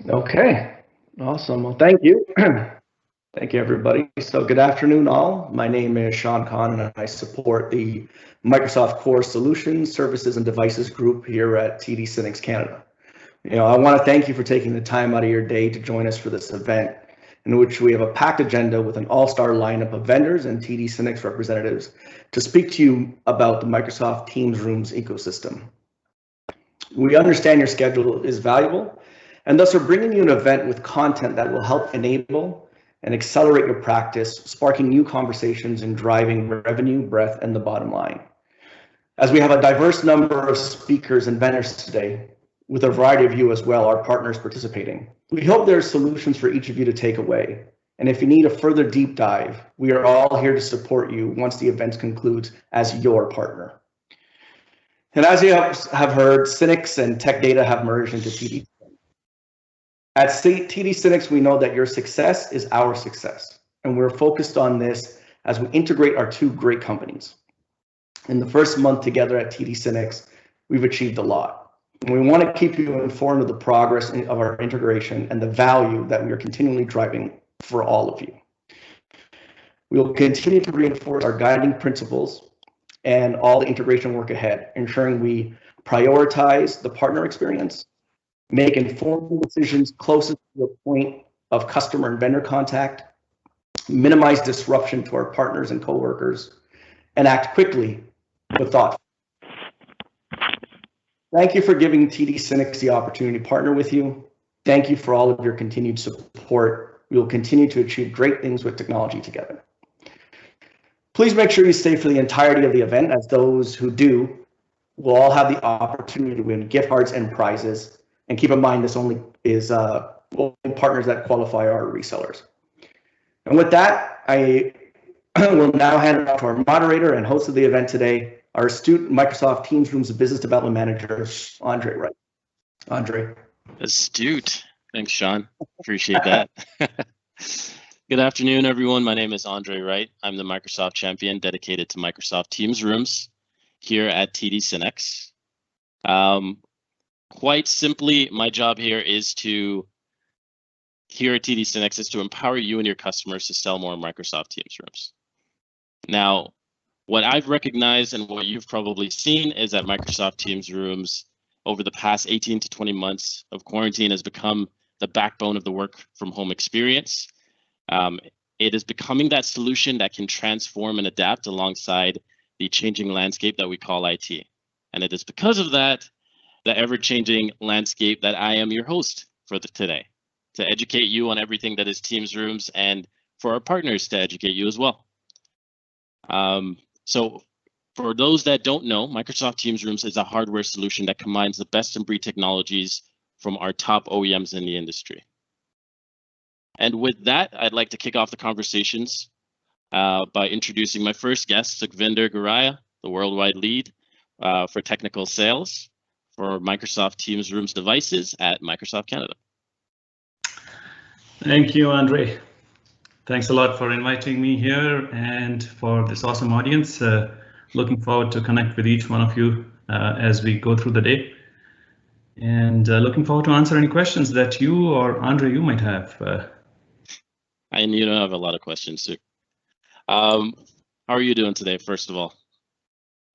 Okay, awesome. Well, thank you. Thank you, everybody. So good afternoon, all. My name is Sean Kahn, and I support the Microsoft Core Solutions, Services, and Devices group here at TD SYNNEX Canada. I want to thank you for taking the time out of your day to join us for this event, in which we have a packed agenda with an all-star lineup of vendors and TD SYNNEX representatives to speak to you about the Microsoft Teams Rooms ecosystem. We understand your schedule is valuable, and thus we're bringing you an event with content that will help enable and accelerate your practice, sparking new conversations and driving revenue, breadth, and the bottom line. As we have a diverse number of speakers and vendors today, with a variety of you as well, our partners participating, we hope there are solutions for each of you to take away. And if you need a further deep dive, we are all here to support you once the event concludes as your partner. And as you have heard, SYNNEX and Tech Data have merged into TD. At TD SYNNEX, we know that your success is our success, and we're focused on this as we integrate our two great companies. In the first month together at TD SYNNEX, we've achieved a lot. And we want to keep you informed of the progress of our integration and the value that we are continually driving for all of you. We will continue to reinforce our guiding principles and all the integration work ahead, ensuring we prioritize the partner experience, make informed decisions closest to the point of customer and vendor contact, minimize disruption to our partners and coworkers, and act quickly with thought. Thank you for giving TD SYNNEX the opportunity to partner with you. Thank you for all of your continued support. We will continue to achieve great things with technology together. Please make sure you stay for the entirety of the event, as those who do will all have the opportunity to win gift cards and prizes. And keep in mind, this only is partners that qualify our resellers. And with that, I will now hand it off to our moderator and host of the event today, our astute Microsoft Teams Rooms Business Development Manager, Andre Wright. Andre. Astute. Thanks, Sean. Appreciate that. Good afternoon, everyone. My name is Andre Wright. I'm the Microsoft champion dedicated to Microsoft Teams Rooms here at TD SYNNEX. Quite simply, my job here at TD SYNNEX is to empower you and your customers to sell more Microsoft Teams Rooms. Now, what I've recognized and what you've probably seen is that Microsoft Teams Rooms over the past 18 to 20 months of quarantine has become the backbone of the work from home experience. It is becoming that solution that can transform and adapt alongside the changing landscape that we call IT. And it is because of that, the ever-changing landscape, that I am your host for today, to educate you on everything that is Teams Rooms and for our partners to educate you as well. So for those that don't know, Microsoft Teams Rooms is a hardware solution that combines the best in breed technologies from our top OEMs in the industry. And with that, I'd like to kick off the conversations by introducing my first guest, Sukhvinder Guraya, the worldwide lead for technical sales for Microsoft Teams Rooms devices at Microsoft Canada. Thank you, Andre. Thanks a lot for inviting me here and for this awesome audience. Looking forward to connect with each one of you as we go through the day. And looking forward to answer any questions that you or Andre, you might have. And you don't have a lot of questions, too. How are you doing today, first of all?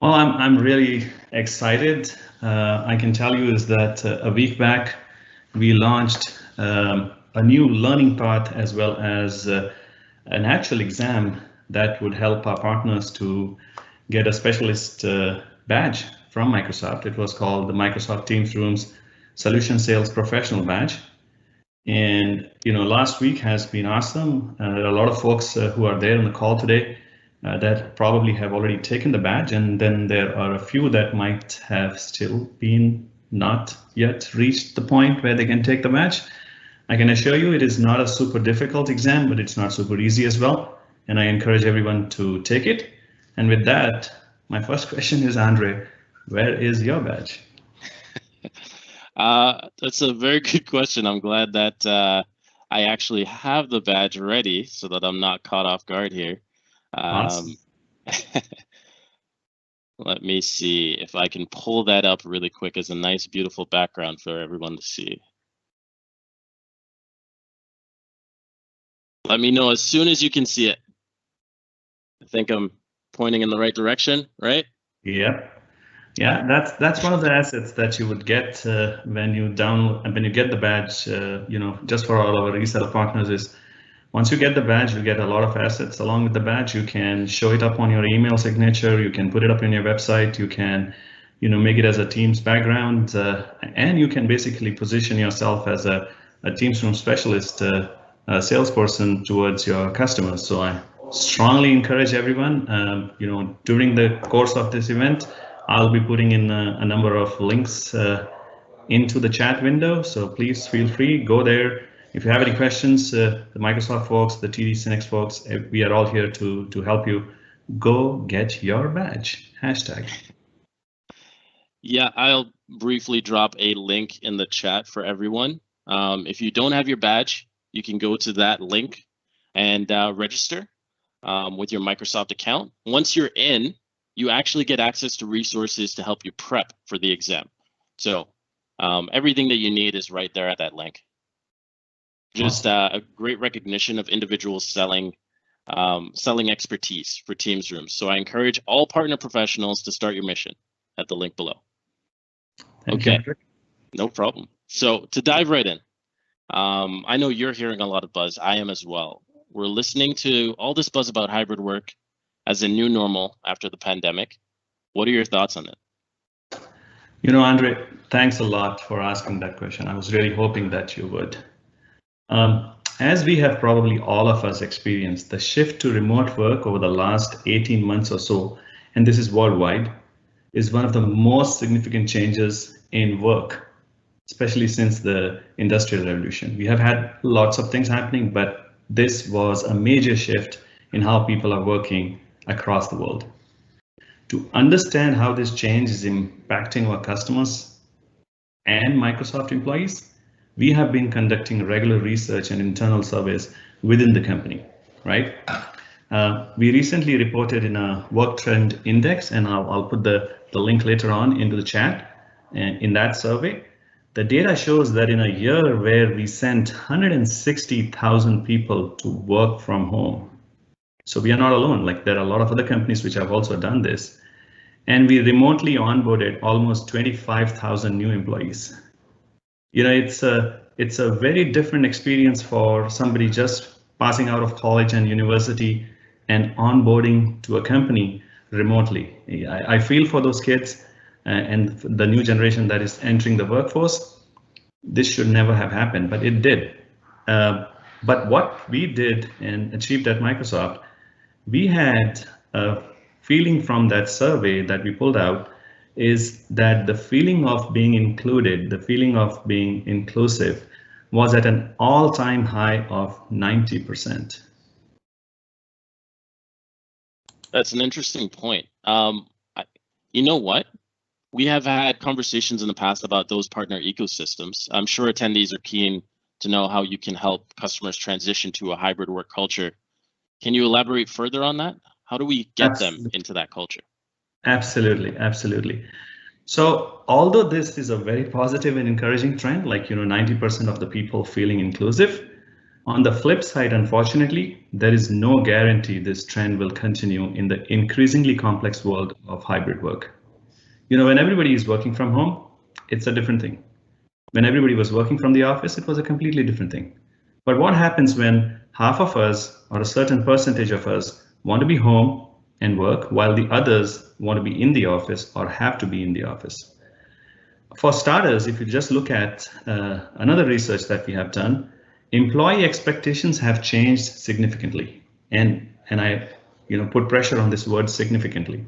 Well, I'm really excited. I can tell you is that a week back, we launched a new learning path as well as an actual exam that would help our partners to get a specialist badge from Microsoft. It was called the Microsoft Teams Rooms Solution Sales Professional Badge. And last week has been awesome. There are a lot of folks who are there on the call today that probably have already taken the badge, and then there are a few that might have still been not yet reached the point where they can take the badge. I can assure you it is not a super difficult exam, but it's not super easy as well. And I encourage everyone to take it. And with that, my first question is, Andre, where is your badge? That's a very good question. I'm glad that I actually have the badge ready so that I'm not caught off guard here. Awesome. Let me see if I can pull that up really quick as a nice, beautiful background for everyone to see. Let me know as soon as you can see it. I think I'm pointing in the right direction, right? Yeah. Yeah, that's one of the assets that you would get when you get the badge. Just for all our reseller partners is once you get the badge, you get a lot of assets along with the badge. You can show it up on your email signature. You can put it up in your website. You can, make it as a Teams background, and you can basically position yourself as a Teams room specialist, a salesperson towards your customers. So I strongly encourage everyone. During the course of this event, I'll be putting in a number of links into the chat window. So please feel free, go there. If you have any questions, the Microsoft folks, the TD SYNNEX folks, we are all here to help you. Go get your badge. #. Yeah, I'll briefly drop a link in the chat for everyone. If you don't have your badge, you can go to that link and register with your Microsoft account. Once you're in, you actually get access to resources to help you prep for the exam. So everything that you need is right there at that link. Just a great recognition of individuals selling expertise for Teams rooms. So I encourage all partner professionals to start your mission at the link below. Okay, no problem. So to dive right in, I know you're hearing a lot of buzz. I am as well. We're listening to all this buzz about hybrid work as a new normal after the pandemic. What are your thoughts on it? Andre, thanks a lot for asking that question. I was really hoping that you would. As we have probably all of us experienced, the shift to remote work over the last 18 months or so, and this is worldwide, is one of the most significant changes in work, especially since the Industrial Revolution. We have had lots of things happening, but this was a major shift in how people are working across the world. To understand how this change is impacting our customers and Microsoft employees, we have been conducting regular research and internal surveys within the company, right? We recently reported in a work trend index, and I'll put the link later on into the chat. And in that survey, the data shows that in a year where we sent 160,000 people to work from home. So we are not alone. Like, there are a lot of other companies which have also done this. And we remotely onboarded almost 25,000 new employees. It's a very different experience for somebody just passing out of college and university and onboarding to a company remotely. I feel for those kids and the new generation that is entering the workforce. This should never have happened, but it did. But what we did and achieved at Microsoft, we had a feeling from that survey that we pulled out is that the feeling of being included, the feeling of being inclusive was at an all-time high of 90%. That's an interesting point. You know what? We have had conversations in the past about those partner ecosystems. I'm sure attendees are keen to know how you can help customers transition to a hybrid work culture. Can you elaborate further on that? How do we get them into that culture? Absolutely. So although this is a very positive and encouraging trend, like 90% of the people feeling inclusive, on the flip side, unfortunately, there is no guarantee this trend will continue in the increasingly complex world of hybrid work. When everybody is working from home, it's a different thing. When everybody was working from the office, it was a completely different thing. But what happens when half of us or a certain percentage of us want to be home and work while the others want to be in the office or have to be in the office? For starters, if you just look at another research that we have done, employee expectations have changed significantly. And I put pressure on this word significantly.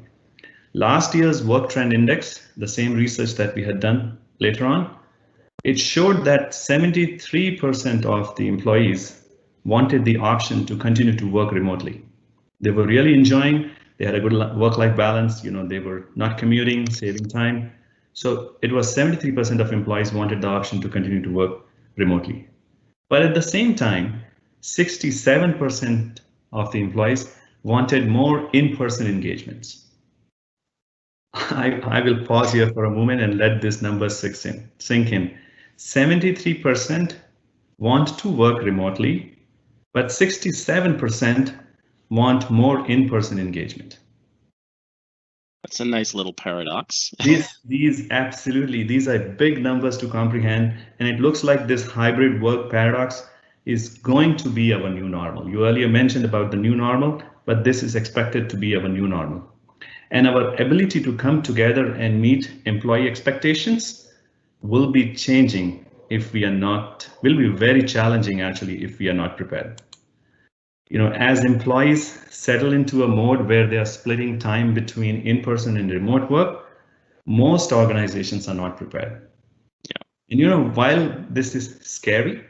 Last year's work trend index, the same research that we had done later on, it showed that 73% of the employees wanted the option to continue to work remotely. They were really enjoying, they had a good work-life balance, they were not commuting, saving time. So it was 73% of employees wanted the option to continue to work remotely. But at the same time, 67% of the employees wanted more in-person engagements. I will pause here for a moment and let this number sink in. 73% want to work remotely, but 67% want more in-person engagement. That's a nice little paradox. These are big numbers to comprehend, and it looks like this hybrid work paradox is going to be our new normal. You earlier mentioned about the new normal, but this is expected to be our new normal. And our ability to come together and meet employee expectations will be changing if we are not, will be very challenging actually if we are not prepared. As employees settle into a mode where they are splitting time between in-person and remote work, most organizations are not prepared. Yeah. And while this is scary,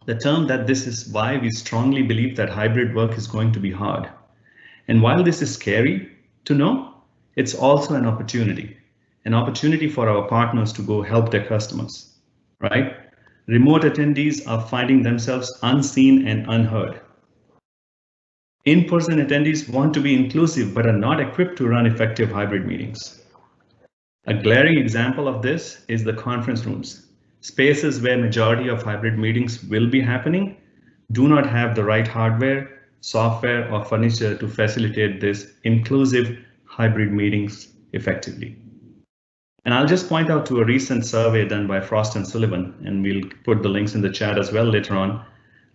the term that this is why we strongly believe that hybrid work is going to be hard. And while this is scary to know, it's also an opportunity for our partners to go help their customers, right? Remote attendees are finding themselves unseen and unheard. In-person attendees want to be inclusive but are not equipped to run effective hybrid meetings. A glaring example of this is the conference rooms. Spaces where majority of hybrid meetings will be happening do not have the right hardware, software, or furniture to facilitate this inclusive hybrid meetings effectively. And I'll just point out to a recent survey done by Frost & Sullivan, and we'll put the links in the chat as well later on.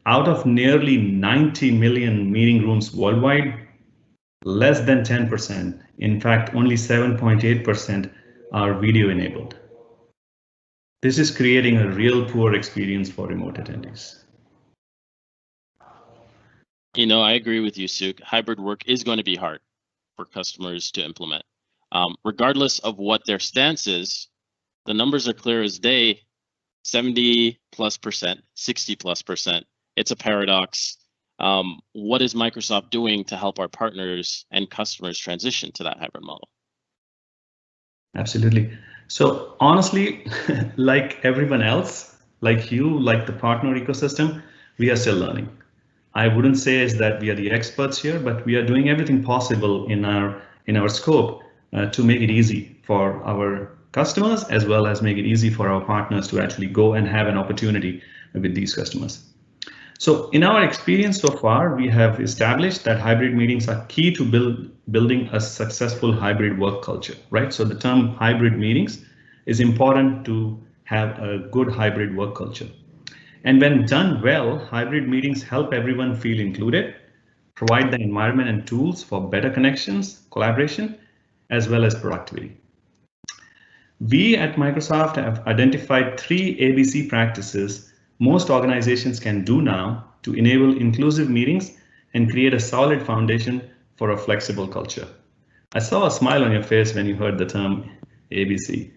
Out of nearly 90 million meeting rooms worldwide, less than 10%, in fact, only 7.8% are video enabled. This is creating a real poor experience for remote attendees. I agree with you, Suk. Hybrid work is going to be hard for customers to implement. Regardless of what their stance is, the numbers are clear as day, 70+%, 60+%. It's a paradox. What is Microsoft doing to help our partners and customers transition to that hybrid model? Absolutely. So honestly, like everyone else, like you, like the partner ecosystem, we are still learning. I wouldn't say is that we are the experts here, but we are doing everything possible in our scope to make it easy for our customers, as well as make it easy for our partners to actually go and have an opportunity with these customers. So in our experience so far, we have established that hybrid meetings are key to building a successful hybrid work culture, right? So the term hybrid meetings is important to have a good hybrid work culture. And when done well, hybrid meetings help everyone feel included, provide the environment and tools for better connections, collaboration, as well as productivity. We at Microsoft have identified 3 ABC practices most organizations can do now to enable inclusive meetings and create a solid foundation for a flexible culture. I saw a smile on your face when you heard the term ABC.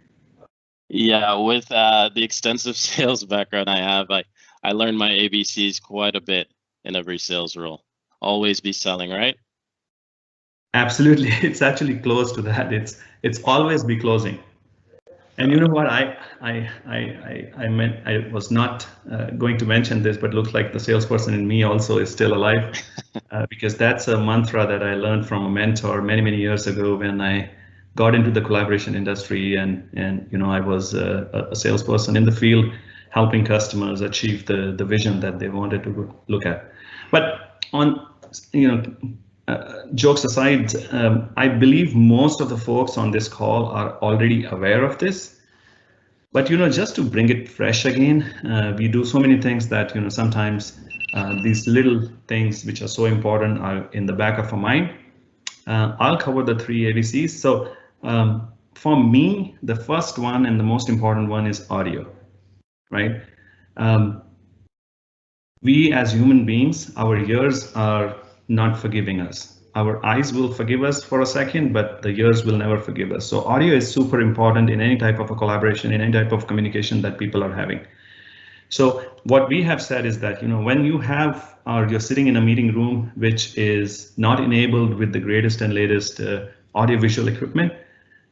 Yeah, with the extensive sales background I have, I learned my ABCs quite a bit in every sales role. Always be selling, right? Absolutely, it's actually close to that. It's always be closing. And you know what, I was not going to mention this, but looks like the salesperson in me also is still alive, because that's a mantra that I learned from a mentor many years ago when I got into the collaboration industry, and I was a salesperson in the field helping customers achieve the vision that they wanted to look at. But on jokes aside, I believe most of the folks on this call are already aware of this. But just to bring it fresh again, we do so many things that sometimes these little things which are so important are in the back of our mind. I'll cover the 3 ABCs. So for me, the first one and the most important one is audio, right? We as human beings, our ears are not forgiving us. Our eyes will forgive us for a second, but the ears will never forgive us. So audio is super important in any type of a collaboration, in any type of communication that people are having. So what we have said is that, when you have, or you're sitting in a meeting room which is not enabled with the greatest and latest audiovisual equipment,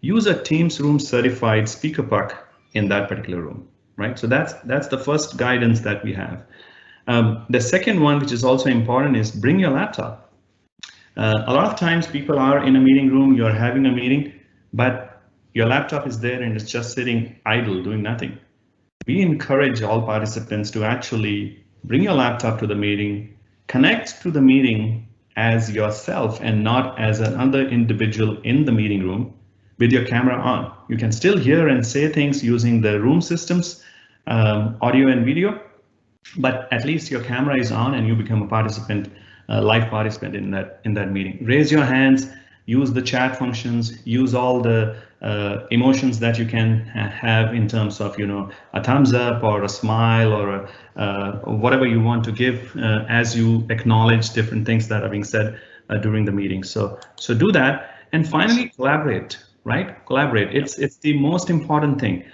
use a Teams Room certified speaker puck in that particular room, right? So that's the first guidance that we have. The second one, which is also important, is bring your laptop. A lot of times people are in a meeting room, you're having a meeting, but your laptop is there and it's just sitting idle, doing nothing. We encourage all participants to actually bring your laptop to the meeting, connect to the meeting as yourself and not as another individual in the meeting room with your camera on. You can still hear and say things using the room systems, audio and video, but at least your camera is on and you become a participant, live participant in that meeting. Raise your hands, use the chat functions, use all the emotions that you can have in terms of, a thumbs up or a smile or whatever you want to give as you acknowledge different things that are being said during the meeting. So do that. And finally, collaborate, right? Collaborate. It's the most important thing.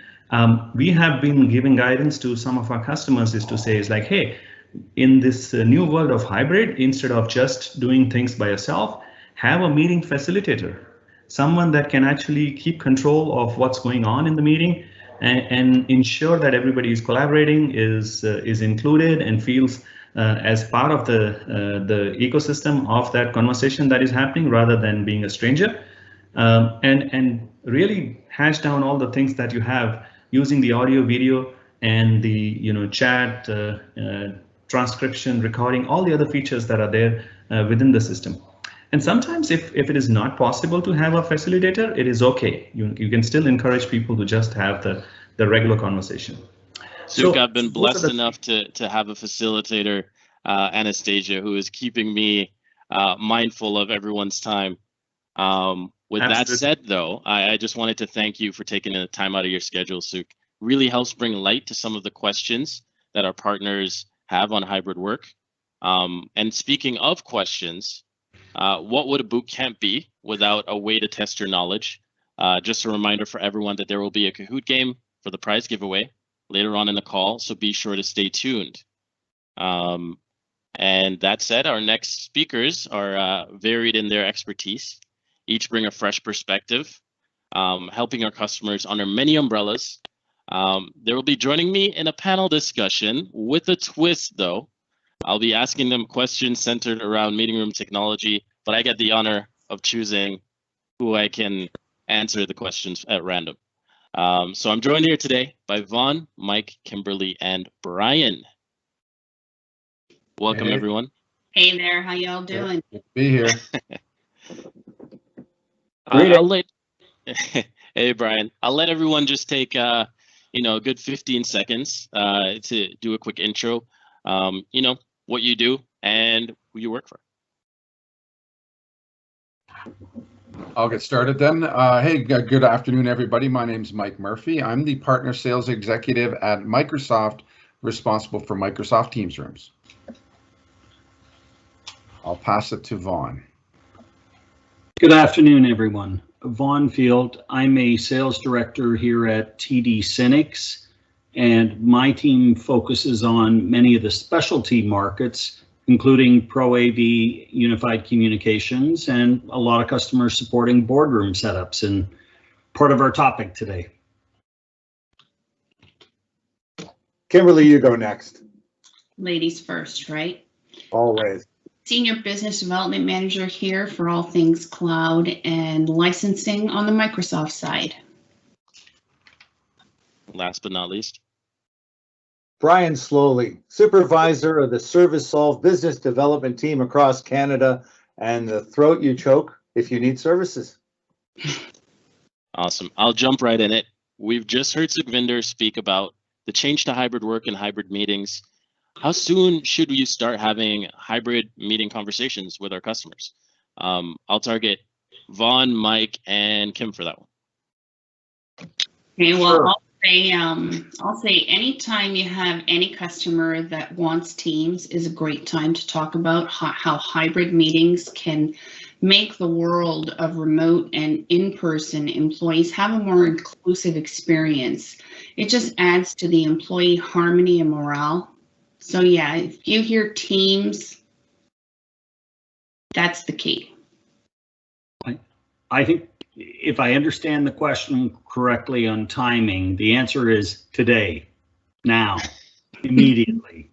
We have been giving guidance to some of our customers is like, hey, in this new world of hybrid, instead of just doing things by yourself, have a meeting facilitator, someone that can actually keep control of what's going on in the meeting and ensure that everybody is collaborating, is included and feels as part of the ecosystem of that conversation that is happening rather than being a stranger, and really hash down all the things that you have using the audio, video, and the chat, transcription, recording, all the other features that are there within the system. And sometimes if it is not possible to have a facilitator, it is okay. You can still encourage people to just have the regular conversation. So I've been blessed enough to have a facilitator, Anastasia, who is keeping me mindful of everyone's time. With that said, though, I just wanted to thank you for taking the time out of your schedule, Suk. Really helps bring light to some of the questions that our partners have on hybrid work. And speaking of questions, what would a boot camp be without a way to test your knowledge? Just a reminder for everyone that there will be a Kahoot game for the prize giveaway later on in the call, so be sure to stay tuned. And that said, our next speakers are varied in their expertise. Each bring a fresh perspective, helping our customers under many umbrellas. They will be joining me in a panel discussion with a twist, though. I'll be asking them questions centered around meeting room technology, but I get the honor of choosing who I can answer the questions at random. So I'm joined here today by Vaughn, Mike, Kimberly, and Brian. Welcome, everyone. Hey there, how y'all doing? Good to be here. Hey, Brian. I'll let everyone just take a good 15 seconds to do a quick intro. What you do and who you work for. I'll get started then. Hey, good afternoon, everybody. My name's Mike Murphy. I'm the partner sales executive at Microsoft, responsible for Microsoft Teams rooms. I'll pass it to Vaughn. Good afternoon, everyone. Vaughn Field. I'm a sales director here at TD SYNNEX, and my team focuses on many of the specialty markets, including Pro AV, unified communications, and a lot of customers supporting boardroom setups, and part of our topic today. Kimberly, you go next. Ladies first, right? Always. Senior Business Development Manager here for all things cloud and licensing on the Microsoft side. Last but not least. Brian Slowly, Supervisor of the Service Solve Business Development Team across Canada, and the throat you choke if you need services. Awesome. I'll jump right in it. We've just heard Sukhvinder speak about the change to hybrid work and hybrid meetings. How soon should we start having hybrid meeting conversations with our customers? I'll target Vaughn, Mike, and Kim for that one. Okay, well, sure. I'll say anytime you have any customer that wants Teams is a great time to talk about how hybrid meetings can make the world of remote and in-person employees have a more inclusive experience. It just adds to the employee harmony and morale. So yeah, if you hear Teams, that's the key. I think if I understand the question correctly on timing, the answer is today, now, immediately.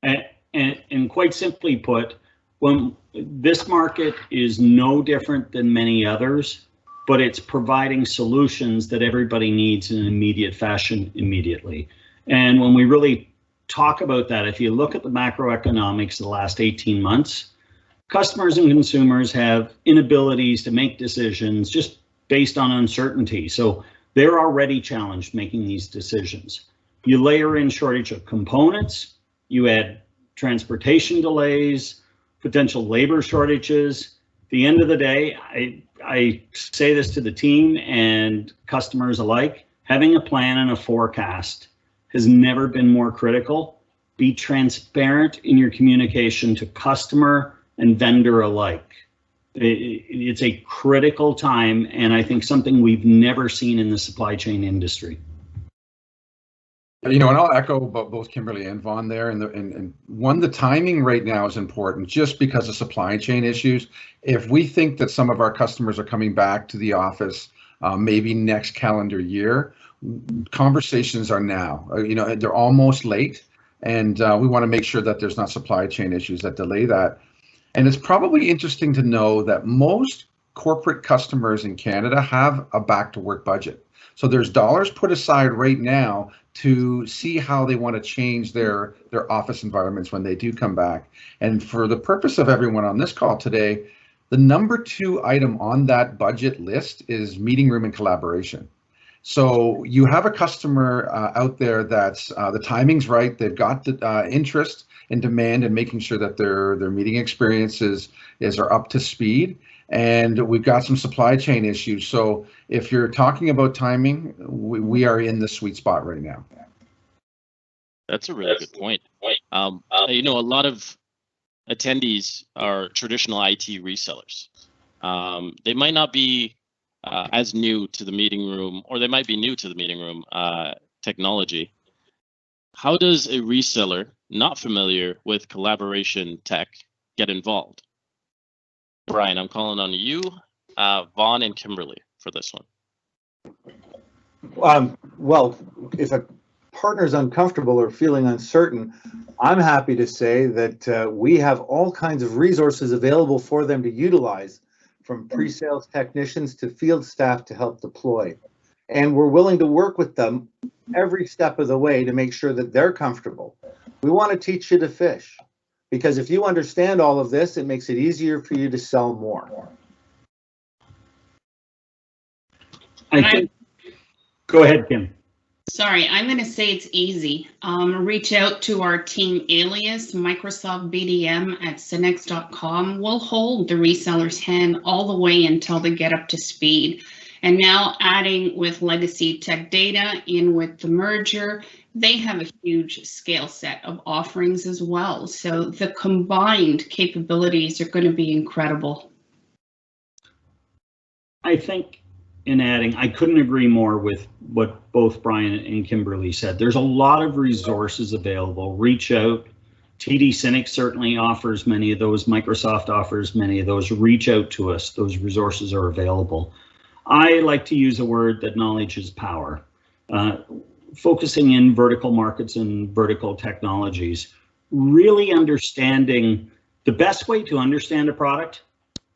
And quite simply put, when this market is no different than many others, but it's providing solutions that everybody needs in an immediate fashion immediately. And when we really talk about that, if you look at the macroeconomics of the last 18 months, customers and consumers have inabilities to make decisions just based on uncertainty. So they're already challenged making these decisions. You layer in shortage of components, you add transportation delays, potential labor shortages. At the end of the day, I say this to the team and customers alike, having a plan and a forecast has never been more critical. Be transparent in your communication to customer and vendor alike. It's a critical time, and I think something we've never seen in the supply chain industry. You know, and I'll echo both Kimberly and Vaughn there. And one, the timing right now is important just because of supply chain issues. If we think that some of our customers are coming back to the office maybe next calendar year, conversations are now. You know, they're almost late, and we want to make sure that there's not supply chain issues that delay that. And it's probably interesting to know that most corporate customers in Canada have a back to work budget. So there's dollars put aside right now to see how they want to change their office environments when they do come back. And for the purpose of everyone on this call today, the number 2 item on that budget list is meeting room and collaboration. So you have a customer out there that's the timing's right. They've got the interest and demand and making sure that their meeting experiences are up to speed. And we've got some supply chain issues. So if you're talking about timing, we are in the sweet spot right now. That's a really good point. You know, a lot of attendees are traditional IT resellers. They might not be as new to the meeting room, or they might be new to the meeting room technology. How does a reseller not familiar with collaboration tech get involved? Brian, I'm calling on you, Vaughn, and Kimberly for this one. Well, if a partner's uncomfortable or feeling uncertain, I'm happy to say that we have all kinds of resources available for them to utilize, from pre-sales technicians to field staff to help deploy. And we're willing to work with them every step of the way to make sure that they're comfortable. We want to teach you to fish, because if you understand all of this, it makes it easier for you to sell more. Go ahead, Kim. Sorry, I'm going to say it's easy. Reach out to our team alias, Microsoft BDM at Cinex.com. We'll hold the reseller's hand all the way until they get up to speed. And now adding with Legacy Tech Data in with the merger, they have a huge scale set of offerings as well. So the combined capabilities are going to be incredible. I think in adding, I couldn't agree more with what both Brian and Kimberly said. There's a lot of resources available. Reach out. TD Cinex certainly offers many of those. Microsoft offers many of those. Reach out to us. Those resources are available. I like to use a word that knowledge is power. Focusing in vertical markets and vertical technologies, really understanding the best way to understand a product,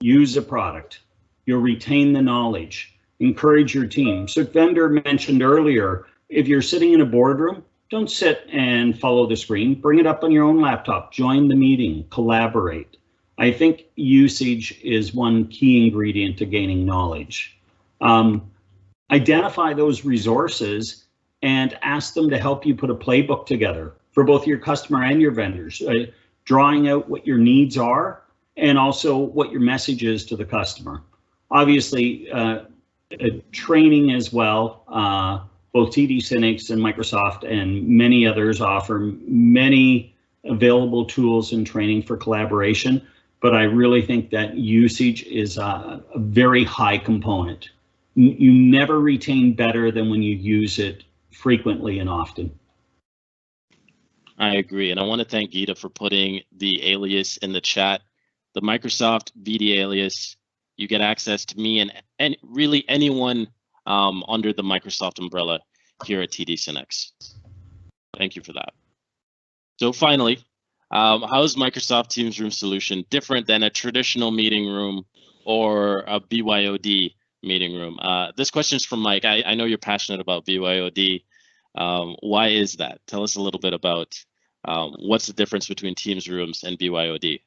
use a product. You'll retain the knowledge. Encourage your team. So Vendor mentioned earlier, if you're sitting in a boardroom, don't sit and follow the screen. Bring it up on your own laptop. Join the meeting. Collaborate. I think usage is one key ingredient to gaining knowledge. Identify those resources and ask them to help you put a playbook together for both your customer and your vendors, drawing out what your needs are and also what your message is to the customer. Obviously, training as well. Both TD Cinex and Microsoft and many others offer many available tools and training for collaboration, but I really think that usage is a very high component. You never retain better than when you use it frequently and often. I agree, and I want to thank Gita for putting the alias in the chat. The Microsoft VD alias, you get access to me and really anyone under the Microsoft umbrella here at TD Cinex. Thank you for that. So finally, how is Microsoft Teams Room solution different than a traditional meeting room or a BYOD meeting room? This question is from Mike. I know you're passionate about BYOD. Why is that? Tell us a little bit about What's the difference between Teams rooms and BYOD?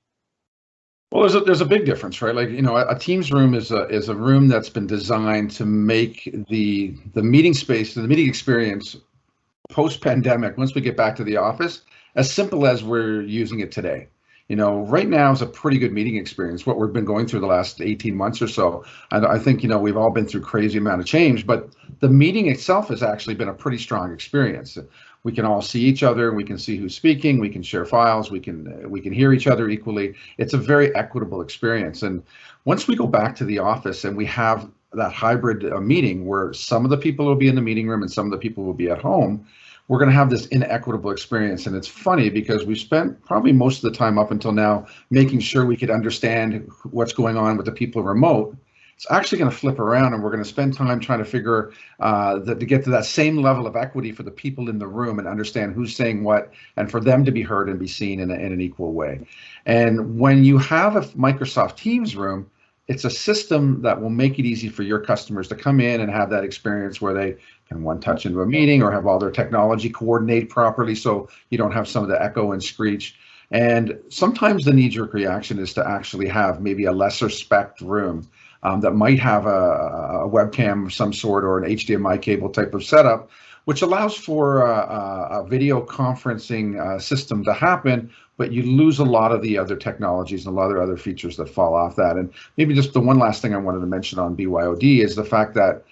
Well, there's a big difference, right? Like, a Teams room is a room that's been designed to make the meeting space, the meeting experience post-pandemic, once we get back to the office, as simple as we're using it today. Right now is a pretty good meeting experience, what we've been going through the last 18 months or so. And I think, we've all been through crazy amount of change, but the meeting itself has actually been a pretty strong experience. We can all see each other, we can see who's speaking, we can share files, we can hear each other equally. It's a very equitable experience. And once we go back to the office and we have that hybrid meeting where some of the people will be in the meeting room and some of the people will be at home, we're going to have this inequitable experience. And it's funny because we spent probably most of the time up until now making sure we could understand what's going on with the people remote. It's actually going to flip around, and we're going to spend time trying to figure to get to that same level of equity for the people in the room and understand who's saying what, and for them to be heard and be seen in an equal way. And when you have a Microsoft Teams room, it's a system that will make it easy for your customers to come in and have that experience where they can one touch into a meeting or have all their technology coordinate properly so you don't have some of the echo and screech. And sometimes the knee-jerk reaction is to actually have maybe a lesser spec room that might have a webcam of some sort or an HDMI cable type of setup, which allows for a video conferencing system to happen, but you lose a lot of the other technologies and a lot of other features that fall off that. And maybe just the one last thing I wanted to mention on BYOD is the fact that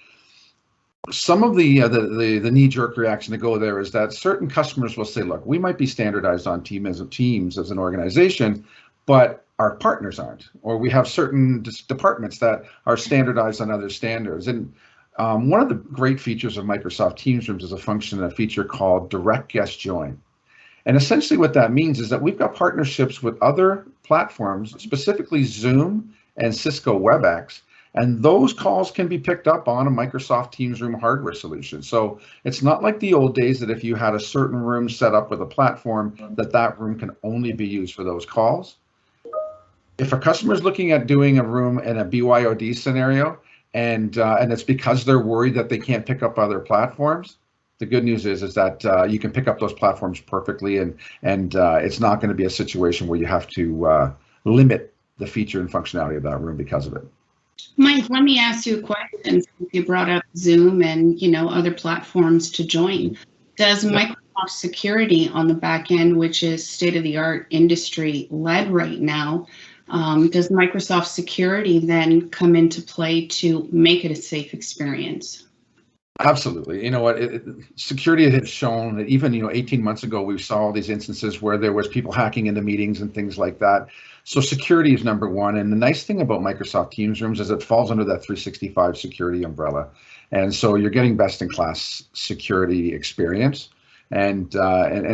some of the knee-jerk reaction to go there is that certain customers will say, look, we might be standardized on Teams as an organization, but our partners aren't, or we have certain departments that are standardized on other standards. And one of the great features of Microsoft Teams Rooms is a feature called Direct Guest Join. And essentially what that means is that we've got partnerships with other platforms, specifically Zoom and Cisco WebEx, and those calls can be picked up on a Microsoft Teams Room hardware solution. So it's not like the old days that if you had a certain room set up with a platform, that room can only be used for those calls. If a customer is looking at doing a room in a BYOD scenario, and it's because they're worried that they can't pick up other platforms, the good news is that you can pick up those platforms perfectly, and it's not going to be a situation where you have to limit the feature and functionality of that room because of it. Mike, let me ask you a question. If you brought up Zoom and other platforms to join, does Microsoft Security on the back end, which is state-of-the-art industry led right now, does Microsoft Security then come into play to make it a safe experience? Absolutely. You know what? Security has shown that even 18 months ago, we saw all these instances where there was people hacking into meetings and things like that. So security is number one. And the nice thing about Microsoft Teams Rooms is it falls under that 365 security umbrella. And so you're getting best-in-class security experience, and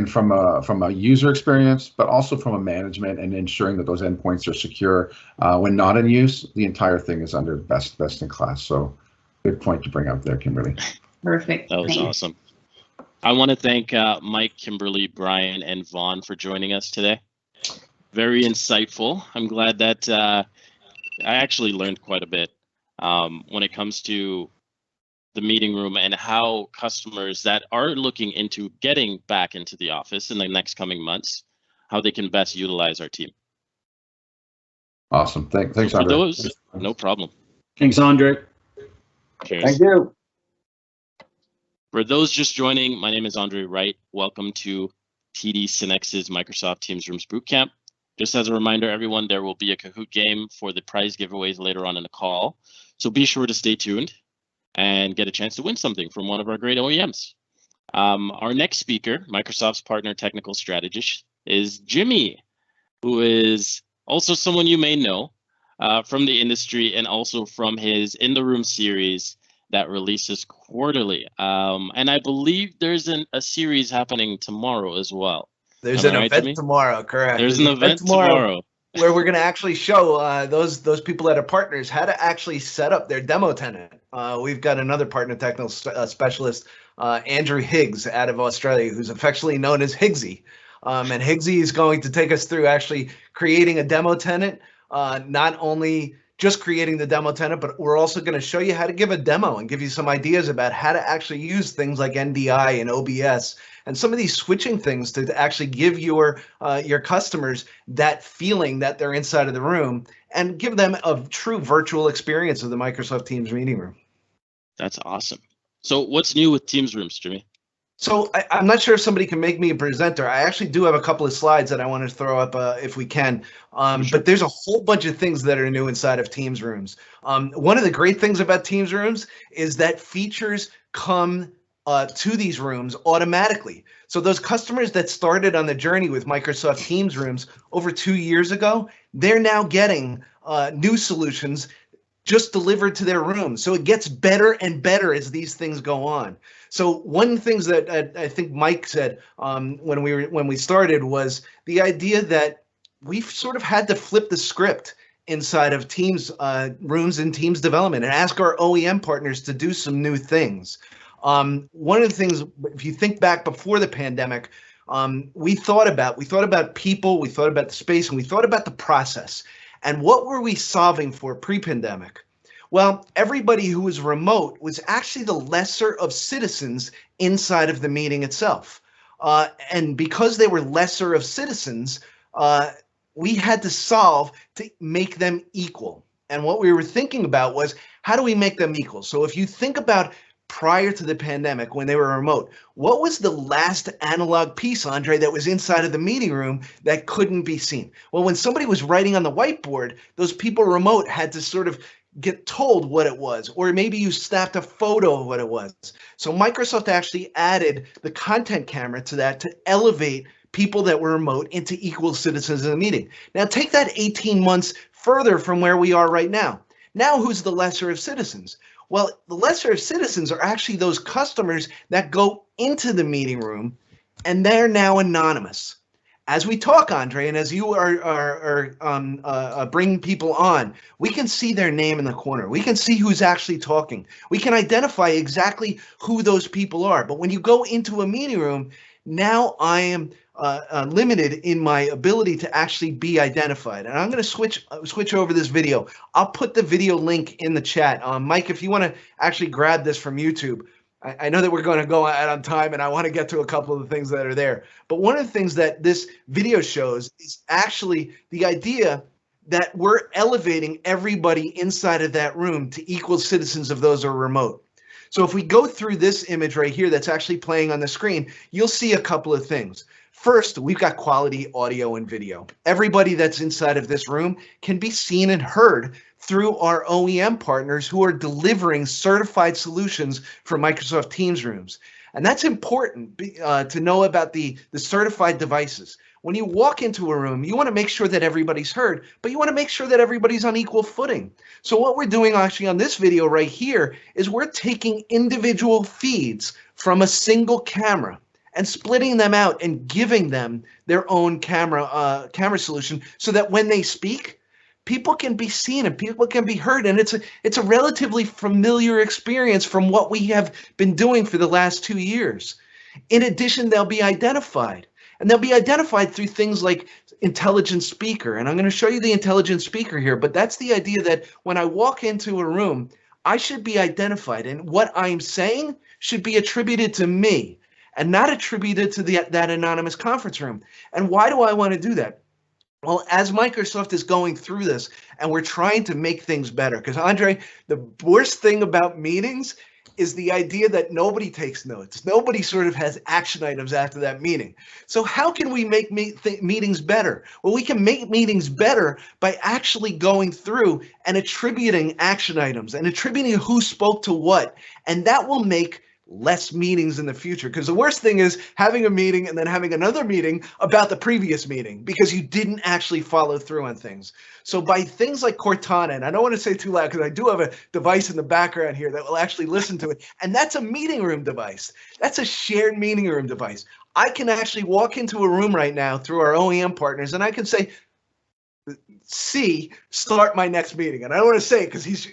from a user experience, but also from a management and ensuring that those endpoints are secure when not in use. The entire thing is under best in class. So good point to bring up there, Kimberly. Perfect. That was awesome. I want to thank Mike, Kimberly, Brian, and Vaughn for joining us today. Very insightful. I'm glad that I actually learned quite a bit when it comes to the meeting room and how customers that are looking into getting back into the office in the next coming months, how they can best utilize our team. Awesome. Thanks, so for Andre. those, no problem. Thanks, Andre. Cheers. Thank you. For those just joining, my name is Andre Wright. Welcome to TD SYNNEX's Microsoft Teams Rooms Bootcamp. Just as a reminder, everyone, there will be a Kahoot game for the prize giveaways later on in the call. So be sure to stay tuned and get a chance to win something from one of our great OEMs. Our next speaker, Microsoft's partner technical strategist, is Jimmy, who is also someone you may know from the industry and also from his In the Room series that releases quarterly. And I believe there's a series happening tomorrow as well. There's an event tomorrow, correct. There's an event tomorrow where we're going to actually show those people that are partners how to actually set up their demo tenant. We've got another partner technical specialist, Andrew Higgs out of Australia, who's affectionately known as Higgsy. And Higgsy is going to take us through actually creating a demo tenant, not only just creating the demo tenant, but we're also going to show you how to give a demo and give you some ideas about how to actually use things like NDI and OBS and some of these switching things to actually give your customers that feeling that they're inside of the room and give them a true virtual experience of the Microsoft Teams meeting room. That's awesome. So what's new with Teams rooms, Jimmy? So I'm not sure if somebody can make me a presenter. I actually do have a couple of slides that I want to throw up if we can. Sure. But there's a whole bunch of things that are new inside of Teams rooms. One of the great things about Teams rooms is that features come to these rooms automatically. So those customers that started on the journey with Microsoft Teams rooms over 2 years ago, they're now getting new solutions just delivered to their room. So it gets better and better as these things go on. So one of the things that I think Mike said when we started was the idea that we've sort of had to flip the script inside of Teams rooms and Teams development and ask our OEM partners to do some new things. One of the things, if you think back before the pandemic, we thought about people, we thought about the space, and we thought about the process. And what were we solving for pre-pandemic? Well, everybody who was remote was actually the lesser of citizens inside of the meeting itself. And because they were lesser of citizens, we had to solve to make them equal. And what we were thinking about was, how do we make them equal? So if you think about prior to the pandemic, when they were remote, what was the last analog piece, Andre, that was inside of the meeting room that couldn't be seen? Well, when somebody was writing on the whiteboard, those people remote had to sort of get told what it was, or maybe you snapped a photo of what it was. So Microsoft actually added the content camera to that to elevate people that were remote into equal citizens in the meeting. Now take that 18 months further from where we are right now. Now who's the lesser of citizens? Well, the lesser of citizens are actually those customers that go into the meeting room and they're now anonymous. As we talk, Andre, and as you are bringing people on, we can see their name in the corner. We can see who's actually talking. We can identify exactly who those people are. But when you go into a meeting room, now I am limited in my ability to actually be identified. And I'm going to switch over this video. I'll put the video link in the chat. Mike, if you want to actually grab this from YouTube, I know that we're going to go out on time and I want to get to a couple of the things that are there. But one of the things that this video shows is actually the idea that we're elevating everybody inside of that room to equal citizens of those who are remote. So if we go through this image right here that's actually playing on the screen, you'll see a couple of things. First, we've got quality audio and video. Everybody that's inside of this room can be seen and heard through our OEM partners who are delivering certified solutions for Microsoft Teams rooms. And that's important to know about the certified devices. When you walk into a room, you want to make sure that everybody's heard, but you want to make sure that everybody's on equal footing. So what we're doing actually on this video right here is we're taking individual feeds from a single camera and splitting them out and giving them their own camera solution so that when they speak, people can be seen and people can be heard. And it's a relatively familiar experience from what we have been doing for the last 2 years. In addition, they'll be identified. And they'll be identified through things like intelligent speaker. And I'm going to show you the intelligent speaker here. But that's the idea that when I walk into a room, I should be identified. And what I'm saying should be attributed to me and not attributed to that anonymous conference room. And why do I want to do that? Well, as Microsoft is going through this and we're trying to make things better, because Andre, the worst thing about meetings is the idea that nobody takes notes. Nobody sort of has action items after that meeting. So how can we make meetings better? Well, we can make meetings better by actually going through and attributing action items and attributing who spoke to what. And that will make less meetings in the future, because the worst thing is having a meeting and then having another meeting about the previous meeting because you didn't actually follow through on things. So by things like Cortana, and I don't want to say too loud because I do have a device in the background here that will actually listen to it, and that's a meeting room device. That's a shared meeting room device. I can actually walk into a room right now through our OEM partners and I can say, C, start my next meeting. And I don't want to say it because he's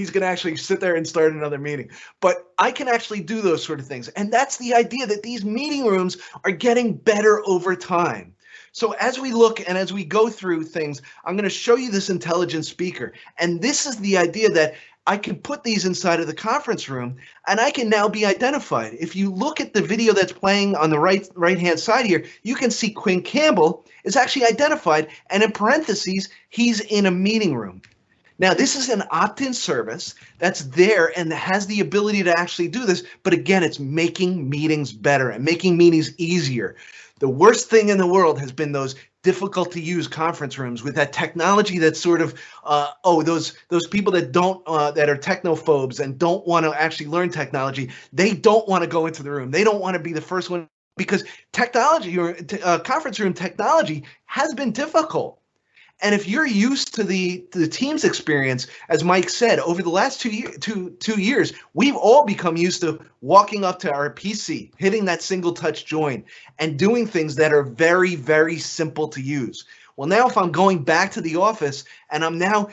going to actually sit there and start another meeting. But I can actually do those sort of things. And that's the idea, that these meeting rooms are getting better over time. So as we look and as we go through things, I'm going to show you this intelligent speaker. And this is the idea that I can put these inside of the conference room and I can now be identified. If you look at the video that's playing on the right-hand side here, you can see Quinn Campbell is actually identified, and in parentheses, he's in a meeting room. Now, this is an opt-in service that's there and has the ability to actually do this. But again, it's making meetings better and making meetings easier. The worst thing in the world has been those difficult to use conference rooms with that technology that's sort of, those people that don't, that are technophobes and don't want to actually learn technology. They don't want to go into the room. They don't want to be the first one, because technology or conference room technology has been difficult. And if you're used to the Teams experience, as Mike said, over the last 2 years, we've all become used to walking up to our PC, hitting that single touch join, and doing things that are very, very simple to use. Well, now if I'm going back to the office and I'm now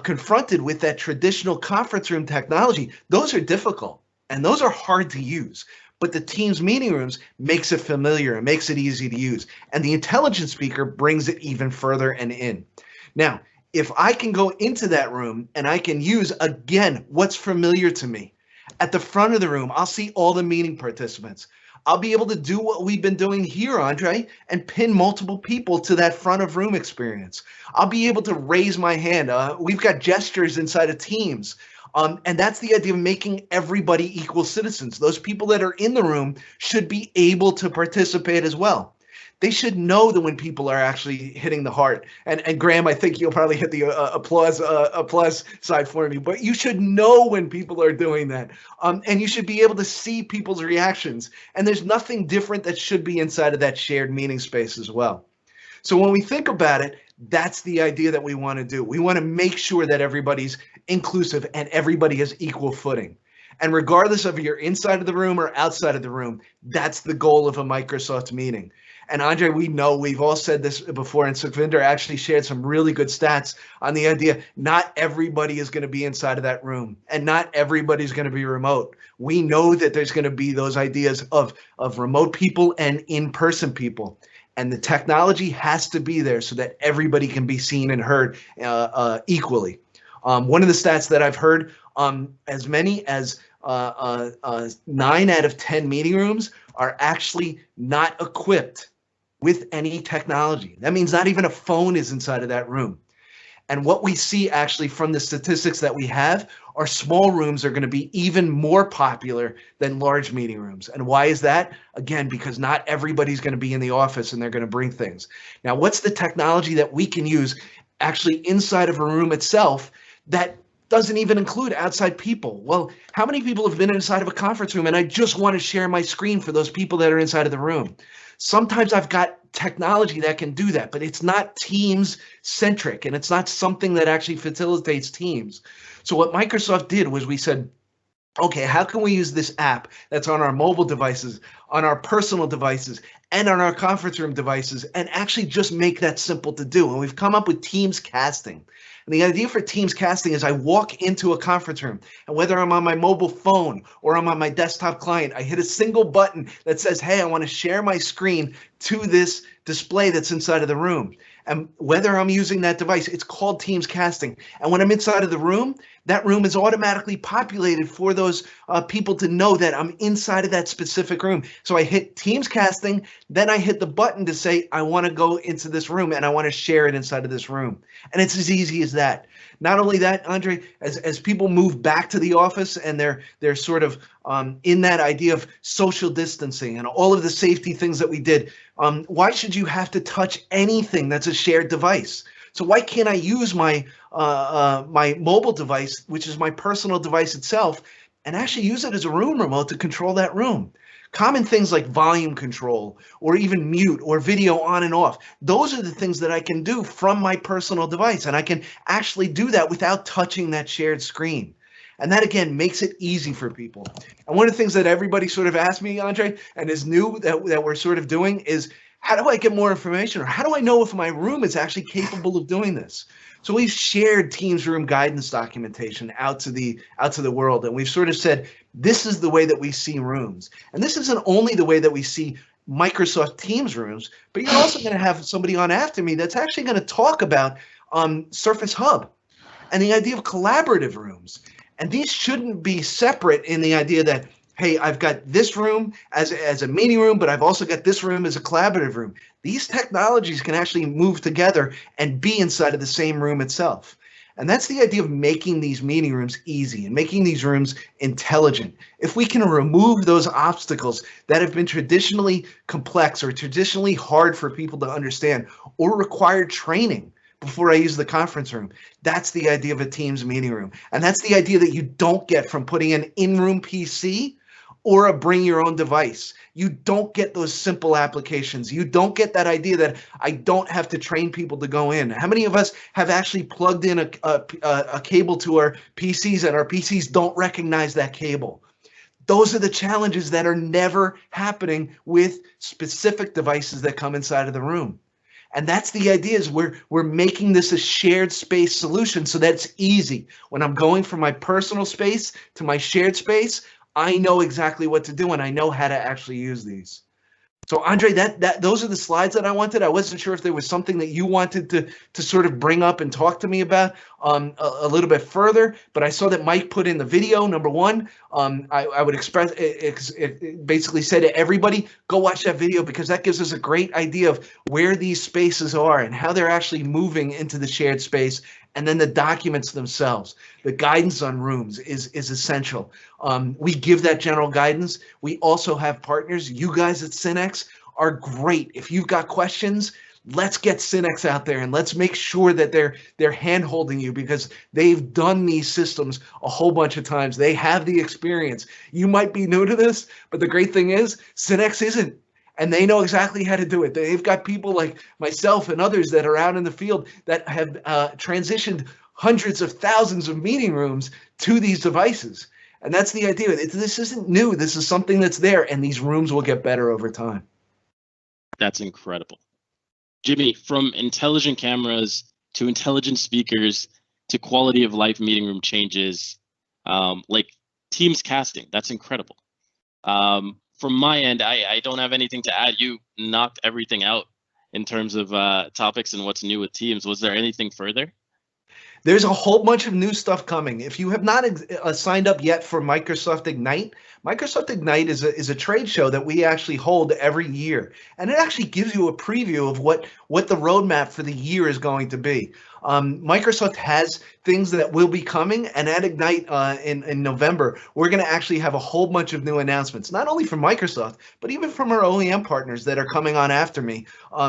confronted with that traditional conference room technology, those are difficult and those are hard to use. But the Teams meeting rooms makes it familiar and makes it easy to use. And the intelligent speaker brings it even further and in. Now, if I can go into that room and I can use, again, what's familiar to me. At the front of the room, I'll see all the meeting participants. I'll be able to do what we've been doing here, Andre, and pin multiple people to that front of room experience. I'll be able to raise my hand. We've got gestures inside of Teams. And that's the idea of making everybody equal citizens. Those people that are in the room should be able to participate as well. They should know that when people are actually hitting the heart. And Graham, I think you'll probably hit the applause side for me, but you should know when people are doing that. And you should be able to see people's reactions. And there's nothing different that should be inside of that shared meeting space as well. So when we think about it, that's the idea that we want to do. We want to make sure that everybody's inclusive and everybody has equal footing. And regardless of you're inside of the room or outside of the room, that's the goal of a Microsoft meeting. And Andre, we know we've all said this before, and Sukhvinder actually shared some really good stats on the idea not everybody is going to be inside of that room and not everybody's going to be remote. We know that there's going to be those ideas of remote people and in-person people. And the technology has to be there so that everybody can be seen and heard equally. One of the stats that I've heard, as many as 9 out of 10 meeting rooms are actually not equipped with any technology. That means not even a phone is inside of that room. And what we see actually from the statistics that we have are small rooms are going to be even more popular than large meeting rooms. And why is that? Again, because not everybody's going to be in the office and they're going to bring things. Now, what's the technology that we can use actually inside of a room itself that doesn't even include outside people? Well, how many people have been inside of a conference room and I just want to share my screen for those people that are inside of the room? Sometimes I've got technology that can do that, but it's not Teams centric and it's not something that actually facilitates Teams. So what Microsoft did was we said, okay, how can we use this app that's on our mobile devices, on our personal devices, and on our conference room devices, and actually just make that simple to do? And we've come up with Teams casting. And the idea for Teams casting is I walk into a conference room, and whether I'm on my mobile phone or I'm on my desktop client, I hit a single button that says, hey, I want to share my screen to this display that's inside of the room. And whether I'm using that device, it's called Teams casting. And when I'm inside of the room, that room is automatically populated for those people to know that I'm inside of that specific room. So I hit Teams casting, then I hit the button to say, I want to go into this room and I want to share it inside of this room. And it's as easy as that. Not only that, Andre, as people move back to the office and they're sort of in that idea of social distancing and all of the safety things that we did, why should you have to touch anything that's a shared device? So why can't I use my my mobile device, which is my personal device itself, and actually use it as a room remote to control that room? Common things like volume control or even mute or video on and off. Those are the things that I can do from my personal device, and I can actually do that without touching that shared screen. And that, again, makes it easy for people. And one of the things that everybody sort of asked me, Andre, and is new that we're sort of doing is, how do I get more information? Or how do I know if my room is actually capable of doing this? So we've shared Teams room guidance documentation out to the world. And we've sort of said, this is the way that we see rooms. And this isn't only the way that we see Microsoft Teams rooms, but you're also going to have somebody on after me that's actually going to talk about Surface Hub and the idea of collaborative rooms. And these shouldn't be separate in the idea that, hey, I've got this room as a meeting room, but I've also got this room as a collaborative room. These technologies can actually move together and be inside of the same room itself. And that's the idea of making these meeting rooms easy and making these rooms intelligent. If we can remove those obstacles that have been traditionally complex or traditionally hard for people to understand or require training before I use the conference room, that's the idea of a Teams meeting room. And that's the idea that you don't get from putting an in-room PC or a bring your own device. You don't get those simple applications. You don't get that idea that I don't have to train people to go in. How many of us have actually plugged in a cable to our PCs and our PCs don't recognize that cable? Those are the challenges that are never happening with specific devices that come inside of the room. And that's the idea, is we're making this a shared space solution so that it's easy. When I'm going from my personal space to my shared space, I know exactly what to do and I know how to actually use these. So Andre, those are the slides that I wanted. I wasn't sure if there was something that you wanted to sort of bring up and talk to me about a little bit further, but I saw that Mike put in the video, number one. I would express it basically say to everybody, go watch that video, because that gives us a great idea of where these spaces are and how they're actually moving into the shared space. And then the documents themselves, the guidance on rooms is essential. We give that general guidance. We also have partners. You guys at Synex are great. If you've got questions, let's get Synex out there and let's make sure that they're hand-holding you, because they've done these systems a whole bunch of times. They have the experience. You might be new to this, but the great thing is Synex isn't. And they know exactly how to do it. They've got people like myself and others that are out in the field that have transitioned hundreds of thousands of meeting rooms to these devices. And that's the idea. This isn't new. This is something that's there, and these rooms will get better over time. That's incredible. Jimmy, from intelligent cameras to intelligent speakers to quality of life meeting room changes, like Teams casting, that's incredible. From my end, I don't have anything to add. You knocked everything out in terms of topics and what's new with Teams. Was there anything further? There's a whole bunch of new stuff coming. If you have not signed up yet for Microsoft Ignite is a trade show that we actually hold every year. And it actually gives you a preview of what the roadmap for the year is going to be. Microsoft has things that will be coming, and at Ignite in November, we're going to actually have a whole bunch of new announcements, not only from Microsoft, but even from our OEM partners that are coming on after me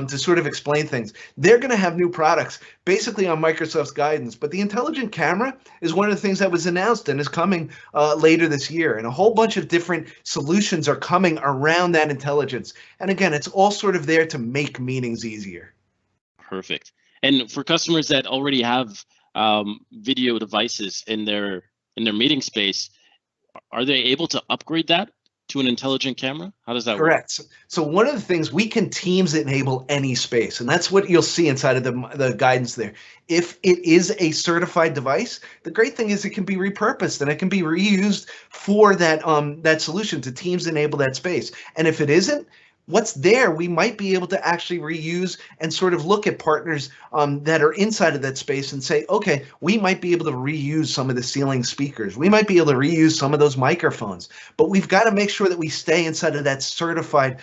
to sort of explain things. They're going to have new products basically on Microsoft's guidance, but the intelligent camera is one of the things that was announced and is coming later this year, and a whole bunch of different solutions are coming around that intelligence. And again, it's all sort of there to make meetings easier. Perfect. And for customers that already have video devices in their meeting space, are they able to upgrade that to an intelligent camera? How does that work? Correct. So one of the things, we can Teams enable any space, and that's what you'll see inside of the guidance there. If it is a certified device, the great thing is it can be repurposed and it can be reused for that solution to Teams enable that space. And if it isn't, what's there, we might be able to actually reuse and sort of look at partners that are inside of that space and say, okay, we might be able to reuse some of the ceiling speakers. We might be able to reuse some of those microphones, but we've got to make sure that we stay inside of that certified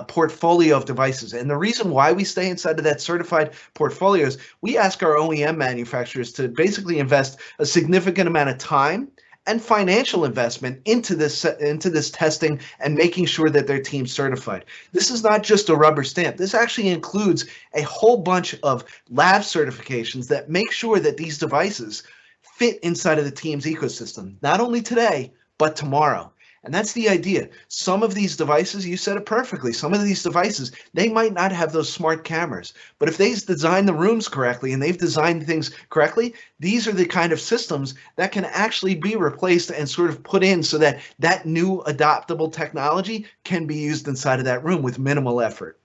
portfolio of devices. And the reason why we stay inside of that certified portfolio is we ask our OEM manufacturers to basically invest a significant amount of time and financial investment into this testing and making sure that their team's certified. This is not just a rubber stamp. This actually includes a whole bunch of lab certifications that make sure that these devices fit inside of the Teams ecosystem, not only today, but tomorrow. And that's the idea. Some of these devices, you said it perfectly, some of these devices, they might not have those smart cameras, but if they've designed the rooms correctly and they've designed things correctly, these are the kind of systems that can actually be replaced and sort of put in so that that new adoptable technology can be used inside of that room with minimal effort.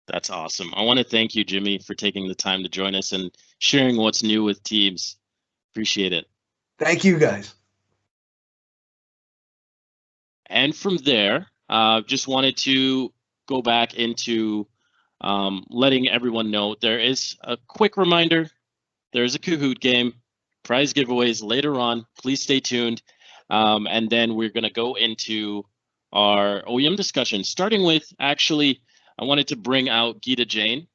That's awesome. I want to thank you, Jimmy, for taking the time to join us and sharing what's new with Teams. Appreciate it. Thank you, guys. And from there, just wanted to go back into letting everyone know there is a quick reminder. There's a Kahoot game, prize giveaways later on. Please stay tuned. And then we're going to go into our OEM discussion, starting with, actually, I wanted to bring out Geeta Jain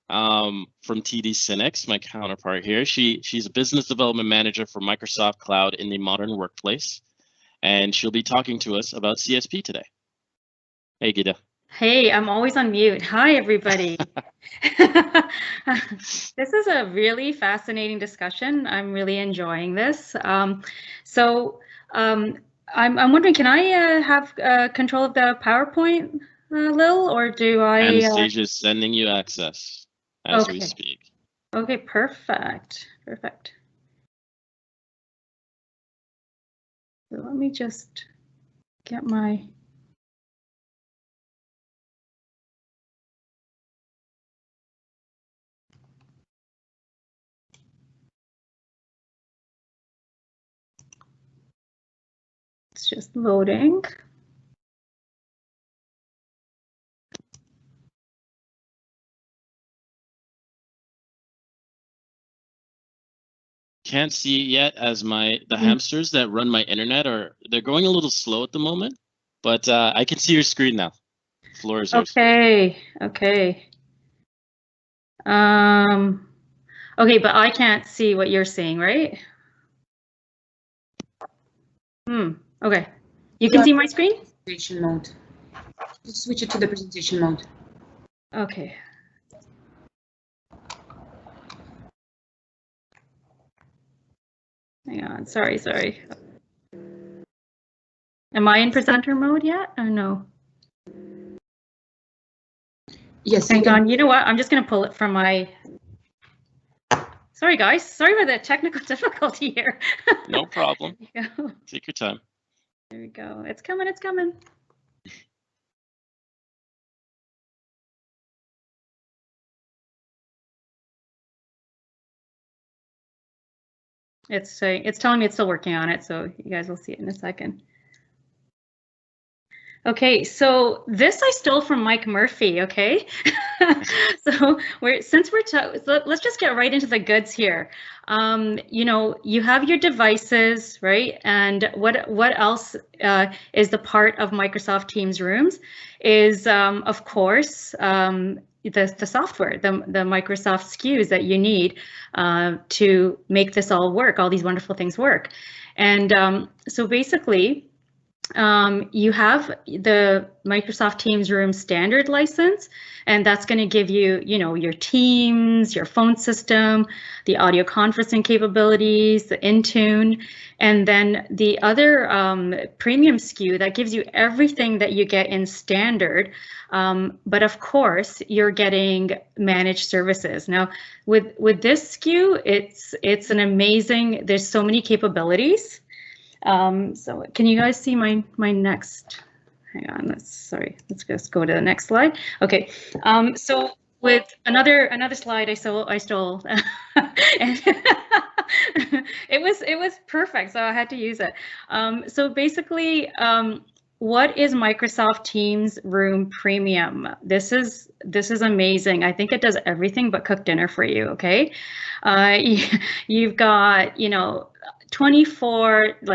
from TD Synnex, my counterpart here. She's a business development manager for Microsoft Cloud in the modern workplace, and she'll be talking to us about CSP today. Hey, Geeta. Hey, I'm always on mute. Hi, everybody. This is a really fascinating discussion. I'm really enjoying this. I'm wondering, can I have control of the PowerPoint, Lil, or do I? Anastasia's sending you access as we speak. Okay, perfect. Perfect. So let me just get my. It's just loading. Can't see it yet, as the hamsters that run my internet they're going a little slow at the moment, but I can see your screen now. Floor is yours. Okay. Okay, but I can't see what you're seeing, right? Okay. You can see my screen? Presentation mode. Just switch it to the presentation mode. Okay. Hang on, sorry. Am I in presenter mode yet or no? Yes. Hang on, you know what? I'm just gonna pull it from my. Sorry guys, sorry for the technical difficulty here. No problem. There we go. Take your time. There we go. It's coming, it's coming. It's telling me it's still working on it, so you guys will see it in a second. Okay, so this I stole from Mike Murphy, okay? So let's just get right into the goods here. You know, you have your devices, right? And what else is the part of Microsoft Teams Rooms is, of course, the software, the Microsoft SKUs that you need to make this all work, all these wonderful things work. And so basically, you have the Microsoft Teams Room standard license, and that's going to give you, you know, your Teams, your phone system, the audio conferencing capabilities, the Intune, and then the other premium SKU that gives you everything that you get in standard. But of course, you're getting managed services. Now, with this SKU, it's an amazing. There's so many capabilities. So can you guys see my next, hang on, let's just go to the next slide. Okay, so with another slide I stole, and it was perfect, so I had to use it. So basically, what is Microsoft Teams Room Premium? This is amazing. I think it does everything but cook dinner for you, okay? You've got, you know, 7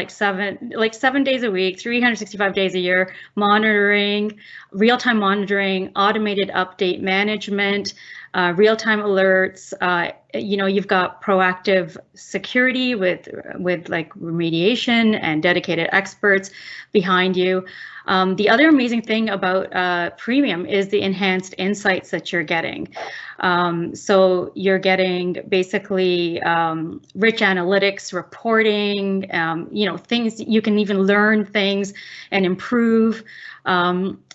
days a week, 365 days a year, monitoring, real-time monitoring, automated update management, real-time alerts. You know, you've got proactive security with like remediation and dedicated experts behind you. The other amazing thing about Premium is the enhanced insights that you're getting. So you're getting basically rich analytics, reporting, you know, things you can even learn things and improve.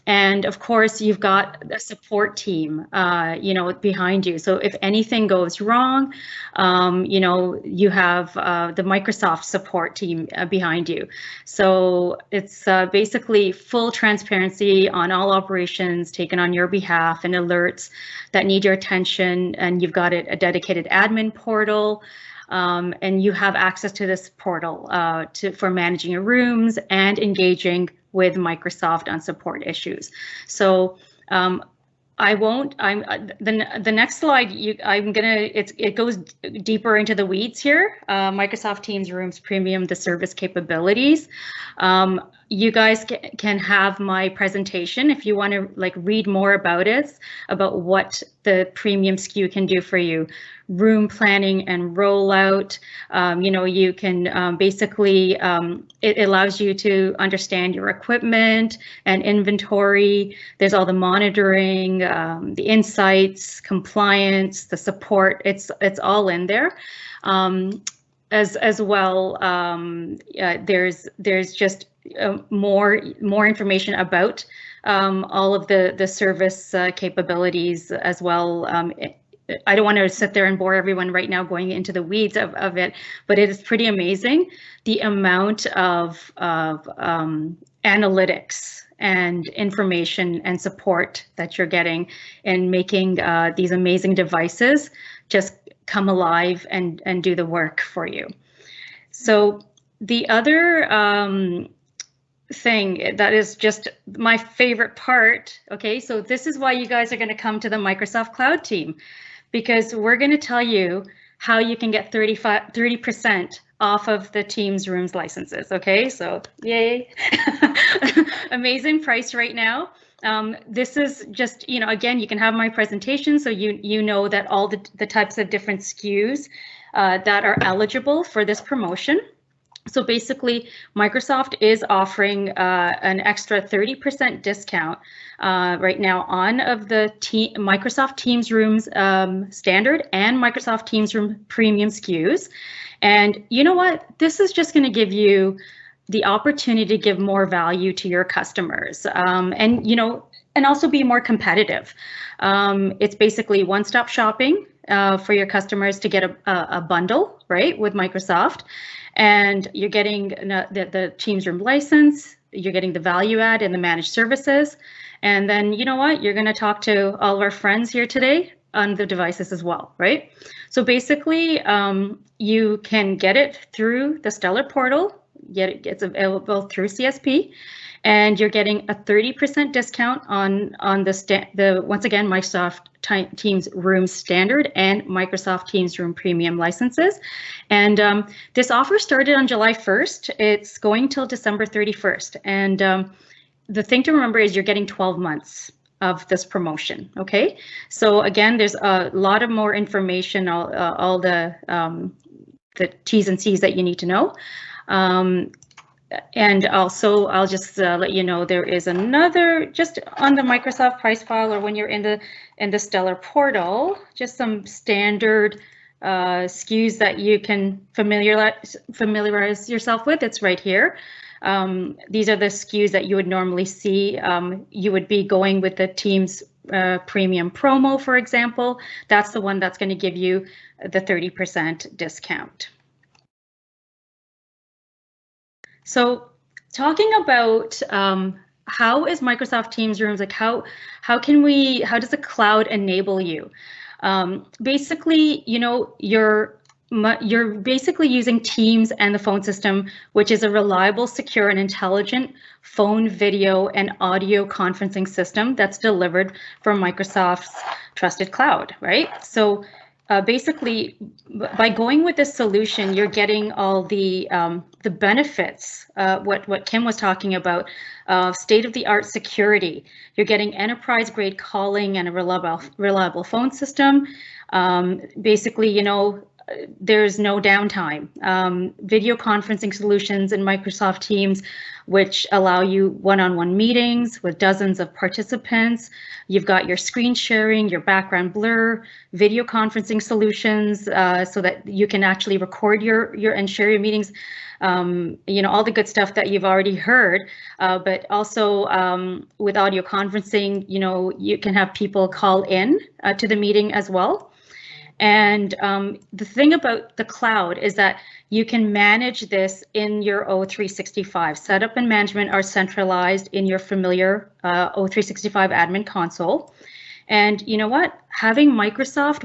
And of course, you've got a support team, you know, behind you. So if anything goes wrong, you know, you have the Microsoft support team behind you. So it's basically full transparency on all operations taken on your behalf and alerts that need your attention. And you've got a dedicated admin portal. And you have access to this portal for managing your rooms and engaging with Microsoft on support issues. So the next slide, it goes deeper into the weeds here. Microsoft Teams Rooms Premium, the service capabilities. You guys can have my presentation if you want to read more about it, about what the premium SKU can do for you. Room planning and rollout. You can basically, it allows you to understand your equipment and inventory. There's all the monitoring, the insights, compliance, the support. It's all in there. As well, there's just more information about all of the service capabilities as well. I don't want to sit there and bore everyone right now going into the weeds of it, but it is pretty amazing the amount of analytics and information and support that you're getting in making these amazing devices just come alive and do the work for you. So the other thing that is just my favorite part, okay, so this is why you guys are going to come to the Microsoft Cloud team, because we're going to tell you how you can get 30% off of the Teams Rooms licenses. Okay, so yay. Amazing price right now. This is just, again, you can have my presentation so you know that all the types of different SKUs that are eligible for this promotion. So basically, Microsoft is offering an extra 30% discount right now on of the Microsoft Teams Rooms Standard and Microsoft Teams Room Premium SKUs. And you know what? This is just going to give you the opportunity to give more value to your customers, and also be more competitive. It's basically one-stop shopping for your customers to get a bundle, right, with Microsoft. And you're getting the Teams Room license, you're getting the value add and the managed services. And then, you know what, you're going to talk to all of our friends here today on the devices as well, right? So basically, you can get it through the Stellar portal, it's available through CSP, and you're getting a 30% discount on the once again, Microsoft Teams Room Standard and Microsoft Teams Room Premium licenses. And this offer started on July 1st. It's going till December 31st. And the thing to remember is you're getting 12 months of this promotion, okay? So again, there's a lot of more information, all the T's and C's that you need to know. And also, I'll just let you know there is another, just on the Microsoft price file, or when you're in the Stellar portal, just some standard SKUs that you can familiarize yourself with. It's right here. These are the SKUs that you would normally see. You would be going with the Teams Premium promo, for example. That's the one that's going to give you the 30% discount. So talking about how is Microsoft Teams Rooms, like how does the cloud enable you? Basically, you're basically using Teams and the phone system, which is a reliable, secure, and intelligent phone, video, and audio conferencing system that's delivered from Microsoft's trusted cloud, right? So basically, by going with this solution, you're getting all the benefits, what Kim was talking about, state-of-the-art security. You're getting enterprise-grade calling and a reliable phone system. Basically, there's no downtime. Video conferencing solutions in Microsoft Teams, which allow you one-on-one meetings with dozens of participants. You've got your screen sharing, your background blur, video conferencing solutions, so that you can actually record your and share your meetings. All the good stuff that you've already heard, but also with audio conferencing, you can have people call in to the meeting as well. And the thing about the cloud is that you can manage this in your O365. Setup and management are centralized in your familiar O365 admin console. And you know what? Having Microsoft,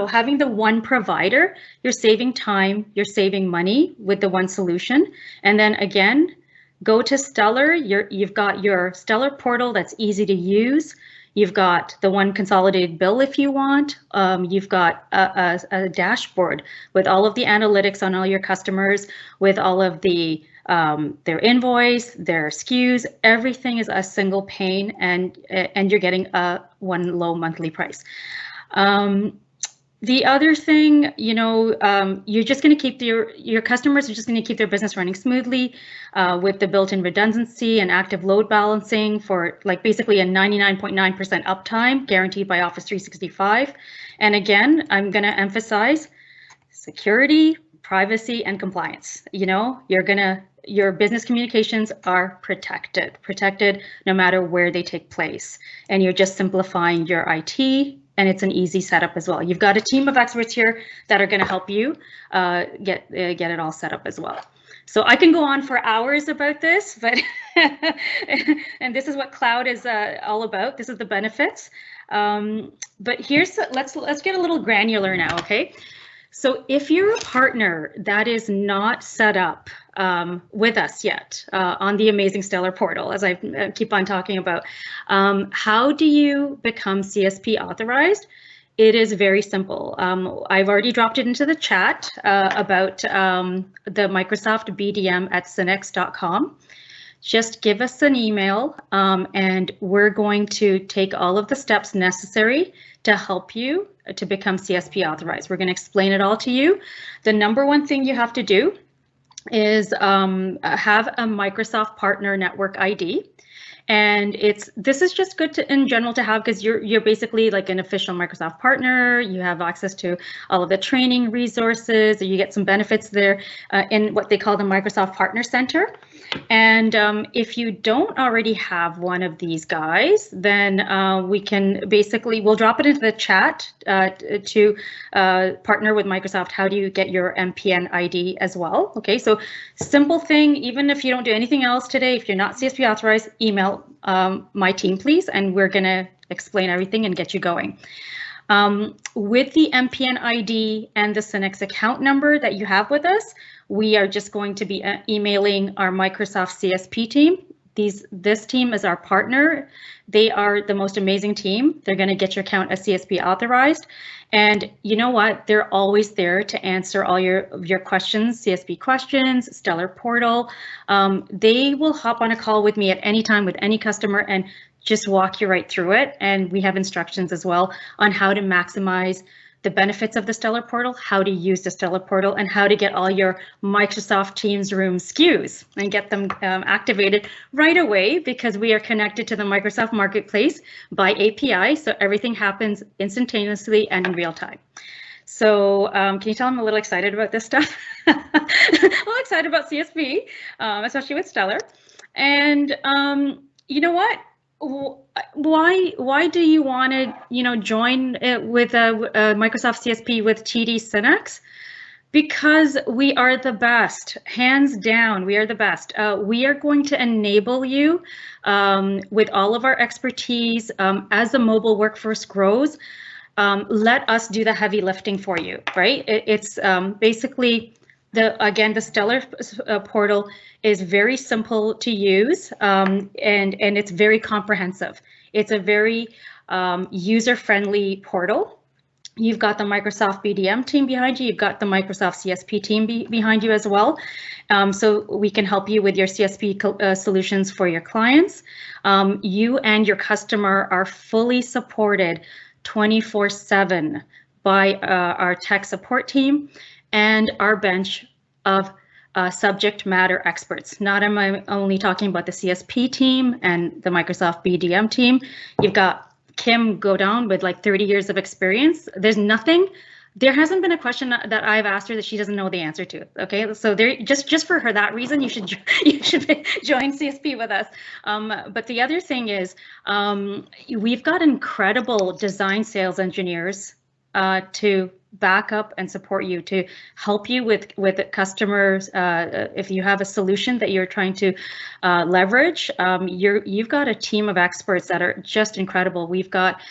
having the one provider, you're saving time, you're saving money with the one solution. And then again, go to Stellar. You've got your Stellar portal that's easy to use. You've got the one consolidated bill if you want. You've got a dashboard with all of the analytics on all your customers, with all of the their invoice, their SKUs. Everything is a single pane, and you're getting one low monthly price. The other thing, you're just going to keep your customers are just going to keep their business running smoothly with the built-in redundancy and active load balancing for like basically a 99.9% uptime guaranteed by Office 365. And again, I'm going to emphasize security, privacy, and compliance. Your business communications are protected no matter where they take place. And you're just simplifying your IT. And it's an easy setup as well. You've got a team of experts here that are going to help you get it all set up as well. So I can go on for hours about this, but and this is what cloud is all about. This is the benefits. But let's get a little granular now, okay? So if you're a partner that is not set up with us yet on the amazing Stellar portal, as I keep on talking about, how do you become CSP authorized? It is very simple. I've already dropped it into the chat about the Microsoft BDM at Cinex.com. Just give us an email and we're going to take all of the steps necessary to help you to become CSP authorized. We're going to explain it all to you. The number one thing you have to do is have a Microsoft Partner Network ID. And this is just good in general to have because you're basically like an official Microsoft partner. You have access to all of the training resources. You get some benefits there in what they call the Microsoft Partner Center. And if you don't already have one of these guys, then we'll drop it into the chat to partner with Microsoft. How do you get your MPN ID as well? Okay, so simple thing, even if you don't do anything else today, if you're not CSP authorized, email my team, please, and we're gonna explain everything and get you going. With the MPN ID and the Cinex account number that you have with us, we are just going to be emailing our Microsoft CSP team. This team is our partner. They are the most amazing team. They're going to get your account as CSP authorized. And you know what? They're always there to answer all your questions, CSP questions, Stellar portal. They will hop on a call with me at any time with any customer and just walk you right through it. And we have instructions as well on how to maximize the benefits of the Stellar portal, how to use the Stellar portal, and how to get all your Microsoft Teams Room SKUs and get them activated right away, because we are connected to the Microsoft Marketplace by API, so everything happens instantaneously and in real time. So can you tell I'm a little excited about this stuff? I'm excited about CSP, especially with Stellar. And you know what? Why do you want to join with Microsoft CSP with TD Cinex? Because we are the best, hands down. We are the best. We are going to enable you with all of our expertise as the mobile workforce grows. Let us do the heavy lifting for you, right? It's basically the Stellar portal is very simple to use and it's very comprehensive. It's a very user-friendly portal. You've got the Microsoft BDM team behind you. You've got the Microsoft CSP team behind you as well. So we can help you with your CSP solutions for your clients. You and your customer are fully supported 24/7 by our tech support team and our bench of subject matter experts. Not am I only talking about the CSP team and the Microsoft BDM team. You've got Kim Godon with like 30 years of experience. There hasn't been a question that I've asked her that she doesn't know the answer to. Okay, so there, just for her that reason, you should join CSP with us. But the other thing is, we've got incredible design sales engineers to back up and support you, to help you with customers. If you have a solution that you're trying to leverage, you've got a team of experts that are just incredible. We've got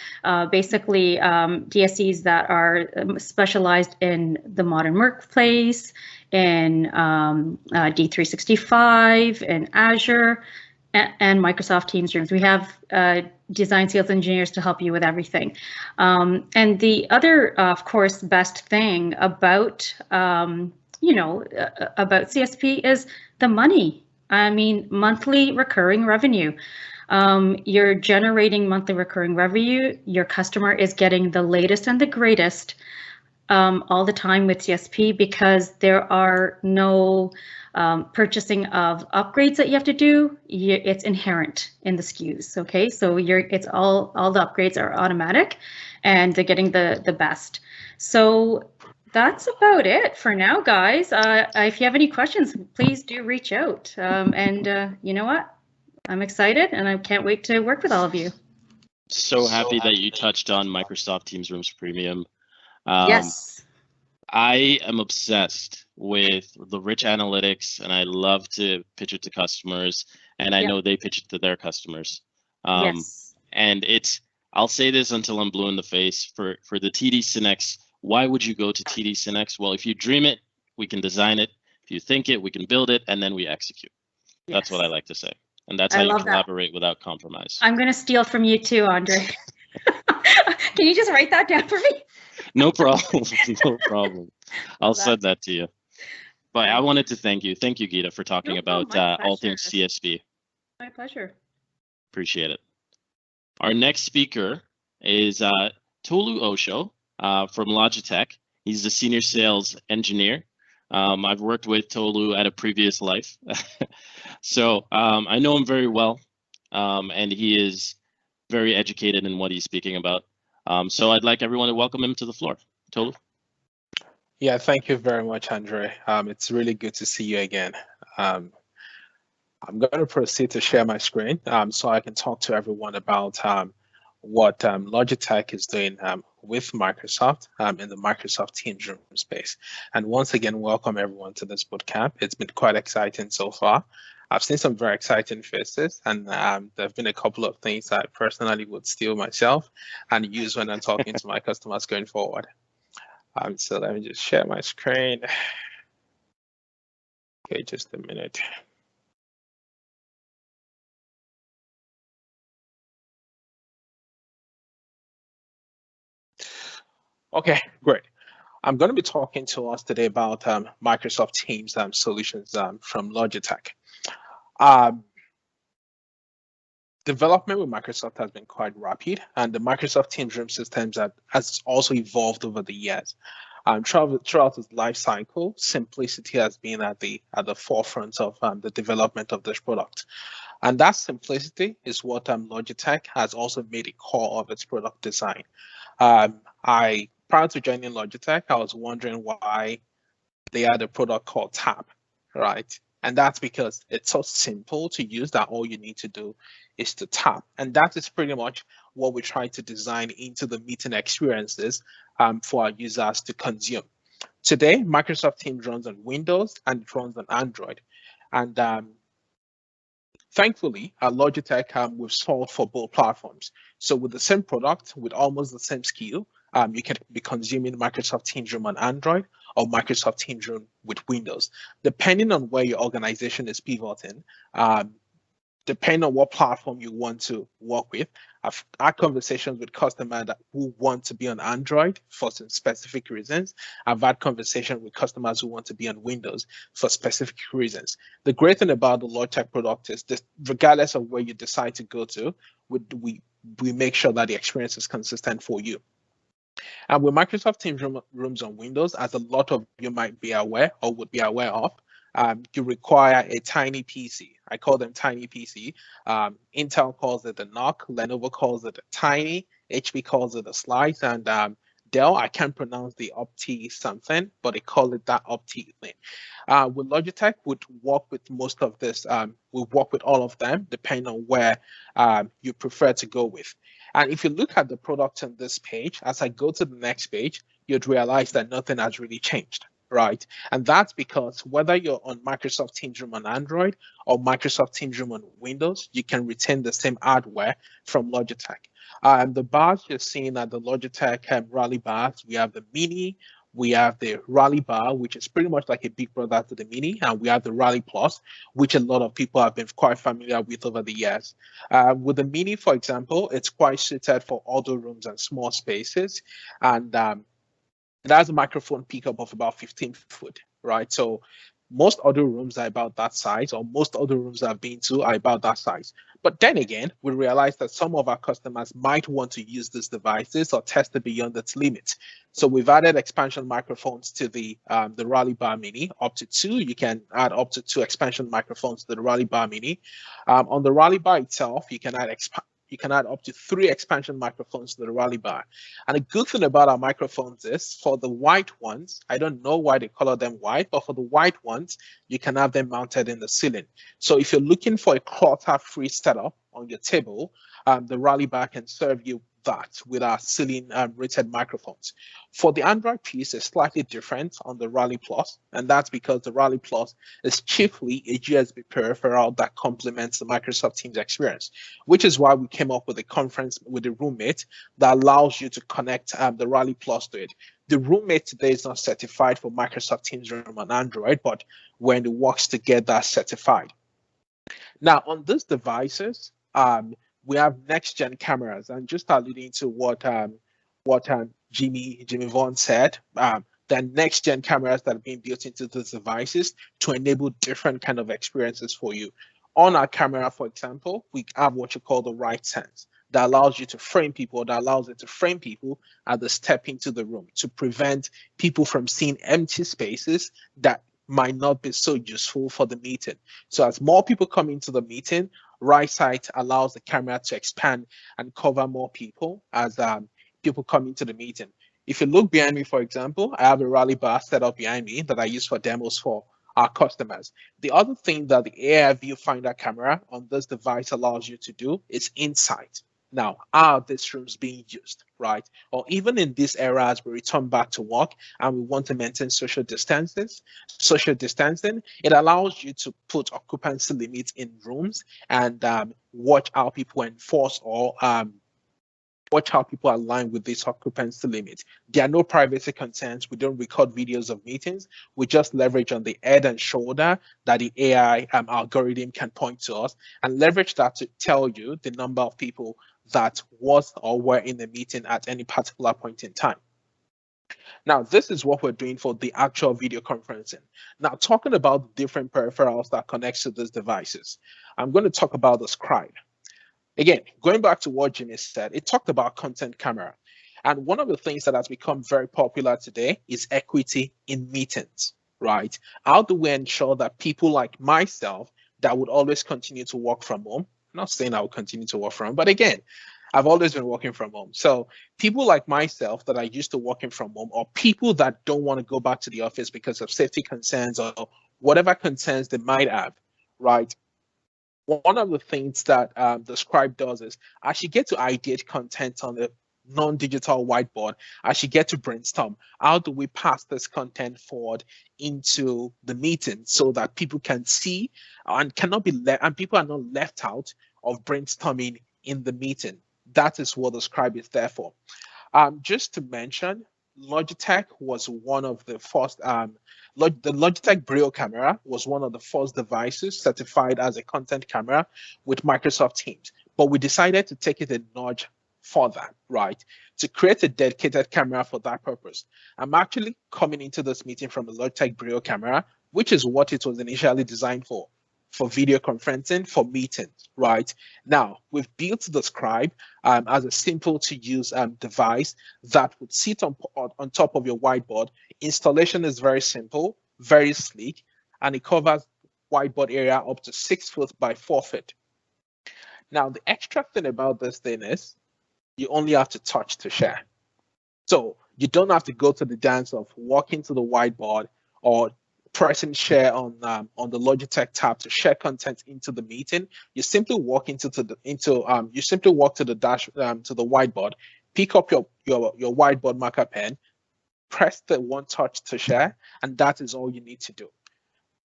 basically DSCs that are specialized in the modern workplace, in D365, and Azure, and Microsoft Teams rooms. We have design sales engineers to help you with everything. And the other, of course, best thing about, about CSP is the money. I mean, monthly recurring revenue. You're generating monthly recurring revenue. Your customer is getting the latest and the greatest all the time with CSP, because there are no purchasing of upgrades that you have to do. It's inherent in the SKUs. Okay, so it's all the upgrades are automatic, and they're getting the best. So that's about it for now, guys. If you have any questions, please do reach out. And you know what? I'm excited, and I can't wait to work with all of you. So happy that you touched on Microsoft Teams Rooms Premium. Yes. I am obsessed with the rich analytics, and I love to pitch it to customers, and I know they pitch it to their customers. Yes. And I'll say this until I'm blue in the face, for the TD SYNNEX, why would you go to TD SYNNEX? Well, if you dream it, we can design it. If you think it, we can build it, and then we execute. Yes. That's what I like to say. And that's how you collaborate without compromise. I'm going to steal from you too, Andre. Can you just write that down for me? No problem. No problem. I'll send that to you. But I wanted to thank you. Thank you, Geeta, for talking about all things CSP. My pleasure. Appreciate it. Our next speaker is Tolu Osho from Logitech. He's the senior sales engineer. I've worked with Tolu at a previous life. So I know him very well, and he is very educated in what he's speaking about. So I'd like everyone to welcome him to the floor. Tolu? Yeah, thank you very much, Andre. It's really good to see you again. I'm going to proceed to share my screen so I can talk to everyone about what Logitech is doing with Microsoft in the Microsoft Teams room space. And once again, welcome everyone to this bootcamp. It's been quite exciting so far. I've seen some very exciting faces, and there have been a couple of things I personally would steal myself and use when I'm talking to my customers going forward. So let me just share my screen. Okay, just a minute. Okay, great. I'm going to be talking to us today about Microsoft Teams solutions from Logitech. Development with Microsoft has been quite rapid, and the Microsoft Teams room systems has also evolved over the years. Throughout its life cycle, simplicity has been at the forefront of the development of this product. And that simplicity is what Logitech has also made a core of its product design. Prior to joining Logitech, I was wondering why they had a product called Tab, right? And that's because it's so simple to use that all you need to do is to tap. And that is pretty much what we try to design into the meeting experiences for our users to consume. Today, Microsoft Teams runs on Windows and it runs on Android. And thankfully, at Logitech, we've solved for both platforms. So with the same product, with almost the same skill, you can be consuming Microsoft Teams Room on Android or Microsoft Teams Room with Windows, depending on where your organization is pivoting. Depending on what platform you want to work with. I've had conversations with customers who want to be on Android for some specific reasons. I've had conversations with customers who want to be on Windows for specific reasons. The great thing about the Logitech product is that regardless of where you decide to go to, we make sure that the experience is consistent for you. And with Microsoft Teams rooms on Windows, as a lot of you might be aware or would be aware of, you require a tiny PC. I call them tiny PC. Intel calls it a NOC, Lenovo calls it a tiny, HP calls it a slice, and Dell, I can't pronounce the Opti something, but they call it that Opti thing. With Logitech, we'd work with most of this. We'll work with all of them, depending on where you prefer to go with. And if you look at the product on this page, as I go to the next page, you'd realize that nothing has really changed, right? And that's because whether you're on Microsoft Teams Room on Android or Microsoft Teams Room on Windows, you can retain the same hardware from Logitech. The bars you're seeing are the Logitech Rally bars. We have the Mini, we have the Rally bar, which is pretty much like a big brother to the Mini, and we have the Rally Plus, which a lot of people have been quite familiar with over the years. With the Mini, for example, it's quite suited for audio rooms and small spaces, and it has a microphone pickup of about 15 foot, right? So most audio rooms are about that size, or most audio rooms I've been to are about that size. But then again, we realize that some of our customers might want to use these devices or test it beyond its limits. So we've added expansion microphones to the Rally Bar Mini, up to 2. You can add up to 2 expansion microphones to the Rally Bar Mini. On the Rally Bar itself, you can add up to 3 expansion microphones to the Rally Bar. And the good thing about our microphones is for the white ones, I don't know why they color them white, but for the white ones, you can have them mounted in the ceiling. So if you're looking for a clutter-free setup on your table, the Rally Bar can serve you that with our ceiling rated microphones. For the Android piece, it's slightly different on the Rally Plus, and that's because the Rally Plus is chiefly a USB peripheral that complements the Microsoft Teams experience, which is why we came up with a conference with the Roommate that allows you to connect the Rally Plus to it. The Roommate today is not certified for Microsoft Teams Room on Android, but when it works together, certified. Now, on these devices, we have next-gen cameras, and just alluding to what Jimmy Vaughn said, the next-gen cameras that are being built into these devices to enable different kind of experiences for you. On our camera, for example, we have what you call the right sense that allows you to frame people, that allows it to frame people as they step into the room to prevent people from seeing empty spaces that might not be so useful for the meeting. So as more people come into the meeting, right sight allows the camera to expand and cover more people as people come into the meeting. If you look behind me, for example, I have a Rally Bar set up behind me that I use for demos for our customers. The other thing that the AI viewfinder camera on this device allows you to do is insight. Now, are these rooms being used, right? Or even in this era as we return back to work and we want to maintain social distancing, it allows you to put occupancy limits in rooms and watch how people enforce or watch how people align with this occupancy limit. There are no privacy concerns. We don't record videos of meetings. We just leverage on the head and shoulder that the AI algorithm can point to us and leverage that to tell you the number of people that was or were in the meeting at any particular point in time. Now, this is what we're doing for the actual video conferencing. Now, talking about different peripherals that connects to these devices, I'm going to talk about the Scribe. Again, going back to what Jimmy said, it talked about content camera. And one of the things that has become very popular today is equity in meetings, right? How do we ensure that people like myself that would always continue to work from home, I'm not saying I will continue to work from home, but again, I've always been working from home. So people like myself that are used to working from home, or people that don't want to go back to the office because of safety concerns or whatever concerns they might have, right? One of the things that the Scribe does is as you get to ideate content on the non-digital whiteboard, as you get to brainstorm, how do we pass this content forward into the meeting so that people can see and cannot be left, and people are not left out of brainstorming in the meeting. That is what the Scribe is there for. Just to mention, Logitech was one of the first, the Logitech Brio camera was one of the first devices certified as a content camera with Microsoft Teams. But we decided to take it a notch further, right? To create a dedicated camera for that purpose. I'm actually coming into this meeting from a Logitech Brio camera, which is what it was initially designed for video conferencing, for meetings, right? Now, we've built the Scribe as a simple to use device that would sit on top of your whiteboard. Installation is very simple, very sleek, and it covers whiteboard area up to 6 foot by 4 feet. Now, the extra thing about this thing is you only have to touch to share. So you don't have to go to the dance of walking to the whiteboard or pressing share on the Logitech tab to share content into the meeting. You simply walk you simply walk to the dash to the whiteboard, pick up your whiteboard marker pen, press the one touch to share, and that is all you need to do.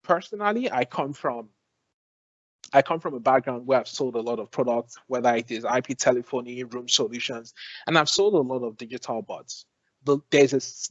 Personally, I come from a background where I've sold a lot of products, whether it is IP telephony, room solutions, and I've sold a lot of digital bots. There's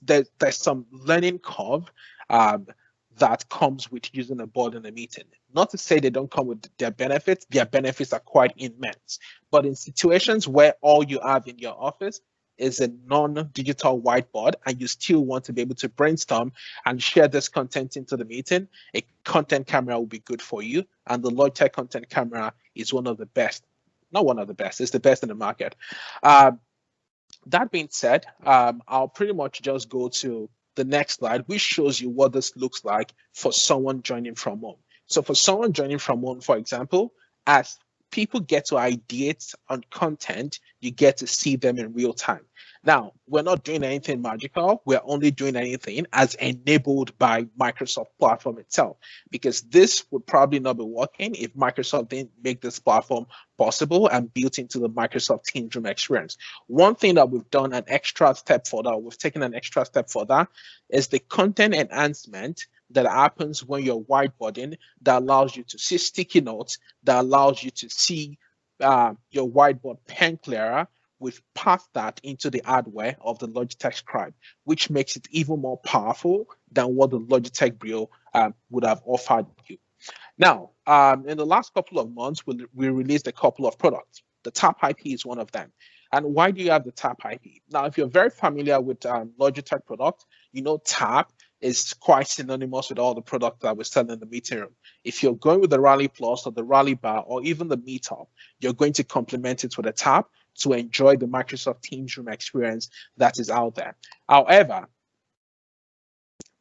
some learning curve that comes with using a board in a meeting. Not to say they don't come with their benefits are quite immense. But in situations where all you have in your office is a non-digital whiteboard and you still want to be able to brainstorm and share this content into the meeting, a content camera will be good for you. And the Logitech content camera is one of the best. Not one of the best, it's the best in the market. That being said, I'll pretty much just go to the next slide, which shows you what this looks like for someone joining from home. So for someone joining from home, for example, as people get to ideate on content, you get to see them in real time. Now, we're not doing anything magical. We're only doing anything as enabled by Microsoft platform itself, because this would probably not be working if Microsoft didn't make this platform possible and built into the Microsoft Teams Room experience. One thing that we've done an extra step for that, we've taken an extra step for that, is the content enhancement that happens when you're whiteboarding that allows you to see sticky notes, that allows you to see your whiteboard pen clearer. We've passed that into the hardware of the Logitech Scribe, which makes it even more powerful than what the Logitech Brio would have offered you. Now, in the last couple of months, we released a couple of products. The Tap IP is one of them. And why do you have the Tap IP? Now, if you're very familiar with Logitech products, you know Tap is quite synonymous with all the products that we sell in the meeting room. If you're going with the Rally Plus or the Rally Bar or even the Meetup, you're going to complement it with a Tap to enjoy the Microsoft Teams Room experience that is out there. However,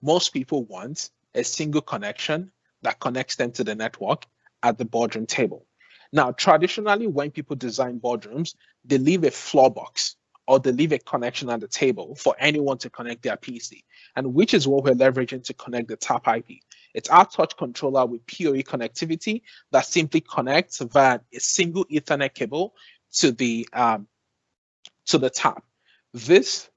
most people want a single connection that connects them to the network at the boardroom table. Now, traditionally, when people design boardrooms, they leave a floor box or they leave a connection at the table for anyone to connect their PC, and which is what we're leveraging to connect the Tap IP. It's our touch controller with PoE connectivity that simply connects via a single Ethernet cable to the Tap. This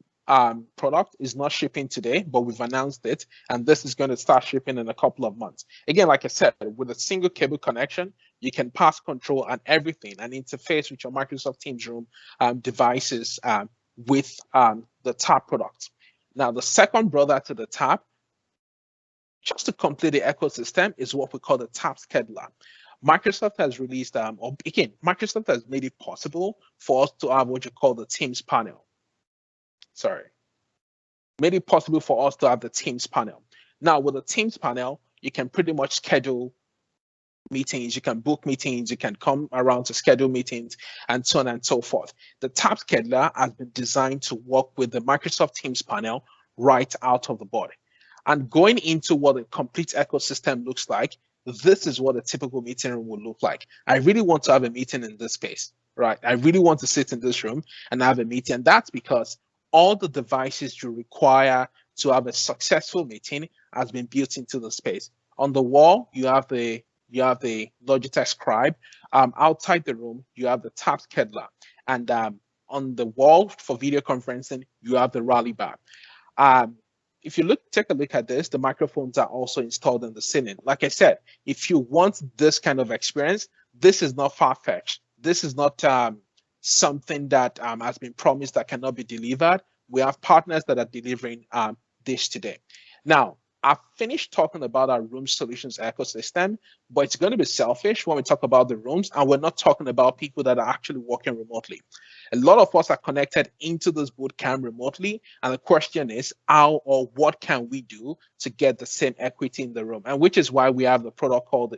product is not shipping today, but we've announced it, and this is going to start shipping in a couple of months. Again, like I said, with a single cable connection, you can pass control and everything and interface with your Microsoft Teams Room devices with the Tap product. Now, the second brother to the Tap, just to complete the ecosystem, is what we call the Tap Scheduler. Microsoft has released, Microsoft has made it possible for us to have what you call the Teams panel. Made it possible for us to have the Teams panel. Now, with the Teams panel, you can pretty much schedule meetings, you can book meetings, you can come around to schedule meetings, and so on and so forth. The Tap Scheduler has been designed to work with the Microsoft Teams panel right out of the board. And going into what a complete ecosystem looks like, this is what a typical meeting room would look like. I really want to have a meeting in this space, right? I really want to sit in this room and have a meeting. And that's because all the devices you require to have a successful meeting has been built into the space. On the wall, you have the Logitech Scribe. Outside the room, you have the Tap Scheduler. And on the wall for video conferencing, you have the Rally Bar. If you take a look at this, the microphones are also installed in the ceiling. Like I said, if you want this kind of experience, this is not far-fetched. This is not something that has been promised that cannot be delivered. We have partners that are delivering this today. Now, I've finished talking about our room solutions ecosystem, but it's going to be selfish when we talk about the rooms, and we're not talking about people that are actually working remotely. A lot of us are connected into this bootcamp remotely, and the question is how or what can we do to get the same equity in the room, and which is why we have the product called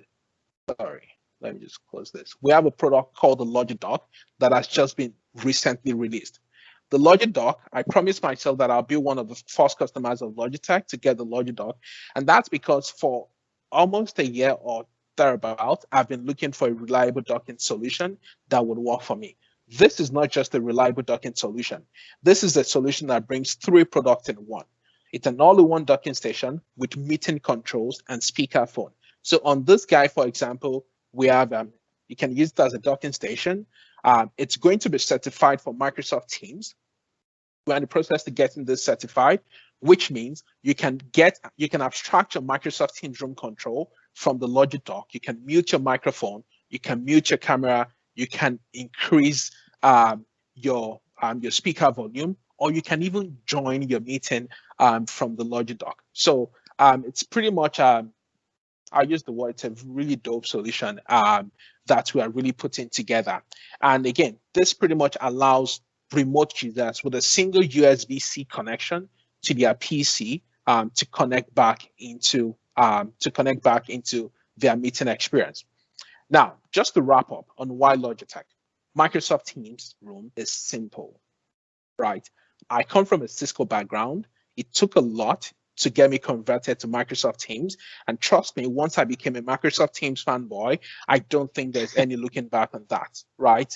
let me just close this. We have a product called the Logidock that has just been recently released. The Logidock, I promised myself that I'll be one of the first customers of Logitech to get the Logidock. And that's because for almost a year or thereabout, I've been looking for a reliable docking solution that would work for me. This is not just a reliable docking solution. This is a solution that brings 3 products in one. It's an all-in-one docking station with meeting controls and speakerphone. So on this guy, for example, we have, you can use it as a docking station. It's going to be certified for Microsoft Teams. We're in the process of getting this certified. which means you can abstract your Microsoft Teams room control from the Logic dock. You can mute your microphone, you can mute your camera, you can increase your speaker volume, or you can even join your meeting from the Logic dock. So it's pretty much, I use the word, it's a really dope solution that we are really putting together. And again, this pretty much allows remote users with a single USB-C connection to their PC to connect back into their meeting experience. Now, just to wrap up on why Logitech, Microsoft Teams Room is simple, right? I come from a Cisco background. It took a lot to get me converted to Microsoft Teams. And trust me, once I became a Microsoft Teams fanboy, I don't think there's any looking back on that, right?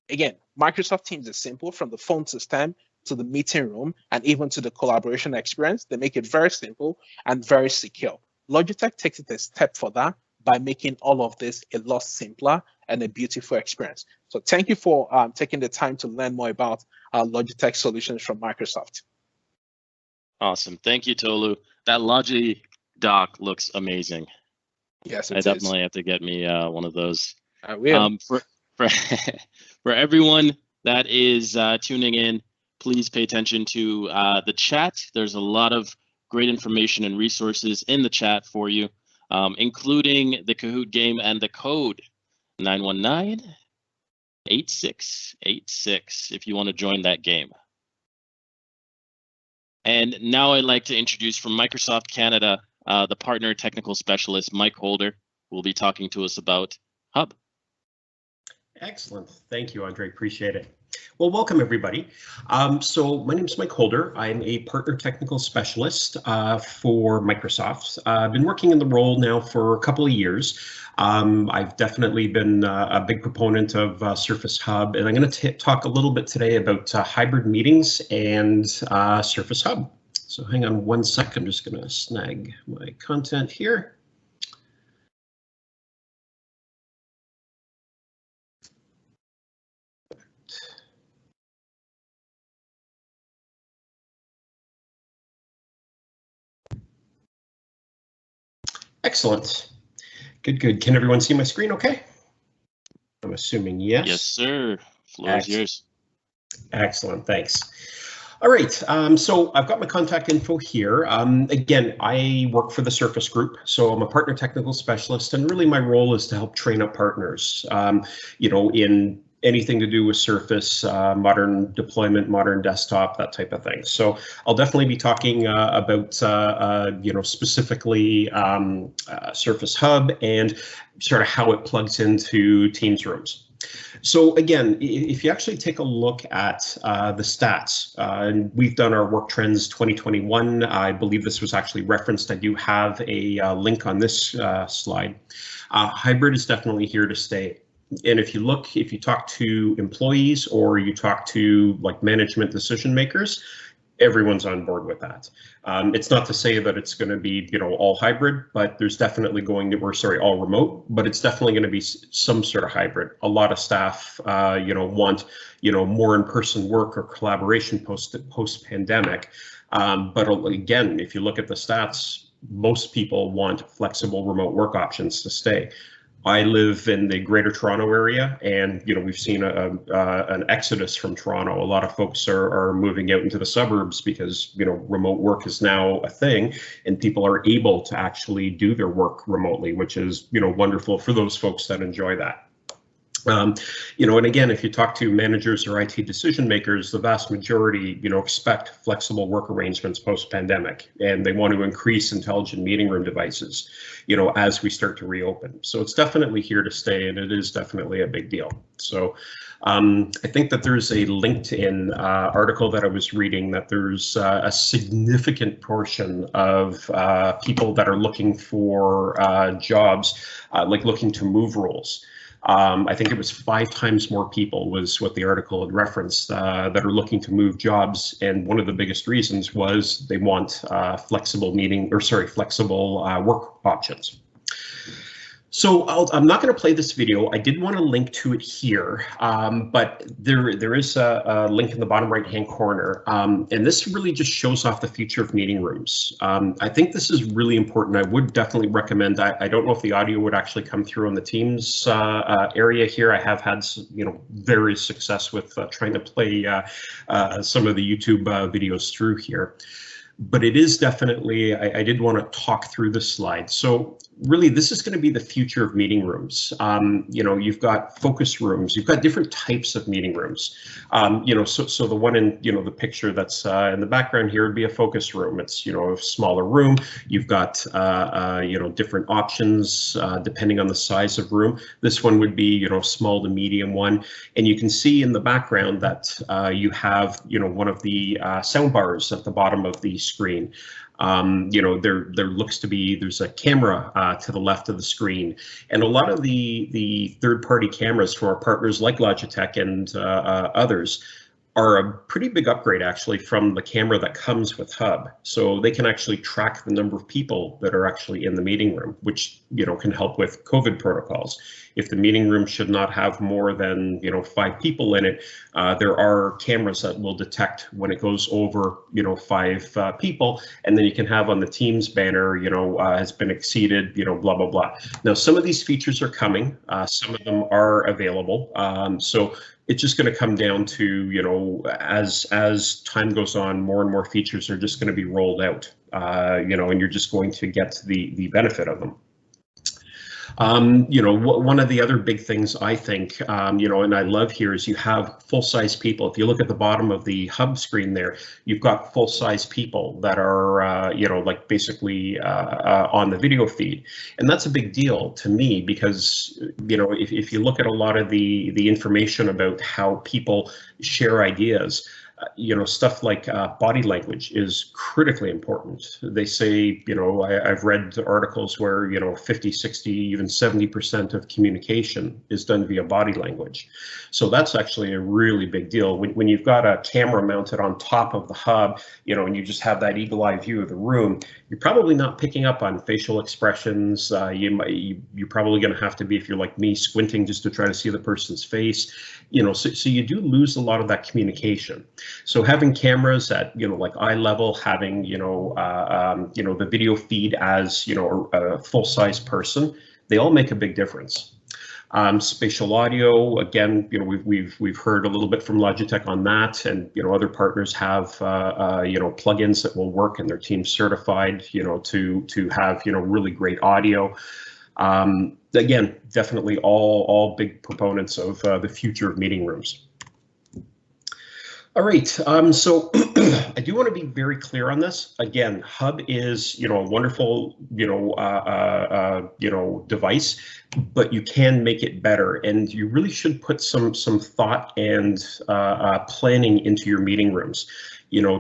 Again, Microsoft Teams is simple, from the phone system to the meeting room and even to the collaboration experience. They make it very simple and very secure. Logitech takes it a step further by making all of this a lot simpler and a beautiful experience. So thank you for taking the time to learn more about Logitech solutions from Microsoft. Awesome. Thank you, Tolu. That Logi dock looks amazing. Yes, I definitely have to get me one of those. I will. For everyone that is tuning in, please pay attention to the chat. There's a lot of great information and resources in the chat for you, including the Kahoot game and the code 919-8686 if you want to join that game. And now I'd like to introduce from Microsoft Canada, the partner technical specialist, Mike Holder, who will be talking to us about Hub. Excellent. Thank you, Andre. Appreciate it. Well, welcome, everybody. So my name is Mike Holder. I'm a partner technical specialist for Microsoft. I've been working in the role now for a couple of years. I've definitely been a big proponent of Surface Hub, and I'm going to talk a little bit today about hybrid meetings and Surface Hub. So hang on one sec. I'm just going to snag my content here. Excellent. Good, good. Can everyone see my screen okay? I'm assuming yes. Yes, sir. Floor is yours. Excellent, thanks. All right, so I've got my contact info here. Again, I work for the Surface Group, so I'm a partner technical specialist, and really my role is to help train up partners, you know, in anything to do with Surface, modern deployment, modern desktop, that type of thing. So I'll definitely be talking about, you know, specifically Surface Hub and sort of how it plugs into Teams rooms. So again, if you actually take a look at the stats, and we've done our work trends 2021, I believe this was actually referenced. I do have a link on this slide. Hybrid is definitely here to stay. And if you talk to employees or you talk to like management decision makers, everyone's on board with that. It's not to say that it's going to be, you know, all hybrid, but there's definitely all remote, but it's definitely going to be some sort of hybrid. A lot of staff, you know, want, you know, more in-person work or collaboration post-pandemic. But again, if you look at the stats, most people want flexible remote work options to stay. I live in the Greater Toronto area, and you know we've seen an exodus from Toronto. A lot of folks are moving out into the suburbs because you know remote work is now a thing, and people are able to actually do their work remotely, which is you know wonderful for those folks that enjoy that. You know, and again, if you talk to managers or IT decision makers, the vast majority, you know, expect flexible work arrangements post-pandemic, and they want to increase intelligent meeting room devices, you know, as we start to reopen. So it's definitely here to stay, and it is definitely a big deal. So I think that there's a LinkedIn article that I was reading that there's a significant portion of people that are looking for jobs, like looking to move roles. I think it was 5 times more people was what the article had referenced that are looking to move jobs, and one of the biggest reasons was they want flexible work options. So I'm not going to play this video. I did want to link to it here, but there is a link in the bottom right-hand corner, and this really just shows off the future of meeting rooms. I think this is really important. I would definitely recommend. I don't know if the audio would actually come through on the Teams area here. I have had various success with trying to play some of the YouTube videos through here. But it is definitely, I did want to talk through this slide. So really, this is going to be the future of meeting rooms. You've got focus rooms, you've got different types of meeting rooms. So the one in, the picture that's in the background here would be a focus room. It's, a smaller room. You've got, different options depending on the size of room. This one would be, small to medium one. And you can see in the background that you have, one of the sound bars at the bottom of the screen. There looks to be, there's a camera to the left of the screen, and a lot of the third-party cameras for our partners like Logitech and others are a pretty big upgrade actually from the camera that comes with Hub. So they can actually track the number of people that are actually in the meeting room, which can help with COVID protocols. If the meeting room should not have more than 5 people in it, there are cameras that will detect when it goes over 5 people, and then you can have on the Teams banner has been exceeded, blah blah blah. Now some of these features are coming, some of them are available, so it's just going to come down to, as time goes on, more and more features are just going to be rolled out, and you're just going to get the benefit of them. One of the other big things I think, and I love here is you have full-size people. If you look at the bottom of the Hub screen there, you've got full-size people that are, like basically on the video feed. And that's a big deal to me because, if you look at a lot of the information about how people share ideas, stuff like body language is critically important. They say, I've read articles where, 50, 60, even 70% of communication is done via body language. So that's actually a really big deal. When you've got a camera mounted on top of the Hub, and you just have that eagle eye view of the room, you're probably not picking up on facial expressions. You're probably going to have to be, if you're like me, squinting just to try to see the person's face. So you do lose a lot of that communication. So having cameras at, like eye level, having, the video feed as, a full-size person, they all make a big difference. Spatial audio, again, we've heard a little bit from Logitech on that, and other partners have plugins that will work, and their team certified, to have really great audio. Again, definitely all big proponents of the future of meeting rooms. All right, so I do want to be very clear on this. Again, Hub is, a wonderful, device, but you can make it better, and you really should put some thought and planning into your meeting rooms.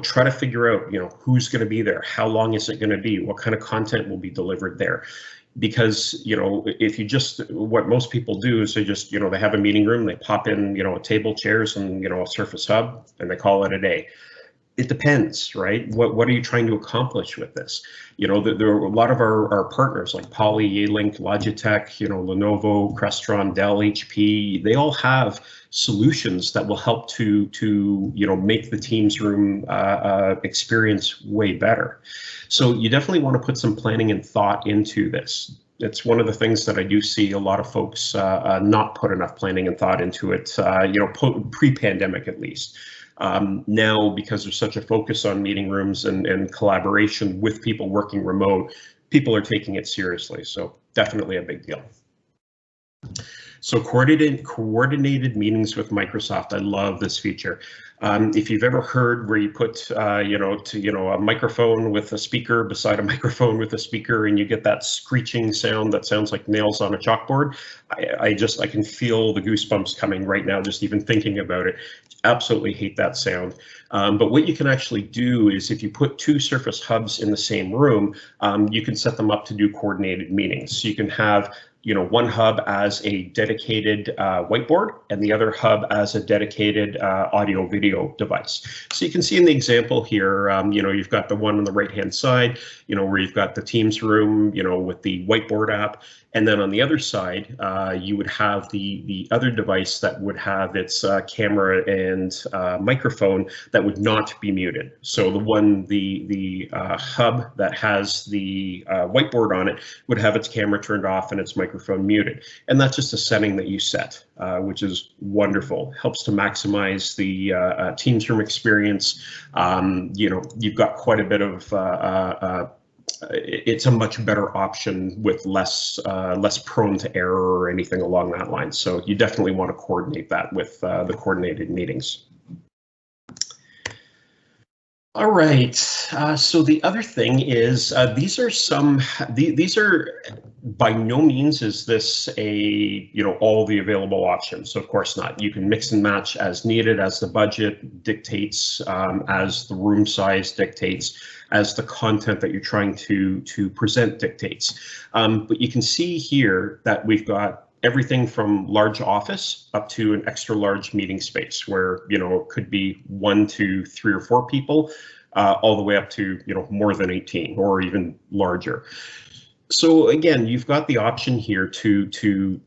Try to figure out, who's going to be there, how long is it going to be, what kind of content will be delivered there. Because, if you what most people do is they just, they have a meeting room, they pop in, a table, chairs, and, a Surface Hub, and they call it a day. It depends, right? What are you trying to accomplish with this? There are a lot of our partners like Poly, Yealink, Logitech, Lenovo, Crestron, Dell, HP. They all have solutions that will help to make the Teams room experience way better. So you definitely want to put some planning and thought into this. It's one of the things that I do see a lot of folks not put enough planning and thought into it, pre-pandemic at least. Now, because there's such a focus on meeting rooms and collaboration with people working remote, people are taking it seriously. So definitely a big deal. So coordinated meetings with Microsoft. I love this feature. If you've ever heard where you put, a microphone with a speaker beside a microphone with a speaker, and you get that screeching sound that sounds like nails on a chalkboard, I can feel the goosebumps coming right now just even thinking about it. Absolutely hate that sound. But what you can actually do is if you put 2 Surface Hubs in the same room, you can set them up to do coordinated meetings. So you can have one hub as a dedicated whiteboard and the other hub as a dedicated audio video device. So you can see in the example here, you've got the one on the right hand side, where you've got the Teams room, with the whiteboard app. And then on the other side, you would have the other device that would have its camera and microphone that would not be muted. So the hub that has the whiteboard on it would have its camera turned off and its microphone muted. And that's just a setting that you set, which is wonderful. Helps to maximize the Teams room experience. You know, you've got quite a bit of it's a much better option with less prone to error or anything along that line. So you definitely want to coordinate that with the coordinated meetings. All right, so the other thing is these are by no means is this a, all the available options. So of course not. You can mix and match as needed, as the budget dictates, as the room size dictates, as the content that you're trying to present dictates. But you can see here that we've got everything from large office up to an extra large meeting space where, it could be 1 to 3 or 4 people, all the way up to, more than 18 or even larger. So again, you've got the option here to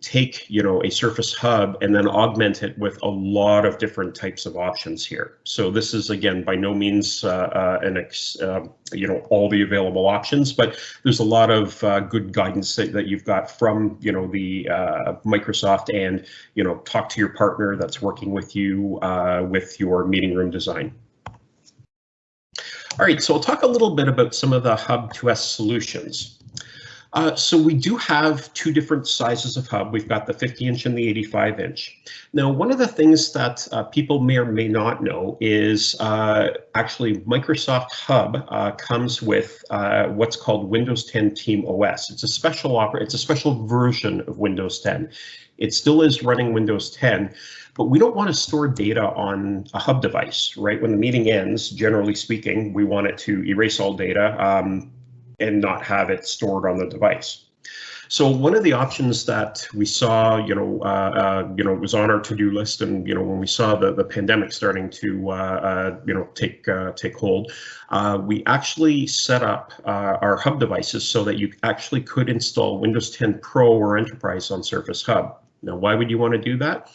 take, a Surface Hub and then augment it with a lot of different types of options here. So this is, again, by no means all the available options, but there's a lot of good guidance that you've got from, the Microsoft, and, talk to your partner that's working with you with your meeting room design. All right, so I'll talk a little bit about some of the Hub2S solutions. So we do have 2 different sizes of hub. We've got the 50-inch and the 85-inch. Now, one of the things that people may or may not know is actually Microsoft Hub comes with what's called Windows 10 Team OS. It's a special version of Windows 10. It still is running Windows 10, but we don't want to store data on a hub device, right? When the meeting ends, generally speaking, we want it to erase all data and not have it stored on the device. So one of the options that we saw, it was on our to-do list, and when we saw the pandemic starting to take hold, we actually set up our hub devices so that you actually could install Windows 10 Pro or Enterprise on Surface Hub. Now, why would you want to do that?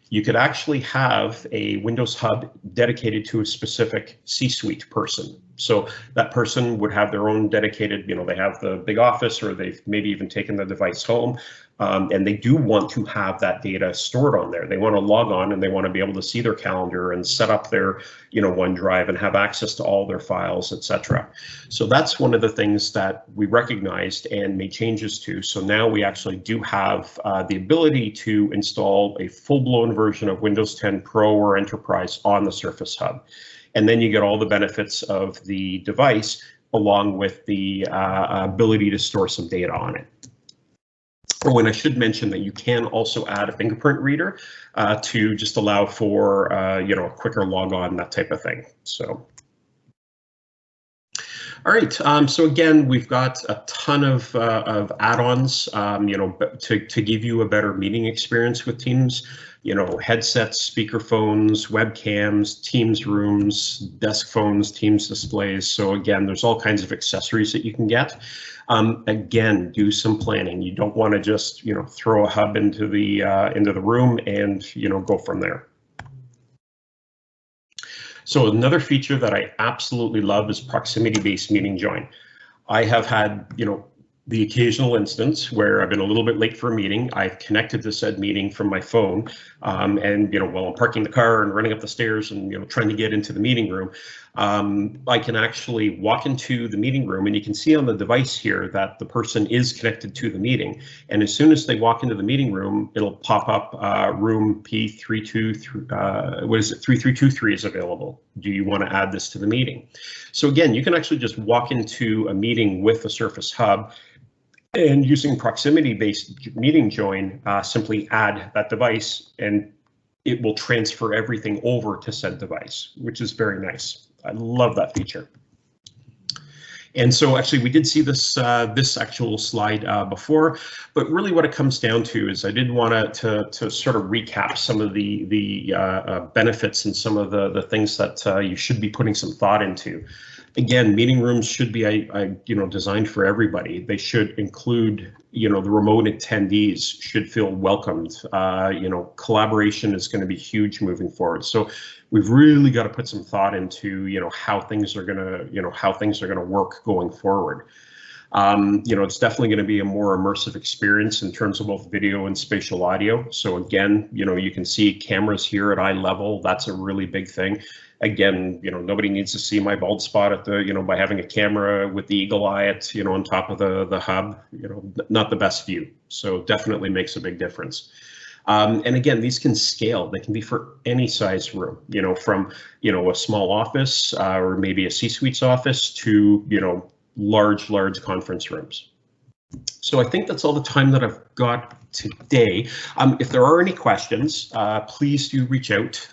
You could actually have a Windows Hub dedicated to a specific C-suite person. So that person would have their own dedicated, they have the big office, or they've maybe even taken the device home, and they do want to have that data stored on there. They want to log on and they want to be able to see their calendar and set up their, OneDrive and have access to all their files, etc. So that's one of the things that we recognized and made changes to. So now we actually do have the ability to install a full-blown version of Windows 10 Pro or Enterprise on the Surface Hub. And then you get all the benefits of the device along with the ability to store some data on it. Oh, and I should mention that you can also add a fingerprint reader to just allow for, a quicker log on, that type of thing. So. All right, so again, we've got a ton of add-ons, to give you a better meeting experience with Teams. Headsets, speakerphones, webcams, Teams rooms, desk phones, Teams displays. So again, there's all kinds of accessories that you can get. Again, do some planning. You don't want to just, throw a hub into the room and, go from there. So another feature that I absolutely love is proximity-based meeting join. I have had, the occasional instance where I've been a little bit late for a meeting. I've connected to said meeting from my phone, and while I'm parking the car and running up the stairs and trying to get into the meeting room, I can actually walk into the meeting room, and you can see on the device here that the person is connected to the meeting. And as soon as they walk into the meeting room, it'll pop up room P323. What is it? 3323 is available. Do you want to add this to the meeting? So again, you can actually just walk into a meeting with a Surface Hub, and using proximity-based meeting join, simply add that device and it will transfer everything over to said device, which is very nice. I love that feature. And so actually we did see this this actual slide before, but really what it comes down to is I did want to sort of recap some of the benefits and some of the things that you should be putting some thought into. again, meeting rooms should be, designed for everybody. They should include, the remote attendees should feel welcomed. Collaboration is going to be huge moving forward. So we've really got to put some thought into, how things are going to, work going forward. It's definitely going to be a more immersive experience in terms of both video and spatial audio. So again, you can see cameras here at eye level. That's a really big thing. Again, nobody needs to see my bald spot at the, by having a camera with the eagle eye at, on top of the hub, not the best view. So definitely makes a big difference. And again, these can scale. They can be for any size room, from, a small office or maybe a C-suite's office to, large conference rooms. So I think that's all the time that I've got today. If there are any questions, please do reach out.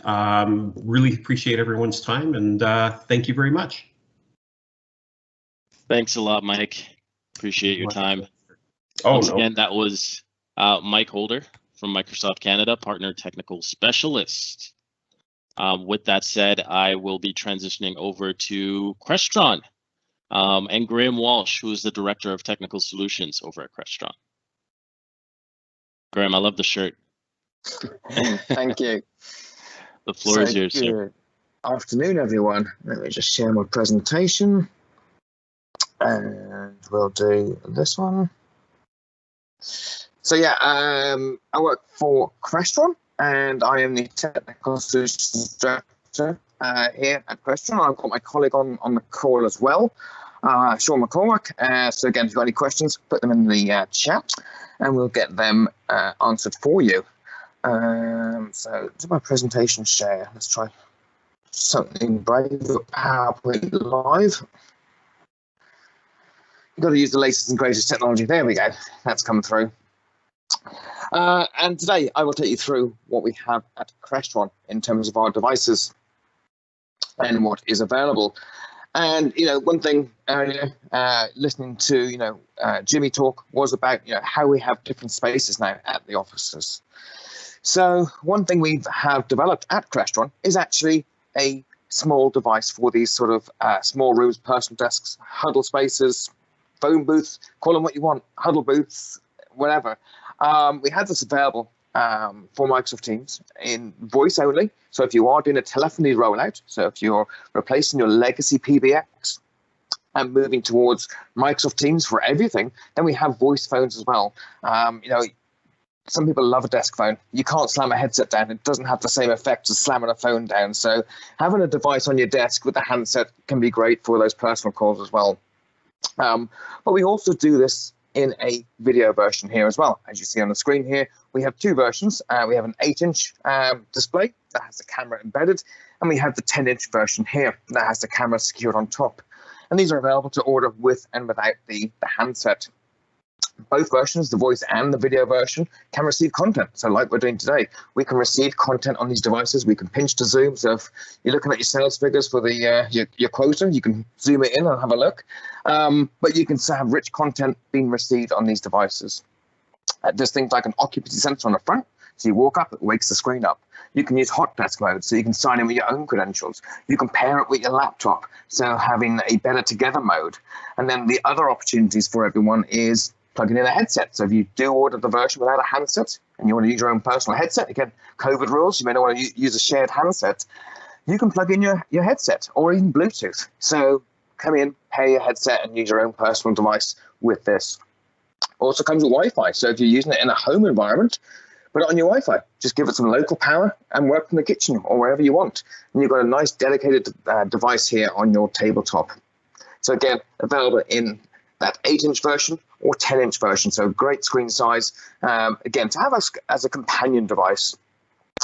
Really appreciate everyone's time, and thank you very much. Thanks a lot, Mike. Appreciate your time. Once again, that was Mike Holder from Microsoft Canada, Partner Technical Specialist. With that said, I will be transitioning over to Crestron. And Graham Walsh, who is the Director of Technical Solutions over at Crestron. Graham, I love the shirt. Thank you. The floor is yours, sir. Good afternoon, everyone. Let me just share my presentation. And we'll do this one. So yeah, I work for Crestron, and I am the Technical Solutions Director here at Crestron. I've got my colleague on the call as well, Sean McCormack. So again, if you've got any questions, put them in the chat and we'll get them answered for you. So do my presentation share. Let's try something brave, PowerPoint Live. You've got to use the latest and greatest technology. There we go. That's come through. And today I will take you through what we have at Crestron in terms of our devices and what is available. And, one thing earlier, listening to, Jimmy talk was about, how we have different spaces now at the offices. So one thing we have developed at Crestron is actually a small device for these sort of small rooms, personal desks, huddle spaces, phone booths, call them what you want, huddle booths, whatever. We had this available for Microsoft Teams in voice only. So if you are doing a telephony rollout, so if you're replacing your legacy PBX and moving towards Microsoft Teams for everything, then we have voice phones as well. Some people love a desk phone. You can't slam a headset down. It doesn't have the same effect as slamming a phone down. So having a device on your desk with a handset can be great for those personal calls as well. But we also do this in a video version here as well. As you see on the screen here, we have two versions. We have an 8-inch display that has the camera embedded, and we have the 10-inch version here that has the camera secured on top. And these are available to order with and without the handset. Both versions, the voice and the video version, can receive content. So like we're doing today, we can receive content on these devices. We can pinch to zoom. So if you're looking at your sales figures for the your quota, you can zoom it in and have a look. But you can have rich content being received on these devices. There's things like an occupancy sensor on the front. So you walk up, it wakes the screen up. You can use hot desk mode, so you can sign in with your own credentials. You can pair it with your laptop, so having a better together mode. And then the other opportunities for everyone is plugging in a headset. So if you do order the version without a handset and you want to use your own personal headset, again, COVID rules, you may not want to use a shared handset, you can plug in your headset or even Bluetooth. So come in, pair your headset and use your own personal device with this. Also comes with Wi-Fi. So if you're using it in a home environment, put it on your Wi-Fi. Just give it some local power and work from the kitchen or wherever you want. And you've got a nice dedicated device here on your tabletop. So again, available in that 8-inch version or 10-inch version. So great screen size, again, to have as a companion device.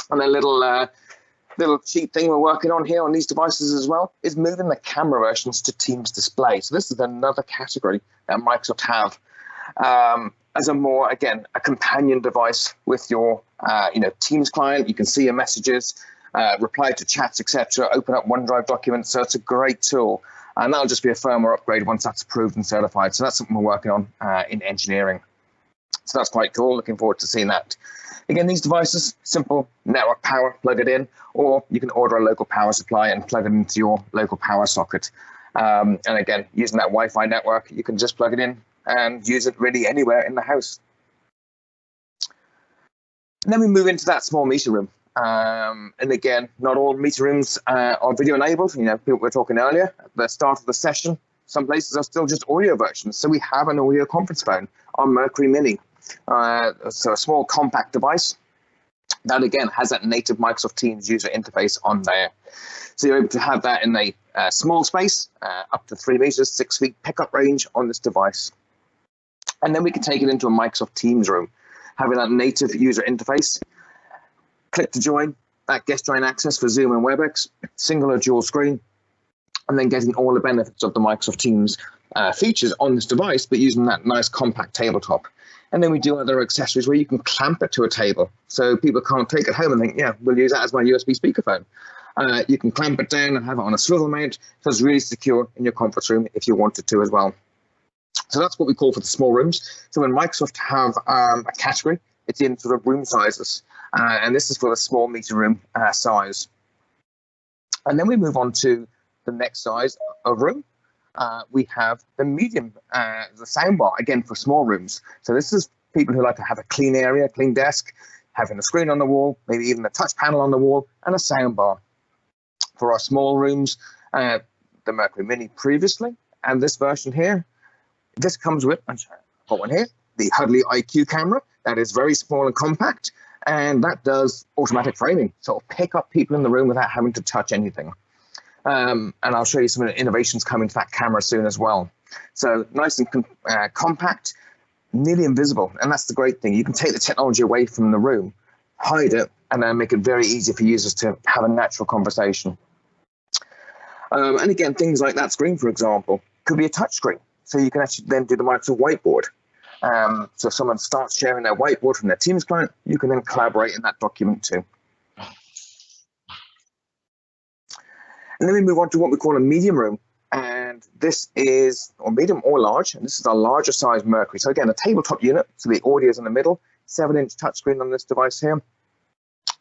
And a little cheap thing we're working on here on these devices as well is moving the camera versions to Teams display. So this is another category that Microsoft have as a more, again, a companion device with your, Teams client. You can see your messages, reply to chats, etc., open up OneDrive documents. So it's a great tool. And that'll just be a firmware upgrade once that's approved and certified. So that's something we're working on in engineering. So that's quite cool. Looking forward to seeing that. Again, these devices, simple network power, plug it in, or you can order a local power supply and plug it into your local power socket. And again, using that Wi-Fi network, you can just plug it in and use it really anywhere in the house. And then we move into that small meeting room. And again, not all meeting rooms are video enabled. You know, people were talking earlier at the start of the session. Some places are still just audio versions. So we have an audio conference phone on Mercury Mini. So a small compact device that again has that native Microsoft Teams user interface on there. So you're able to have that in a small space, up to 3 meters, 6 feet pickup range on this device. And then we can take it into a Microsoft Teams room, having that native user interface. Click to join, that guest join access for Zoom and WebEx, single or dual screen, and then getting all the benefits of the Microsoft Teams features on this device, but using that nice compact tabletop. And then we do other accessories where you can clamp it to a table, so people can't take it home and think, yeah, we'll use that as my USB speakerphone. You can clamp it down and have it on a swivel mount, so it's really secure in your conference room if you wanted to as well. So that's what we call for the small rooms. So when Microsoft have a category, it's in sort of room sizes. And this is for the small meeting room size. And then we move on to the next size of room. We have the medium, the soundbar, again for small rooms. So this is people who like to have a clean area, clean desk, having a screen on the wall, maybe even a touch panel on the wall, and a soundbar. For our small rooms, the Mercury Mini previously, and this version here, this comes with, I've got one here, the Huddly IQ camera. That is very small and compact, and that does automatic framing. So it'll pick up people in the room without having to touch anything. And I'll show you some of the innovations coming to that camera soon as well. So nice and compact, nearly invisible. And that's the great thing. You can take the technology away from the room, hide it, and then make it very easy for users to have a natural conversation. And again, things like that screen, for example, could be a touch screen. So you can actually then do the Microsoft Whiteboard. So if someone starts sharing their whiteboard from their Teams client, you can then collaborate in that document too. And then we move on to what we call a medium room. And this is, or medium or large, and this is a larger size Mercury. So again, a tabletop unit, so the audio is in the middle, 7-inch touchscreen on this device here.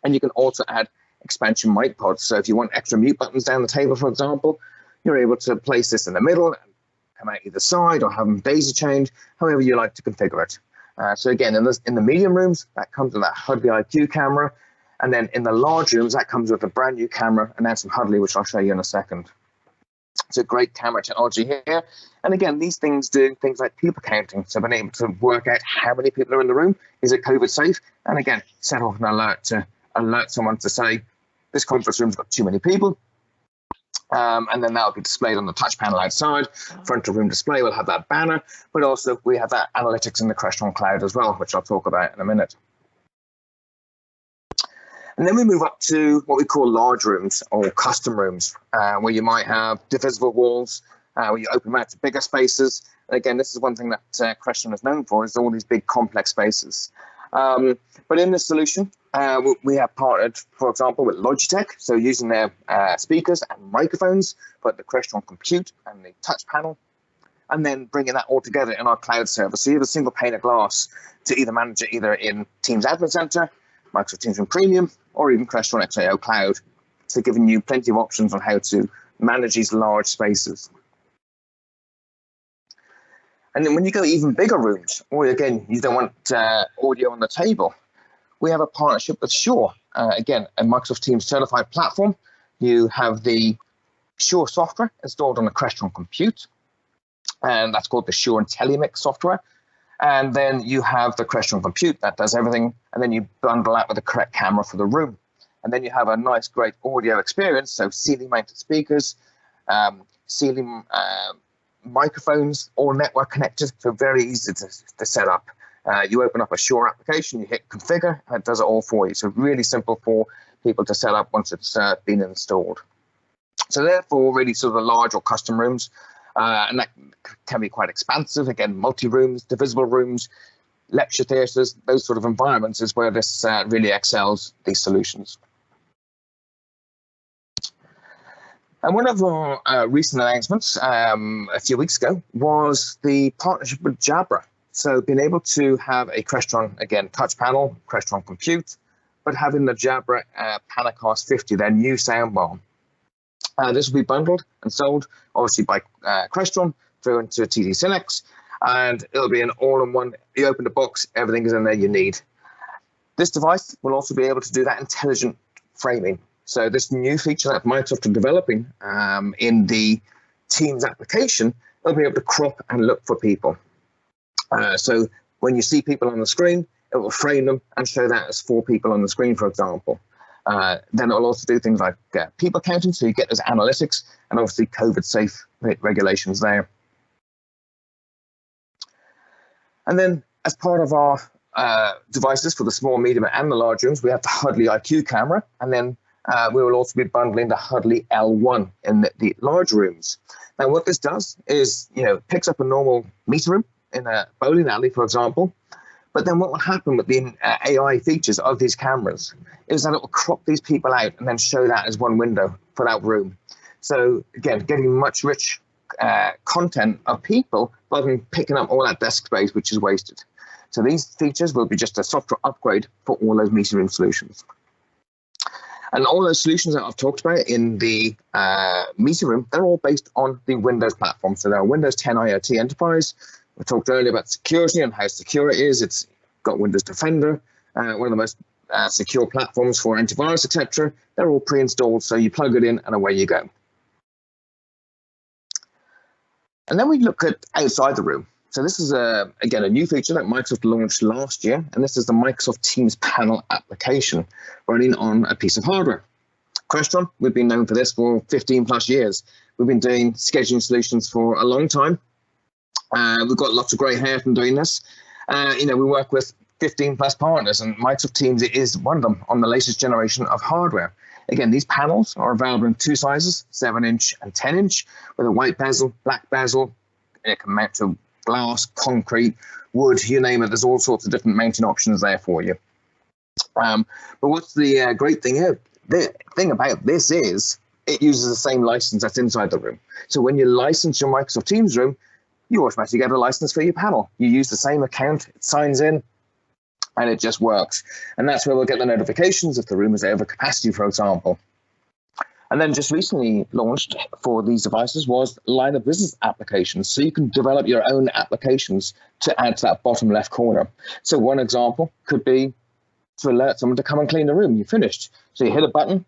And you can also add expansion mic pods. So if you want extra mute buttons down the table, for example, you're able to place this in the middle, come out either side, or have them daisy chained, however you like to configure it. So again, in the medium rooms, that comes with that Huddly IQ camera. And then in the large rooms, that comes with a brand new camera and then some Huddly, which I'll show you in a second. So great camera technology here. And again, these things do things like people counting. So being able to work out how many people are in the room, is it COVID safe? And again, set off an alert to alert someone to say, this conference room's got too many people. And then that'll be displayed on the touch panel outside. Front of room display will have that banner, but also we have that analytics in the Crestron cloud as well, which I'll talk about in a minute. And then we move up to what we call large rooms or custom rooms, where you might have divisible walls, where you open them out to bigger spaces. And again, this is one thing that Crestron is known for, is all these big complex spaces. But in this solution, we have partnered, for example, with Logitech, so using their speakers and microphones, but the Crestron compute and the touch panel, and then bringing that all together in our cloud service. So you have a single pane of glass to either manage it either in Teams Admin Center, Microsoft Teams Room Premium, or even Crestron XAO Cloud. So giving you plenty of options on how to manage these large spaces. And then when you go even bigger rooms, or again, you don't want audio on the table, we have a partnership with Shure. Again, a Microsoft Teams certified platform. You have the Shure software installed on the Crestron compute, and that's called the Shure IntelliMix software. And then you have the Crestron compute that does everything, and then you bundle that with the correct camera for the room. And then you have a nice, great audio experience, so ceiling mounted speakers, ceiling microphones, all network connected, so very easy to set up. You open up a Shure application, you hit configure, and it does it all for you. So really simple for people to set up once it's been installed. So therefore, really sort of the large or custom rooms, and that can be quite expansive. Again, multi-rooms, divisible rooms, lecture theatres, those sort of environments is where this really excels, these solutions. And one of our recent announcements a few weeks ago was the partnership with Jabra. So being able to have a Crestron, again, touch panel, Crestron compute, but having the Jabra Panacast 50, their new soundbar. This will be bundled and sold, obviously, by Crestron through into TD SYNNEX, and it'll be an all-in-one. You open the box, everything is in there you need. This device will also be able to do that intelligent framing. So this new feature that Microsoft are developing in the Teams application, it'll be able to crop and look for people. So when you see people on the screen, it will frame them and show that as 4 people on the screen, for example. Then it'll also do things like people counting, so you get those analytics, and obviously COVID-safe regulations there. And then as part of our devices for the small, medium, and the large rooms, we have the Hudley IQ camera, and then we will also be bundling the Hudley L1 in the large rooms. Now, what this does is, picks up a normal meeting room in a bowling alley, for example. But then what will happen with the AI features of these cameras is that it will crop these people out and then show that as one window for that room. So again, getting much rich content of people rather than picking up all that desk space, which is wasted. So these features will be just a software upgrade for all those meeting room solutions. And all those solutions that I've talked about in the meeting room, they're all based on the Windows platform. So they're Windows 10 IoT Enterprise. We talked earlier about security and how secure it is. It's got Windows Defender, one of the most secure platforms for antivirus, etc. They're all pre-installed, so you plug it in and away you go. And then we look at outside the room. So this is, again, a new feature that Microsoft launched last year, and this is the Microsoft Teams panel application running on a piece of hardware. Crestron, we've been known for this for 15 plus years. We've been doing scheduling solutions for a long time. We've got lots of grey hair from doing this. We work with 15 plus partners, and Microsoft Teams is one of them on the latest generation of hardware. Again, these panels are available in 2 sizes, 7-inch and 10-inch, with a white bezel, black bezel. It can mount to glass, concrete, wood, you name it. There's all sorts of different mounting options there for you. But what's the great thing here? The thing about this is it uses the same license that's inside the room. So when you license your Microsoft Teams room, you automatically get a license for your panel. You use the same account, it signs in, and it just works. And that's where we'll get the notifications if the room is over capacity, for example. And then just recently launched for these devices was line of business applications. So you can develop your own applications to add to that bottom left corner. So one example could be to alert someone to come and clean the room. You finished. So you hit a button,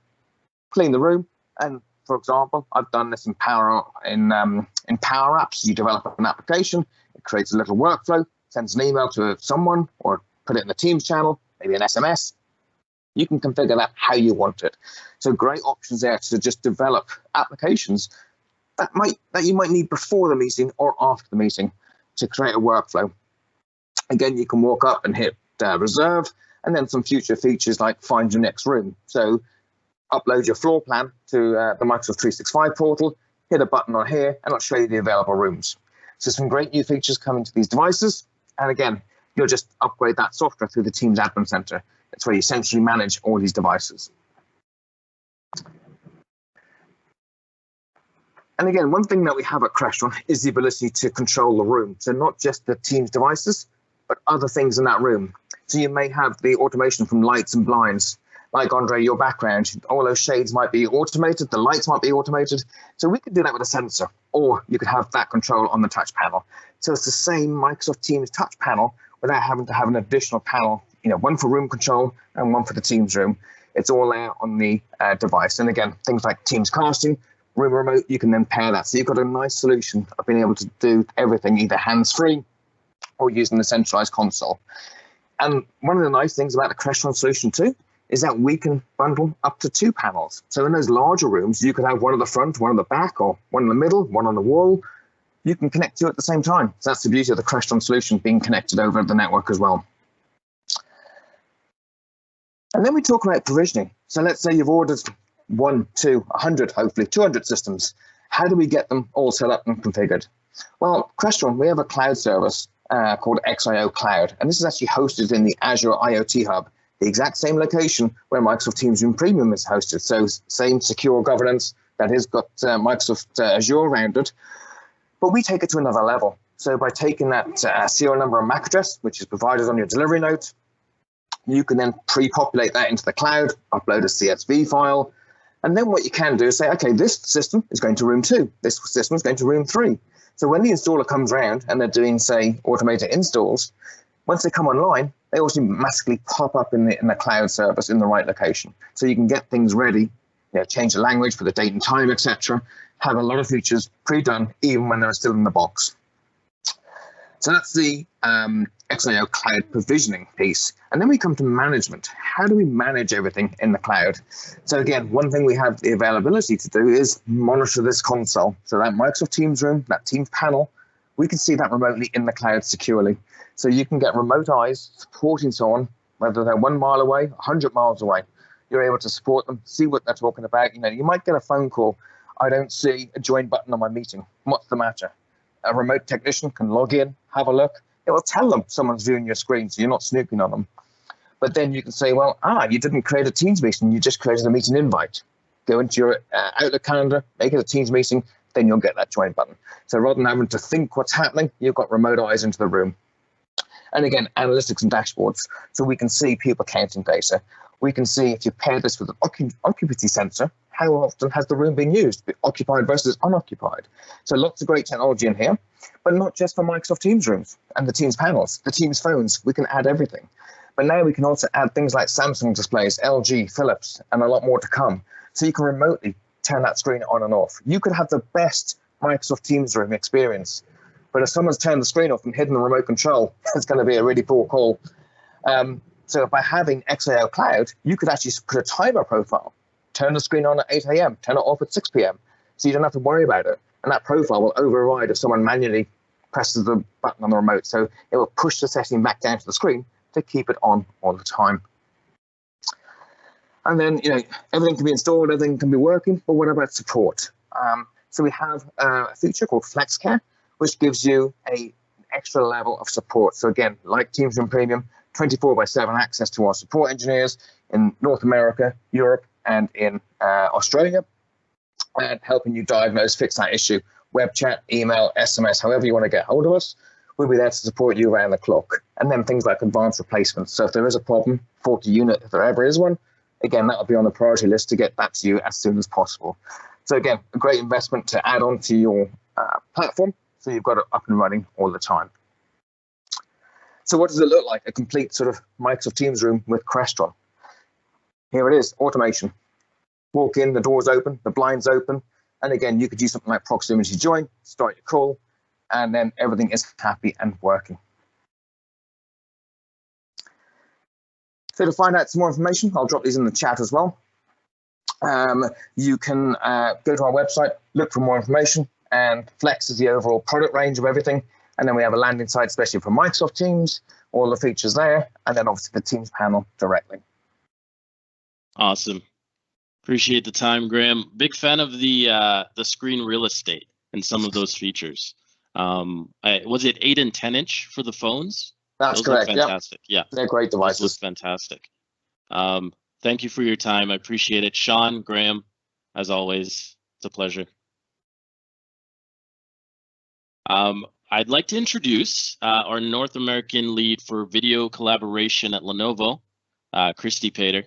clean the room, and for example, I've done this in Power Apps. You develop an application, it creates a little workflow, sends an email to someone, or put it in the Teams channel, maybe an SMS. You can configure that how you want it. So great options there to just develop applications that you might need before the meeting or after the meeting to create a workflow. Again, you can walk up and hit reserve, and then some future features like find your next room. So upload your floor plan to the Microsoft 365 portal, hit a button on here, and it'll show you the available rooms. So some great new features coming to these devices. And again, you'll just upgrade that software through the Teams Admin Center. It's where you essentially manage all these devices. And again, one thing that we have at Crestron is the ability to control the room. So not just the Teams devices, but other things in that room. So you may have the automation from lights and blinds. Like Andre, your background, all those shades might be automated, the lights might be automated. So we could do that with a sensor, or you could have that control on the touch panel. So it's the same Microsoft Teams touch panel without having to have an additional panel, one for room control and one for the Teams room. It's all there on the device. And again, things like Teams casting, room remote, you can then pair that. So you've got a nice solution of being able to do everything either hands-free or using the centralized console. And one of the nice things about the Crestron solution too is that we can bundle up to 2 panels. So in those larger rooms, you could have one at the front, one at the back, or one in the middle, one on the wall. You can connect to at the same time. So that's the beauty of the Crestron solution being connected over the network as well. And then we talk about provisioning. So let's say you've ordered 1, 2, 100, hopefully 200 systems. How do we get them all set up and configured? Well, Crestron, we have a cloud service called XIO Cloud. And this is actually hosted in the Azure IoT Hub, the exact same location where Microsoft Teams Room Premium is hosted. So same secure governance that has got Microsoft Azure around it. But we take it to another level. So by taking that serial number and MAC address, which is provided on your delivery note, you can then pre-populate that into the cloud, upload a CSV file, And then what you can do is say, okay, this system is going to room 2, this system is going to room 3. So when the installer comes around and they're doing, say, automated installs, once they come online, they automatically pop up in the cloud service in the right location. So you can get things ready, change the language for the date and time, etc. Have a lot of features pre-done even when they're still in the box. So that's the XIO cloud provisioning piece. And then we come to management. How do we manage everything in the cloud? So again, one thing we have the availability to do is monitor this console. So that Microsoft Teams room, that Teams panel, we can see that remotely in the cloud securely. So you can get remote eyes supporting someone, whether they're 1 mile away, 100 miles away. You're able to support them, see what they're talking about. You might get a phone call. I don't see a join button on my meeting. What's the matter? A remote technician can log in, have a look. It will tell them someone's viewing your screen, so you're not snooping on them. But then you can say, well, you didn't create a Teams meeting, you just created a meeting invite. Go into your Outlook calendar, make it a Teams meeting, then you'll get that join button. So rather than having to think what's happening, you've got remote eyes into the room. And again, analytics and dashboards. So we can see people counting data. We can see if you pair this with an occupancy sensor, how often has the room been used, occupied versus unoccupied. So lots of great technology in here, but not just for Microsoft Teams rooms and the Teams panels, the Teams phones, we can add everything. But now we can also add things like Samsung displays, LG, Philips, and a lot more to come. So you can remotely turn that screen on and off. You could have the best Microsoft Teams room experience, but if someone's turned the screen off and hidden the remote control, it's going to be a really poor call. So by having XIO Cloud, you could actually put a timer profile, turn the screen on at 8 a.m., turn it off at 6 p.m. So you don't have to worry about it. And that profile will override if someone manually presses the button on the remote. So it will push the setting back down to the screen to keep it on all the time. And then, everything can be installed, everything can be working, but what about support? So we have a feature called FlexCare, which gives you an extra level of support. So again, like Teams Room Premium, 24/7 access to our support engineers in North America, Europe, and in Australia, and helping you diagnose, fix that issue. Web chat, email, SMS, however you want to get hold of us, we'll be there to support you around the clock. And then things like advanced replacements. So if there is a problem, faulty unit, if there ever is one, again, that'll be on the priority list to get that to you as soon as possible. So again, a great investment to add on to your platform, so you've got it up and running all the time. So what does it look like? A complete sort of Microsoft Teams room with Crestron. Here it is, automation. Walk in, the door's open, the blind's open. And again, you could use something like proximity join, start your call, and then everything is happy and working. So to find out some more information, I'll drop these in the chat as well. You can go to our website, look for more information, and Flex is the overall product range of everything. And then we have a landing site, especially for Microsoft Teams, all the features there, and then obviously the Teams panel directly. Awesome. Appreciate the time, Graham. Big fan of the screen real estate and some of those features. Was it 8 and 10 inch for the phones? That's those correct. look fantastic. Yeah, they're great devices. Those look fantastic. Thank you for your time. I appreciate it, Sean, Graham. As always, it's a pleasure. I'd like to introduce our North American lead for video collaboration at Lenovo, Christy Pater.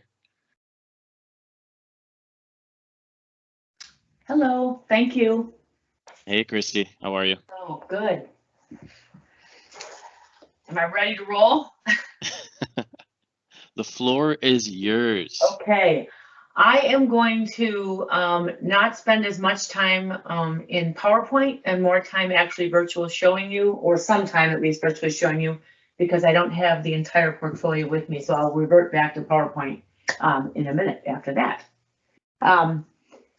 Hello, thank you. Hey, Christy, how are you? Oh, good. Am I ready to roll? The floor is yours. Okay. I am going to not spend as much time in PowerPoint and more time actually virtual showing you, or some time at least virtually showing you, because I don't have the entire portfolio with me. So I'll revert back to PowerPoint in a minute after that.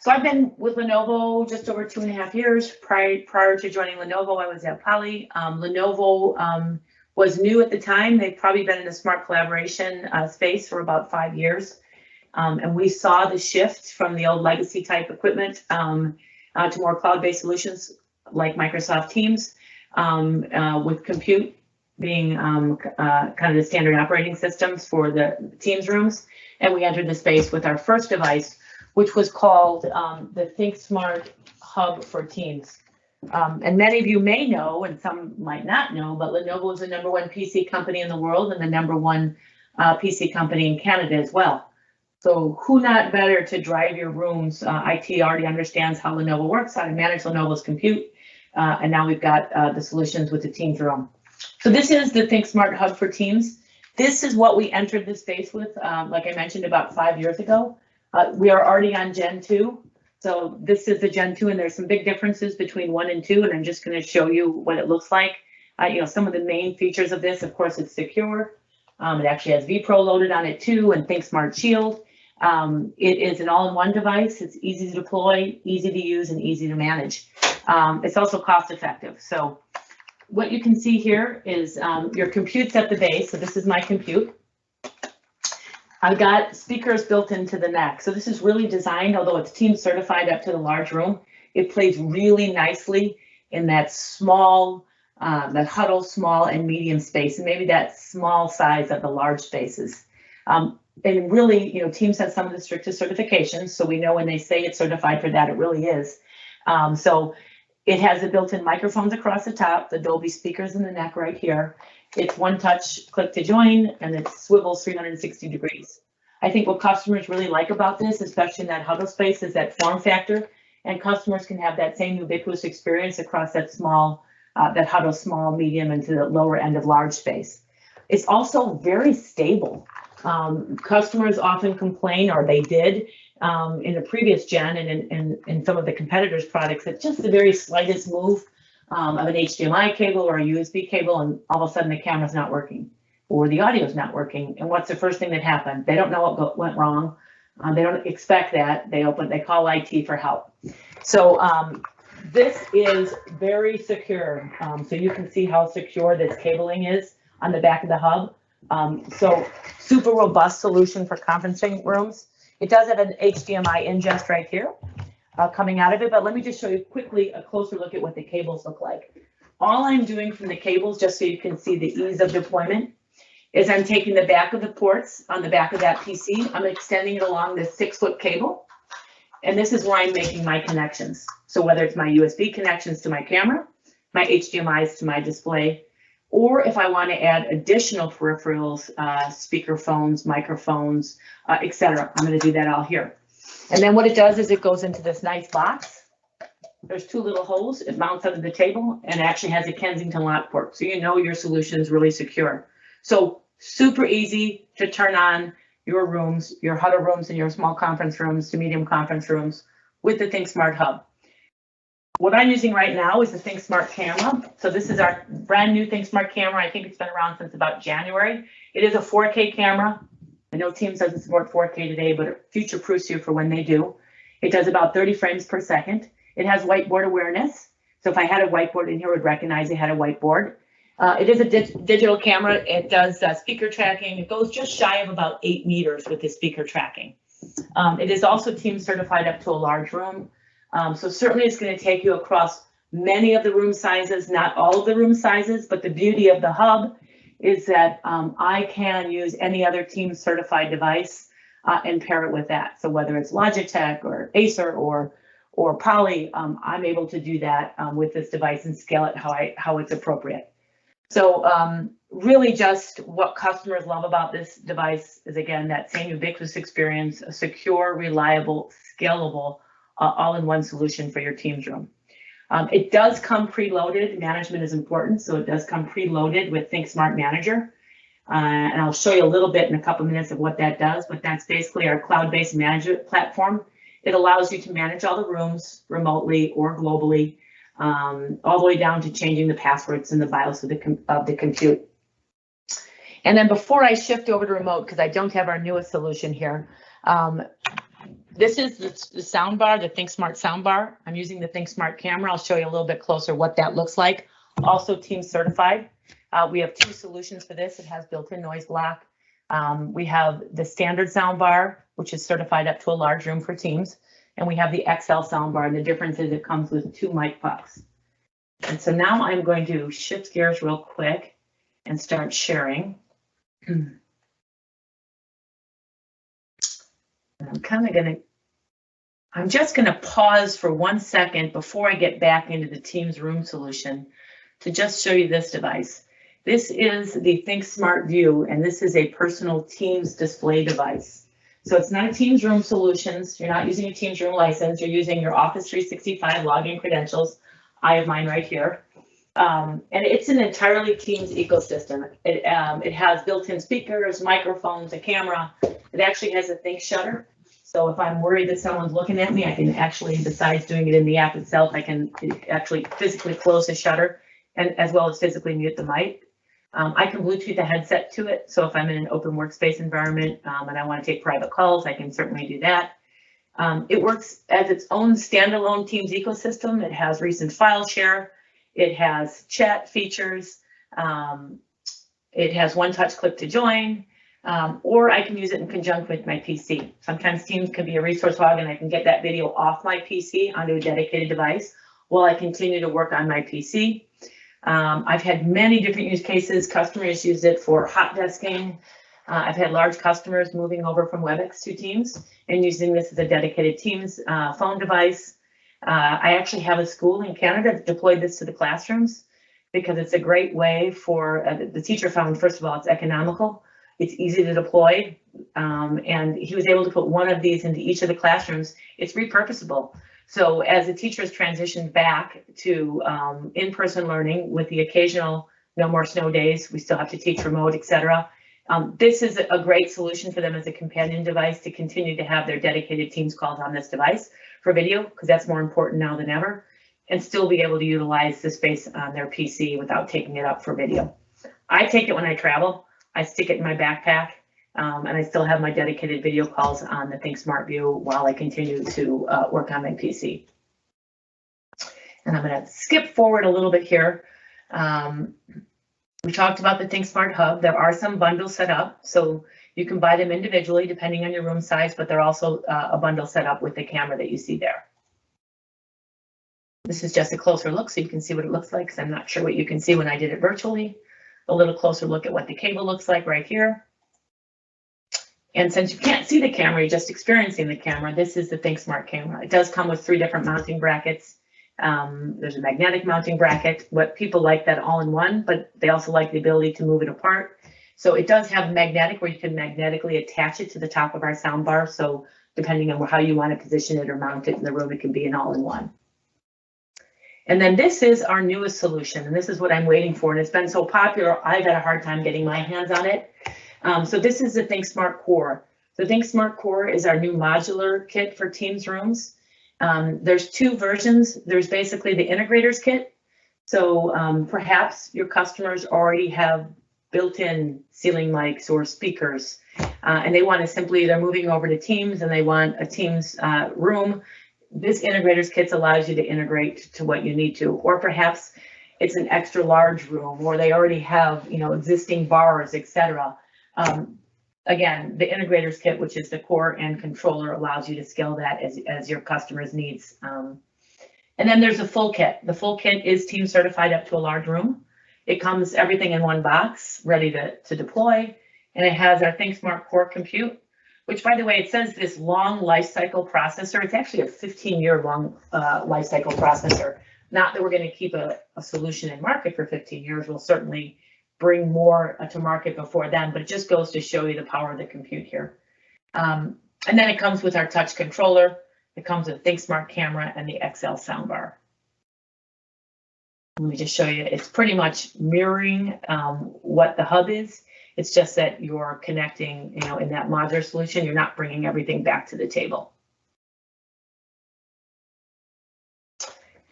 So I've been with Lenovo just over 2.5 years. Prior to joining Lenovo, I was at Poly. Lenovo was new at the time. They've probably been in the smart collaboration space for about 5 years. And we saw the shift from the old legacy type equipment to more cloud-based solutions like Microsoft Teams, with compute being kind of the standard operating systems for the Teams rooms. And we entered the space with our first device, which was called the ThinkSmart Hub for Teams. And many of you may know, and some might not know, but Lenovo is the #1 PC company in the world and the #1 PC company in Canada as well. So who not better to drive your rooms? IT already understands how Lenovo works, how to manage Lenovo's compute, and now we've got the solutions with the Teams Room. So this is the ThinkSmart Hub for Teams. This is what we entered the space with, like I mentioned, about 5 years ago. We are already on Gen 2. So this is the Gen 2, and there's some big differences between 1 and 2, and I'm just going to show you what it looks like. Some of the main features of this, of course, it's secure. It actually has vPro loaded on it too, and ThinkSmart Shield. It is an all-in-one device. It's easy to deploy, easy to use, and easy to manage. It's also cost-effective. So what you can see here is your compute's at the base. So this is my compute. I've got speakers built into the neck. So this is really designed, although it's Teams certified up to the large room, it plays really nicely in that small, that huddle, small and medium space, and maybe that small size of the large spaces. And really, Teams has some of the strictest certifications, so we know when they say it's certified for that, it really is. So it has the built-in microphones across the top, the Dolby speakers in the neck right here. It's one touch click to join, and it swivels 360 degrees. I think what customers really like about this, especially in that huddle space, is that form factor, and customers can have that same ubiquitous experience across that small, that huddle, small, medium, and to the lower end of large space. It's also very stable. Customers often complain, or they did in the previous gen and in some of the competitors' products, that just the very slightest move of an HDMI cable or a USB cable, and all of a sudden the camera's not working or the audio's not working. And what's the first thing that happened? They don't know what went wrong. They don't expect that. They call IT for help. So this is very secure. So you can see how secure this cabling is on the back of the hub. So super robust solution for conferencing rooms. It does have an HDMI ingest right here coming out of it, but let me just show you quickly a closer look at what the cables look like. All I'm doing from the cables, just so you can see the ease of deployment, is I'm taking the back of the ports on the back of that PC, I'm extending it along this 6-foot cable, and this is where I'm making my connections. So whether it's my USB connections to my camera, my HDMIs to my display, or if I want to add additional peripherals, speaker phones, microphones, etc., I'm going to do that all here. And then what it does is it goes into this nice box. There's 2 little holes. It mounts under the table and actually has a Kensington lock port. So your solution is really secure. So super easy to turn on your rooms, your huddle rooms and your small conference rooms to medium conference rooms with the ThinkSmart Hub. What I'm using right now is the ThinkSmart camera. So this is our brand new ThinkSmart camera. I think it's been around since about January. It is a 4K camera. I know Teams doesn't support 4K today, but it future-proofs you for when they do. It does about 30 frames per second. It has whiteboard awareness. So if I had a whiteboard in here, it would recognize it had a whiteboard. It is a digital camera. It does speaker tracking. It goes just shy of about 8 meters with the speaker tracking. It is also Teams certified up to a large room. So certainly it's going to take you across many of the room sizes, not all of the room sizes, but the beauty of the hub is that I can use any other Teams certified device and pair it with that. So whether it's Logitech or Acer or Poly, I'm able to do that with this device and scale it how it's appropriate. So really just what customers love about this device is, again, that same ubiquitous experience, a secure, reliable, scalable, all-in-one solution for your Teams room. It does come preloaded. Management is important, so it does come preloaded with ThinkSmart Manager. And I'll show you a little bit in a couple minutes of what that does, but that's basically our cloud-based management platform. It allows you to manage all the rooms remotely or globally, all the way down to changing the passwords and the BIOS of the compute. And then before I shift over to remote, because I don't have our newest solution here, this is the soundbar, the ThinkSmart soundbar. I'm using the ThinkSmart camera. I'll show you a little bit closer what that looks like. Also Teams certified. We have 2 solutions for this. It has built-in noise block. We have the standard soundbar, which is certified up to a large room for Teams. And we have the XL soundbar. And the difference is it comes with 2 mic pucks. And so now I'm going to shift gears real quick and start sharing. I'm just going to pause for 1 second before I get back into the Teams room solution to just show you this device. This is the ThinkSmart View, and this is a personal Teams display device. So it's not a Teams Room Solutions. You're not using a Teams Room license. You're using your Office 365 login credentials. I have mine right here. And it's an entirely Teams ecosystem. It has built-in speakers, microphones, a camera. It actually has a think shutter. So if I'm worried that someone's looking at me, I can actually, besides doing it in the app itself, I can actually physically close the shutter and as well as physically mute the mic. I can Bluetooth a headset to it. So if I'm in an open workspace environment and I want to take private calls, I can certainly do that. It works as its own standalone Teams ecosystem. It has recent file share. It has chat features. It has one-touch click to join. Or I can use it in conjunction with my PC. Sometimes Teams can be a resource hog and I can get that video off my PC onto a dedicated device while I continue to work on my PC. I've had many different use cases. Customers use it for hot desking. I've had large customers moving over from WebEx to Teams and using this as a dedicated Teams phone device. I actually have a school in Canada that deployed this to the classrooms because it's a great way for the teacher found, first of all, it's economical. It's easy to deploy, and he was able to put one of these into each of the classrooms. It's repurposable. So as the teachers transition back to in-person learning with the occasional no more snow days, we still have to teach remote, etc. This is a great solution for them as a companion device to continue to have their dedicated Teams calls on this device for video, because that's more important now than ever, and still be able to utilize the space on their PC without taking it up for video. I take it when I travel. I stick it in my backpack, and I still have my dedicated video calls on the ThinkSmart View while I continue to work on my PC. And I'm going to skip forward a little bit here. We talked about the ThinkSmart Hub. There are some bundles set up, so you can buy them individually depending on your room size, but they're also a bundle set up with the camera that you see there. This is just a closer look so you can see what it looks like, because I'm not sure what you can see when I did it virtually. A little closer look at what the cable looks like right here. And since you can't see the camera, you're just experiencing the camera, this is the ThinkSmart camera. It does come with 3 different mounting brackets. There's a magnetic mounting bracket. What people like that all in one, but they also like the ability to move it apart. So it does have magnetic where you can magnetically attach it to the top of our sound bar. So depending on how you want to position it or mount it in the room, it can be an all-in-one. And then this is our newest solution, and this is what I'm waiting for. And it's been so popular, I've had a hard time getting my hands on it. So this is the ThinkSmart Core. The ThinkSmart Core is our new modular kit for Teams rooms. There's 2 versions. There's basically the integrators kit. So perhaps your customers already have built-in ceiling mics or speakers, and they want to simply, they're moving over to Teams and they want a Teams room. This integrators kit allows you to integrate to what you need to, or perhaps it's an extra large room, or they already have, you know, existing bars, etc. Again, the integrators kit, which is the core and controller, allows you to scale that as your customer's needs. And then there's a full kit. The full kit is Team certified up to a large room. It comes everything in one box, ready to deploy, and it has our ThinkSmart Core Compute, which, by the way, it says this long life cycle processor. It's actually a 15-year long life cycle processor. Not that we're going to keep a solution in market for 15 years. We'll certainly bring more to market before then, but it just goes to show you the power of the compute here. And then it comes with our touch controller. It comes with ThinkSmart camera and the XL soundbar. Let me just show you. It's pretty much mirroring what the hub is. It's just that you're connecting, you know, in that modular solution, you're not bringing everything back to the table.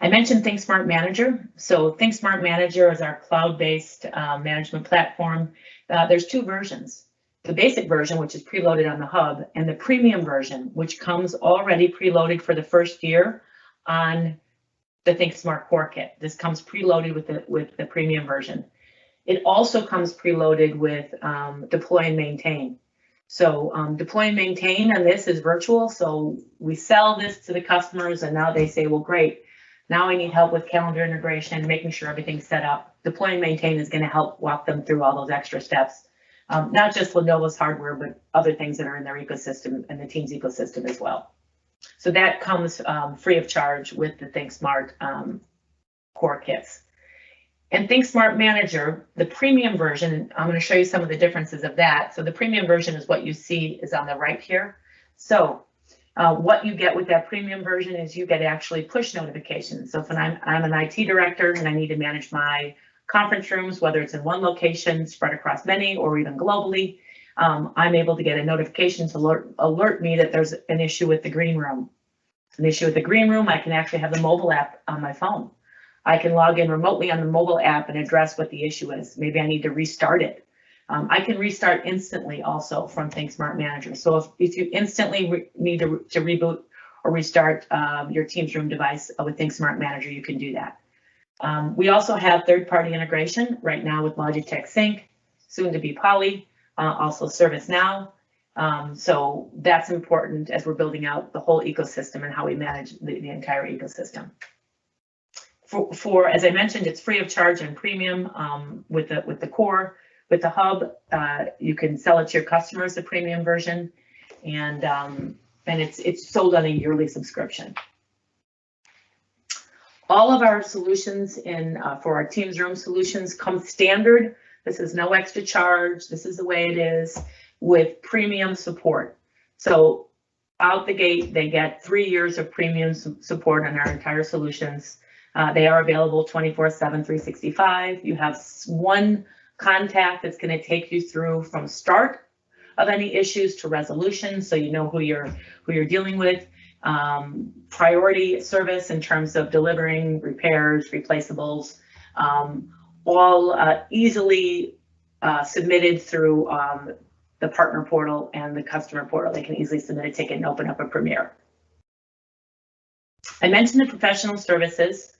I mentioned ThinkSmart Manager. So ThinkSmart Manager is our cloud-based management platform. There's 2 versions. The basic version, which is preloaded on the hub, and the premium version, which comes already preloaded for the first year on the ThinkSmart Core Kit. This comes preloaded with the premium version. It also comes preloaded with deploy and maintain. So deploy and maintain on this is virtual. So we sell this to the customers and now they say, well, great. Now I need help with calendar integration, making sure everything's set up. Deploy and maintain is going to help walk them through all those extra steps. Not just Lenovo's hardware, but other things that are in their ecosystem and the Teams ecosystem as well. So that comes free of charge with the ThinkSmart Core Kits. And ThinkSmart Manager, the premium version, I'm going to show you some of the differences of that. So the premium version is what you see is on the right here. So what you get with that premium version is you get actually push notifications. So if I'm an IT director and I need to manage my conference rooms, whether it's in one location, spread across many, or even globally, I'm able to get a notification to alert me that there's an issue with the green room. An issue with the green room, I can actually have the mobile app on my phone. I can log in remotely on the mobile app and address what the issue is. Maybe I need to restart it. I can restart instantly also from ThinkSmart Manager. So if you instantly need to reboot or restart your Teams Room device with ThinkSmart Manager, you can do that. We also have third-party integration right now with Logitech Sync, soon to be Poly, also ServiceNow. So that's important as we're building out the whole ecosystem and how we manage the entire ecosystem. For as I mentioned, it's free of charge and premium with the core. With the hub, you can sell it to your customers, the premium version, and it's sold on a yearly subscription. All of our solutions for our Teams Room solutions come standard. This is no extra charge. This is the way it is with premium support. So out the gate, they get 3 years of premium support on our entire solutions. They are available 24/7, 365. You have one contact that's going to take you through from start of any issues to resolution, so you know who you're dealing with. Priority service in terms of delivering repairs, replaceables, all easily submitted through the partner portal and the customer portal. They can easily submit a ticket and open up a Premier. I mentioned the professional services.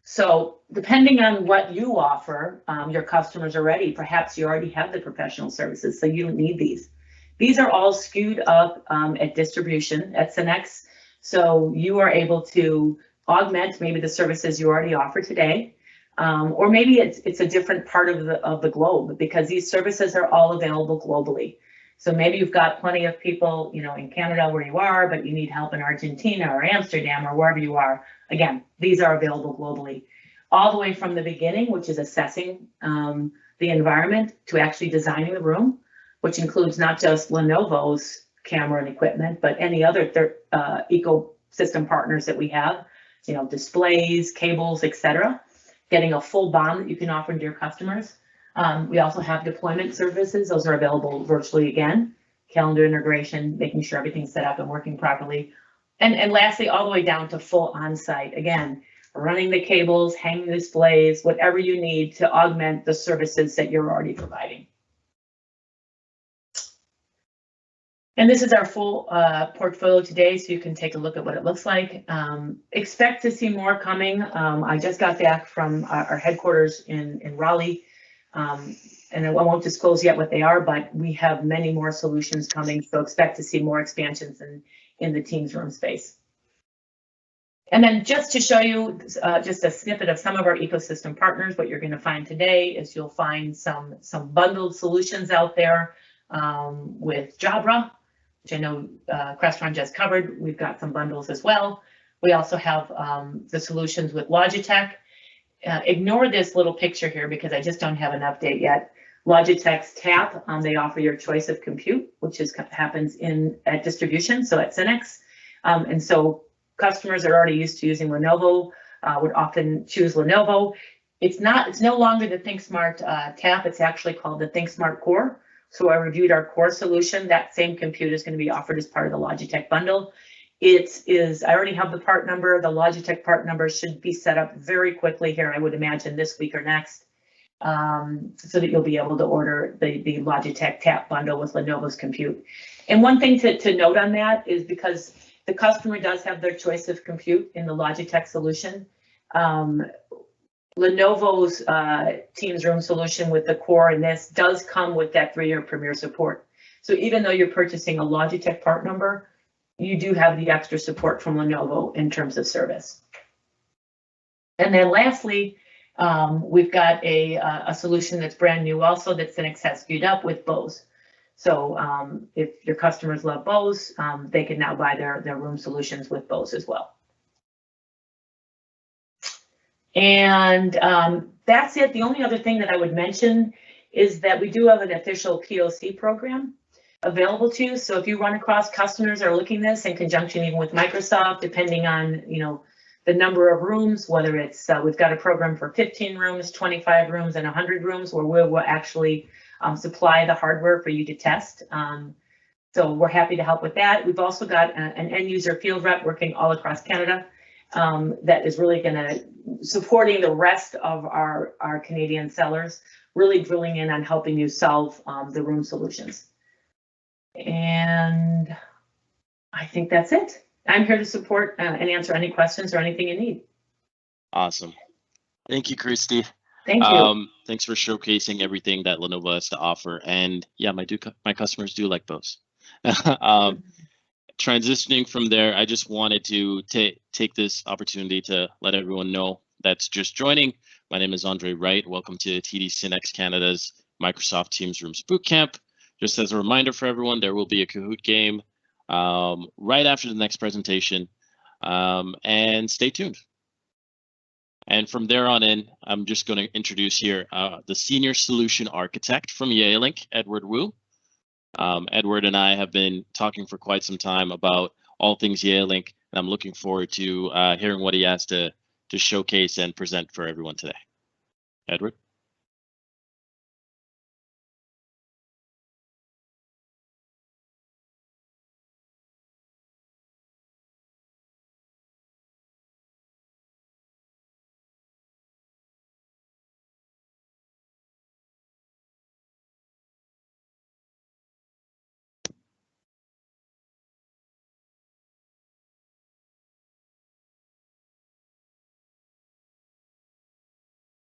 So depending on what you offer your customers already, perhaps you already have the professional services, so you don't need these. These are all skewed up at distribution at Cinex. So you are able to augment maybe the services you already offer today, or maybe it's a different part of the globe, because these services are all available globally. So maybe you've got plenty of people, in Canada where you are, but you need help in Argentina or Amsterdam or wherever you are. Again, these are available globally, all the way from the beginning, which is assessing the environment, to actually designing the room, which includes not just Lenovo's camera and equipment, but any other ecosystem partners that we have, displays, cables, etc. Getting a full BOM that you can offer to your customers. We also have deployment services. Those are available virtually again. Calendar integration, making sure everything's set up and working properly. And lastly, all the way down to full on-site. Again, running the cables, hanging displays, whatever you need to augment the services that you're already providing. And this is our full portfolio today, so you can take a look at what it looks like. Expect to see more coming. I just got back from our headquarters in Raleigh, and I won't disclose yet what they are, but we have many more solutions coming, so expect to see more expansions in the Teams Room space. And then just to show you just a snippet of some of our ecosystem partners, what you're going to find today is you'll find some bundled solutions out there with Jabra, which I know Crestron just covered. We've got some bundles as well. We also have the solutions with Logitech. Ignore this little picture here because I just don't have an update yet. Logitech's TAP, they offer your choice of compute, which happens at distribution, so at Cinex. And so customers are already used to using Lenovo, would often choose Lenovo. It's no longer the ThinkSmart TAP, it's actually called the ThinkSmart Core. So I reviewed our core solution. That same compute is going to be offered as part of the Logitech bundle. I already have the part number. The Logitech part number should be set up very quickly here, I would imagine this week or next, so that you'll be able to order the Logitech TAP bundle with Lenovo's compute. And one thing to note on that is because the customer does have their choice of compute in the Logitech solution, Lenovo's Teams Room solution with the core and this does come with that 3-year Premier support. So even though you're purchasing a Logitech part number, you do have the extra support from Lenovo in terms of service. And then lastly, we've got a solution that's brand new also that Cinex has skewed up with Bose. So if your customers love Bose, they can now buy their room solutions with Bose as well. And that's it. The only other thing that I would mention is that we do have an official POC program. available to you. So if you run across customers that are looking this in conjunction even with Microsoft, depending on, you know, the number of rooms, whether it's, we've got a program for 15 rooms, 25 rooms, and 100 rooms where we will actually supply the hardware for you to test. So we're happy to help with that. We've also got an end user field rep working all across Canada that is really supporting the rest of our Canadian sellers, really drilling in on helping you solve the room solutions. And I think that's it. I'm here to support and answer any questions or anything you need. Awesome. Thank you, Christy. Thank you. Thanks for showcasing everything that Lenovo has to offer. And yeah, my customers do like those. Transitioning from there, I just wanted to take this opportunity to let everyone know that's just joining. My name is Andre Wright. Welcome to TD SYNNEX Canada's Microsoft Teams Rooms Bootcamp. Just as a reminder for everyone, there will be a Kahoot game right after the next presentation, and stay tuned. And from there on in, I'm just going to introduce here the Senior Solution Architect from Yealink, Edward Wu. Edward and I have been talking for quite some time about all things Yealink, and I'm looking forward to hearing what he has to showcase and present for everyone today. Edward?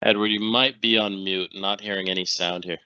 Edward, you might be on mute, not hearing any sound here.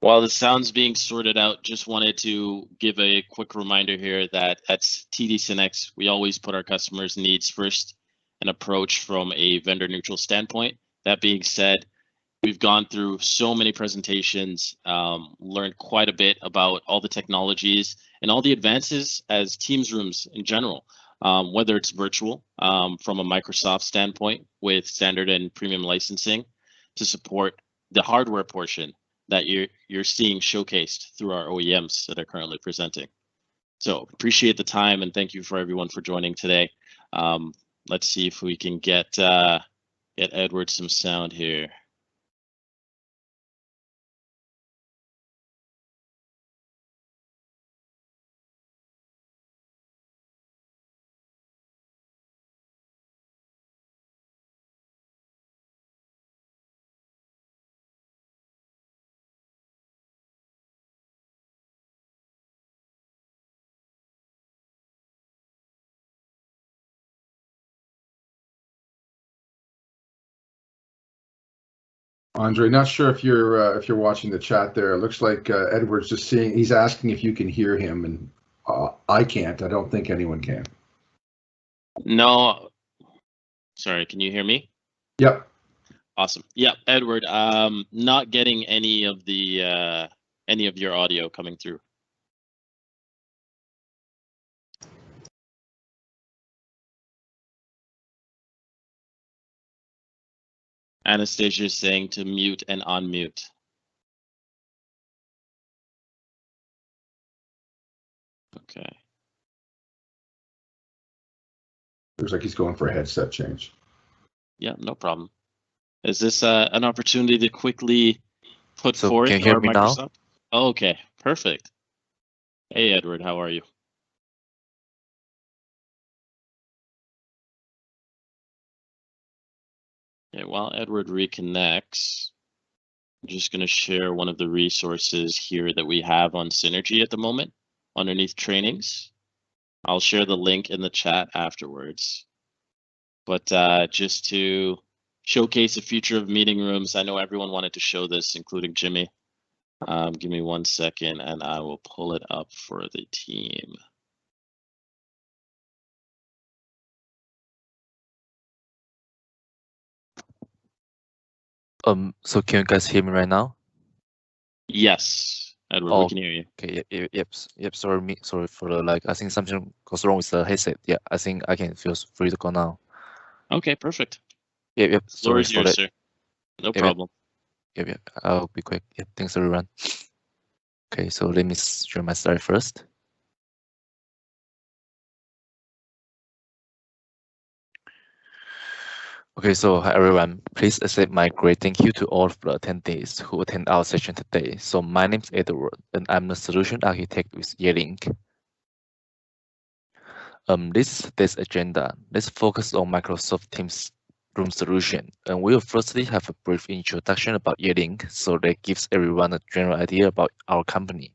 While the sound's being sorted out, just wanted to give a quick reminder here that at TD SYNNEX, we always put our customers' needs first and approach from a vendor neutral standpoint. That being said, we've gone through so many presentations, learned quite a bit about all the technologies and all the advances as Teams rooms in general, whether it's virtual from a Microsoft standpoint with standard and premium licensing to support the hardware portion that you're seeing showcased through our OEMs that are currently presenting. So appreciate the time and thank you for everyone for joining today. Let's see if we can get Edward some sound here. Andre, not sure if you're watching the chat there. It looks like Edward's just seeing. He's asking if you can hear him, and I can't. I don't think anyone can. No, sorry. Can you hear me? Yep. Awesome. Yep, Edward. Not getting any of your audio coming through. Anastasia is saying to mute and unmute. Okay. Looks like he's going for a headset change. Yeah, no problem. Is this an opportunity to quickly put forth can you hear our me Microsoft? now? Oh, okay, perfect. Hey, Edward, how are you? Okay, while Edward reconnects, I'm just going to share one of the resources here that we have on Synergy at the moment underneath trainings. I'll share the link in the chat afterwards. But just to showcase the future of meeting rooms, I know everyone wanted to show this, including Jimmy. Give me 1 second and I will pull it up for the team. So can you guys hear me right now? Yes, Edward, Oh, we can hear you. Okay, yep. Sorry for the I think something goes wrong with the headset. Yeah, I think I can feel free to go now. Okay, perfect. Yep. Floor Sorry is for yours, that. sir. No Yep. problem. Yep. I'll be quick. Yep. Thanks everyone. Okay, so let me share my slide first. Okay, so hi everyone. Please accept my great thank you to all of the attendees who attend our session today. So my name is Edward, and I'm the solution architect with Yearlink. This is today's agenda. Let's focus on Microsoft Teams Room solution, and we'll firstly have a brief introduction about Yearlink, so that gives everyone a general idea about our company.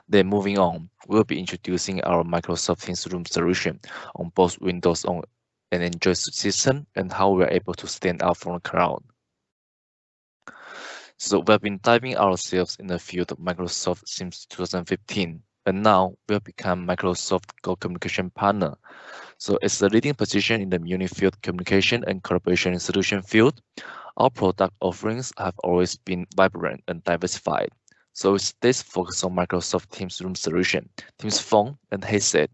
Then moving on, we'll be introducing our Microsoft Teams Room solution on both Windows and Android system, and how we're able to stand out from the crowd. So we've been diving ourselves in the field of Microsoft since 2015, and now we've become Microsoft Go Communication Partner. So it's the leading position in the Unified Communication and Collaboration Solution field. Our product offerings have always been vibrant and diversified. So it's this focus on Microsoft Teams Room solution, Teams Phone, and headset.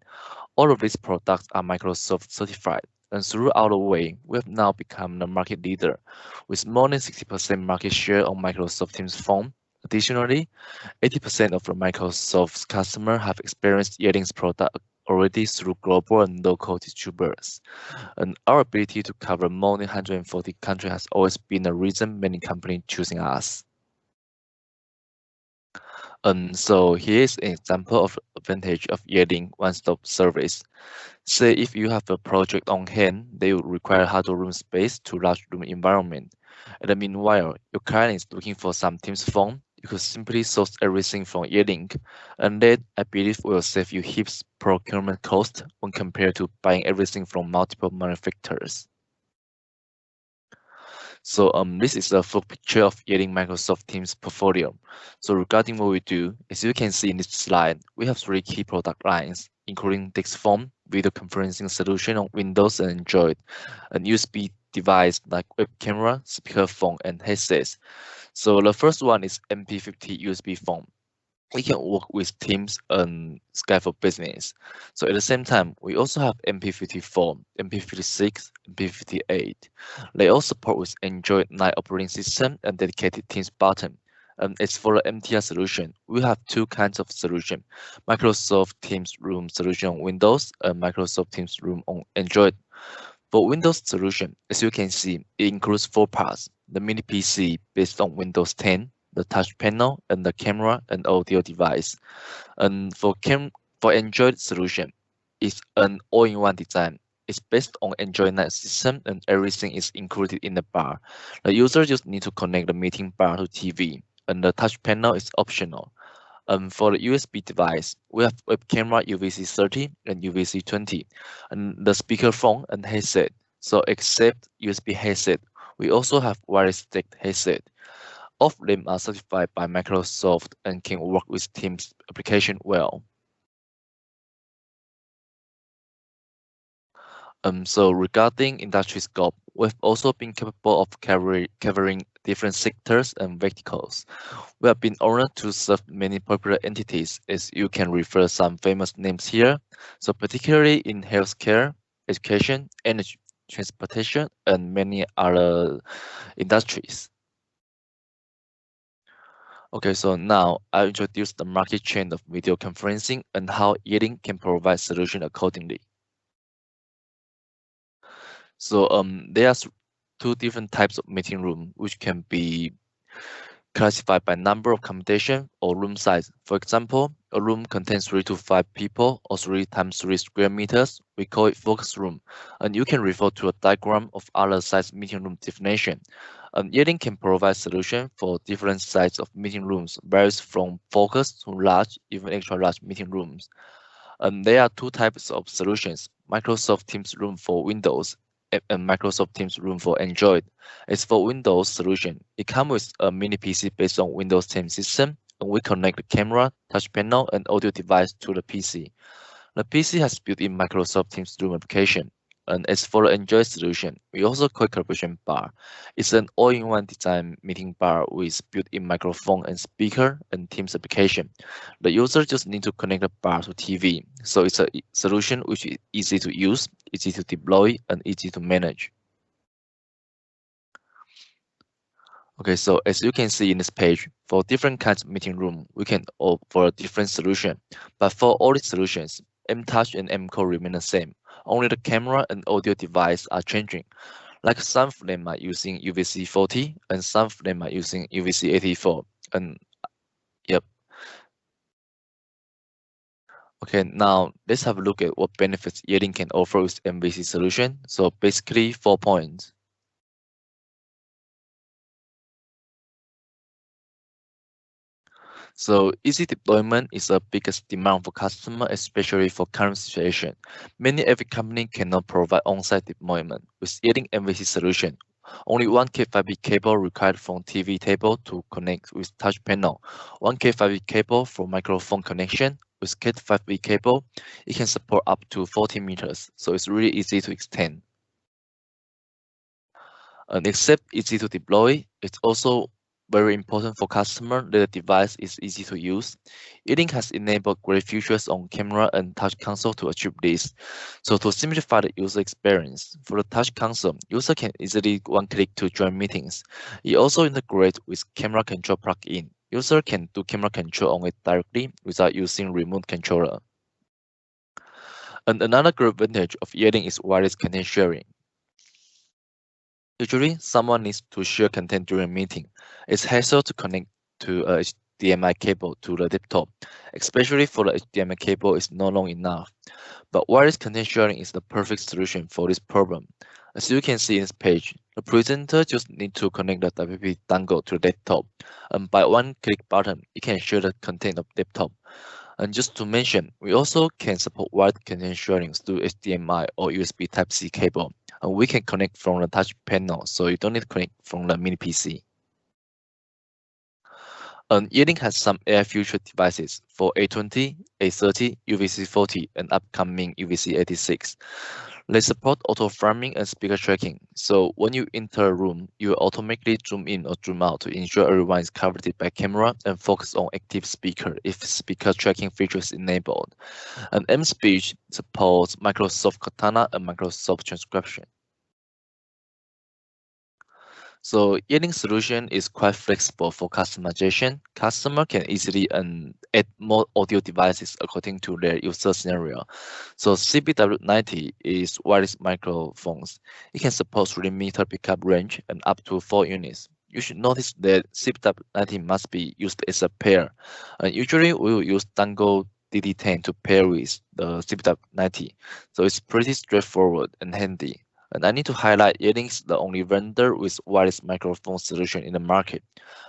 All of these products are Microsoft certified, and throughout the way, we have now become the market leader with more than 60% market share on Microsoft Teams Phone. Additionally, 80% of the Microsoft's customers have experienced Yearlink's product already through global and local distributors. And our ability to cover more than 140 countries has always been the reason many companies choosing us. So here's an example of advantage of Yearlink one-stop service. Say if you have a project on hand, they will require hardware room space to large room environment. And meanwhile, your client is looking for some Teams phone, you could simply source everything from Yearlink, and that I believe will save you heaps procurement cost when compared to buying everything from multiple manufacturers. So this is a full picture of Yearlink Microsoft Teams portfolio. So regarding what we do, as you can see in this slide, we have 3 key product lines, including Text Phone, video conferencing solution on Windows and Android, and USB device like web camera, speakerphone, and headsets. So the first one is MP50 USB phone. We can work with Teams and Skype for Business. So at the same time, we also have MP54, MP56, MP58. They all support with Android 9 operating system and dedicated Teams button. As for the MTR solution, we have 2 kinds of solution: Microsoft Teams Room solution on Windows and Microsoft Teams Room on Android. For Windows solution, as you can see, it includes 4 parts: the mini PC based on Windows 10, the touch panel, and the camera and audio device. And for Android solution, it's an all-in-one design. It's based on Android 9 system, and everything is included in the bar. The user just need to connect the meeting bar to TV, and the touch panel is optional. For the USB device, we have web camera UVC30 and UVC20, and the speakerphone and headset. So except USB headset, we also have wireless DECT headset. All of them are certified by Microsoft and can work with Teams application well. So regarding industry scope, we've also been capable of covering different sectors and verticals. We have been honored to serve many popular entities, as you can refer some famous names here. So particularly in healthcare, education, energy, transportation, and many other industries. Okay, so now I'll introduce the market trend of video conferencing and how Yearlink can provide solution accordingly. So there are 2 different types of meeting room, which can be classified by number of accommodation or room size. For example, a room contains 3 to 5 people or 3 times 3 square meters. We call it focus room, and you can refer to a diagram of other size meeting room definition. Yearlink can provide solution for different sizes of meeting rooms, varies from focus to large, even extra large meeting rooms. There are 2 types of solutions: Microsoft Teams Room for Windows and Microsoft Teams Room for Android. As for Windows solution, it comes with a mini PC based on Windows 10 system, and we connect the camera, touch panel, and audio device to the PC. The PC has built-in Microsoft Teams Room application. And as for the Enjoy solution, we also call it collaboration bar. It's an all-in-one design meeting bar with built-in microphone and speaker and Teams application. The user just need to connect the bar to TV. So it's a solution which is easy to use, easy to deploy, and easy to manage. Okay, so as you can see in this page, for different kinds of meeting room, we can offer a different solution. But for all these solutions, MTouch and MCore remain the same. Only the camera and audio device are changing. Like some of them are using UVC 40 and some of them are using UVC 84. And yep. Okay, now let's have a look at what benefits Yearling can offer with MVC solution. So basically 4 points. So easy deployment is the biggest demand for customer, especially for current situation. Many every company cannot provide on-site deployment. With Yearling MVC solution, only one K5B cable required from TV table to connect with touch panel. One K5B cable for microphone connection. With K5B cable, it can support up to 40 meters, so it's really easy to extend. And except easy to deploy, it's also very important for customer that the device is easy to use. Yearling has enabled great features on camera and touch console to achieve this. So to simplify the user experience, for the touch console, user can easily one-click to join meetings. It also integrates with camera control plugin. User can do camera control on it directly without using remote controller. And another great advantage of Yearling is wireless content sharing. Usually, someone needs to share content during a meeting. It's hassle to connect to a HDMI cable to the laptop, especially for the HDMI cable is not long enough. But wireless content sharing is the perfect solution for this problem. As you can see in this page, the presenter just need to connect the WP dongle to the laptop, and by one click button, it can share the content of laptop. And just to mention, we also can support wireless content sharing through HDMI or USB Type-C cable. And we can connect from the touch panel, so you don't need to connect from the mini PC. And Yearling has some AI future devices for A20, A30, UVC 40, and upcoming UVC 86. They support auto framing and speaker tracking. So when you enter a room, you will automatically zoom in or zoom out to ensure everyone is covered by camera and focus on active speaker if speaker tracking feature is enabled. And M-Speech supports Microsoft Cortana and Microsoft Transcription. So Yearling solution is quite flexible for customization. Customer can easily add more audio devices according to their user scenario. So CBW90 is wireless microphones. It can support 3 meter pickup range and up to 4 units. You should notice that CBW90 must be used as a pair. Usually we will use dongle DD10 to pair with the CBW90. So it's pretty straightforward and handy. And I need to highlight Yearling is the only vendor with wireless microphone solution in the market.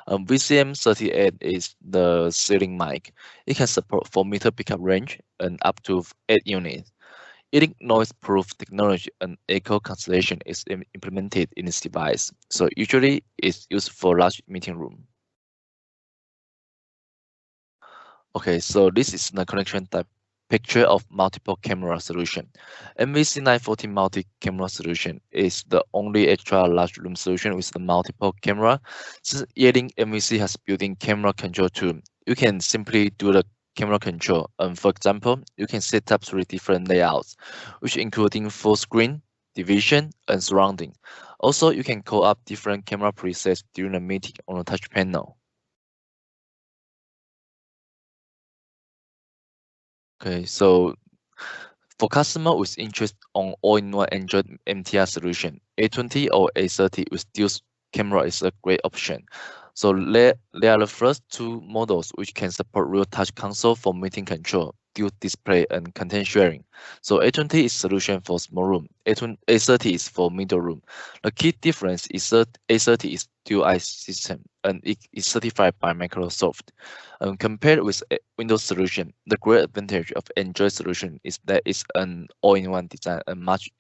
VCM38 is the ceiling mic. It can support 4 meter pickup range and up to 8 units. Yearling noise-proof technology and echo cancellation is implemented in this device. So usually it's used for large meeting room. Okay, so this is the connection type picture of multiple camera solution. MVC 940 multi-camera solution is the only extra large room solution with the multiple camera. Since Yearling MVC has built-in camera control too, you can simply do the camera control. For example, you can set up 3 different layouts, which including full screen, division, and surrounding. Also, you can call up different camera presets during the meeting on the touch panel. Okay, so for customer with interest on all-in-one Android MTR solution, A20 or A30 with dual camera is a great option. So there are the first 2 models which can support real touch console for meeting control, dual display, and content sharing. So A20 is solution for small room, A30 is for middle room. The key difference is that A30 is dual-I system and it is certified by Microsoft. Compared with Windows solution, the great advantage of Android solution is that it's an all-in-one design and much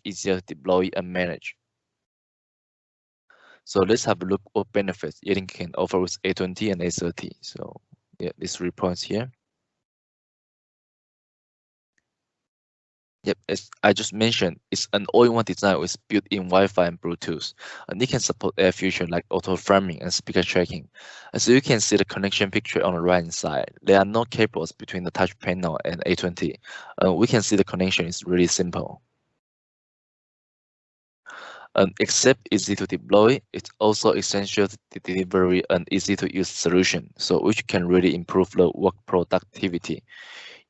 easier to deploy and manage. So let's have a look what benefits Yearling can offer with A20 and A30. So yeah, these 3 points here. Yep, as I just mentioned, it's an all-in-one design with built-in Wi-Fi and Bluetooth, and it can support air feature like auto framing and speaker tracking. As you can see the connection picture on the right side, there are no cables between the touch panel and A20. We can see the connection is really simple. Except easy to deploy, it's also essential to deliver an easy-to-use solution, so which can really improve the work productivity.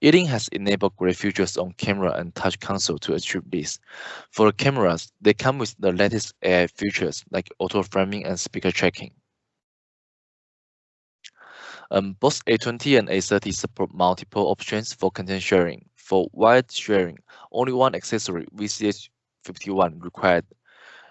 Yelling has enabled great features on camera and touch console to achieve this. For cameras, they come with the latest AI features like auto framing and speaker tracking. Both A20 and A30 support multiple options for content sharing. For wired sharing, only one accessory VCH51 required.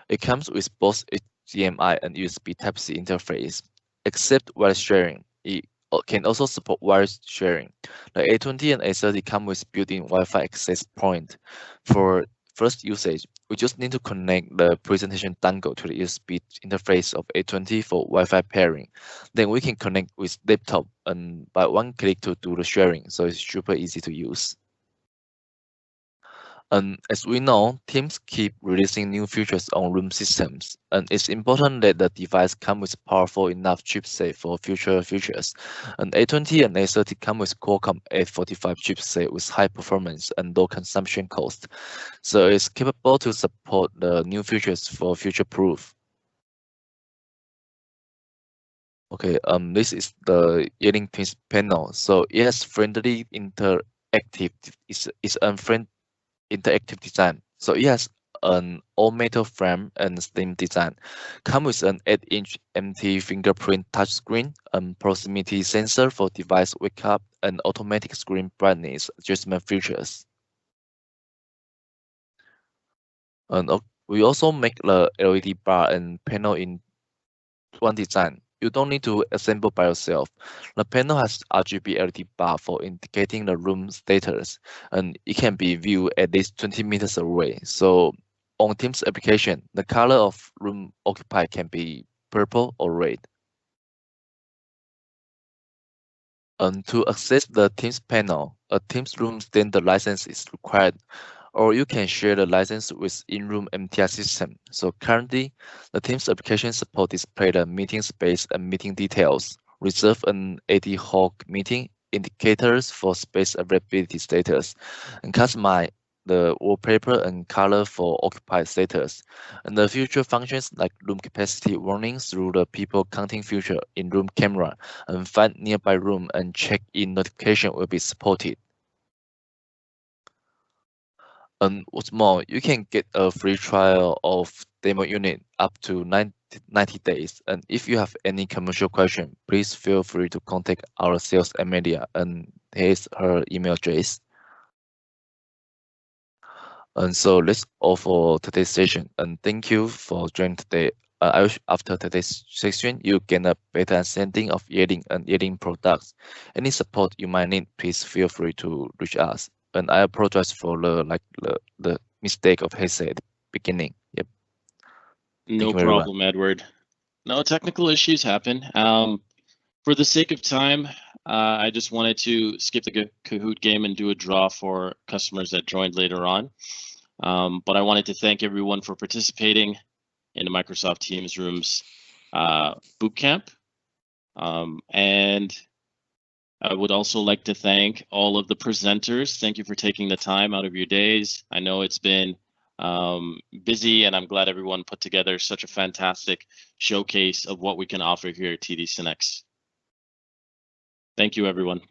It comes with both HDMI and USB Type-C interface. Except wireless sharing, it can also support wireless sharing. The A20 and A30 come with built-in Wi-Fi access point. For first usage, we just need to connect the presentation dongle to the USB interface of A20 for Wi-Fi pairing. Then we can connect with laptop and by one click to do the sharing, so it's super easy to use. And as we know, teams keep releasing new features on room systems, and it's important that the device comes with powerful enough chipset for future features. And A20 and A30 come with Qualcomm 845 chipset with high performance and low consumption cost, so it's capable to support the new features for future-proof. Okay, this is the Yelling Twins panel. So it has friendly interactive. It's unfriendly interactive design. So it has an all-metal frame and slim design. Come with an 8-inch MT fingerprint touchscreen, proximity sensor for device wake up, and automatic screen brightness adjustment features. And we also make the LED bar and panel in one design. You don't need to assemble by yourself. The panel has RGB LED bar for indicating the room status, and it can be viewed at least 20 meters away. So on Teams application, the color of room occupied can be purple or red. And to access the Teams panel, a Teams room standard license is required, or you can share the license with in-room MTR system. So currently, the Teams application support display the meeting space and meeting details, reserve an ad hoc meeting, indicators for space availability status, and customize the wallpaper and color for occupied status. And the future functions like room capacity warnings through the people counting feature in room camera and find nearby room and check-in notification will be supported. And what's more, you can get a free trial of demo unit up to 90 days. And if you have any commercial question, please feel free to contact our sales Amelia, and here's her email address. And so that's all for today's session. And thank you for joining today. I wish after today's session, you gain a better understanding of Yelling and Yelling products. Any support you might need, please feel free to reach us. And I apologize for the mistake of headset at the beginning. Yep. No problem, Edward. No, technical issues happen. For the sake of time, I just wanted to skip the Kahoot game and do a draw for customers that joined later on. But I wanted to thank everyone for participating in the Microsoft Teams Rooms bootcamp. And I would also like to thank all of the presenters. Thank you for taking the time out of your days. I know it's been busy, and I'm glad everyone put together such a fantastic showcase of what we can offer here at TD SYNNEX. Thank you, everyone.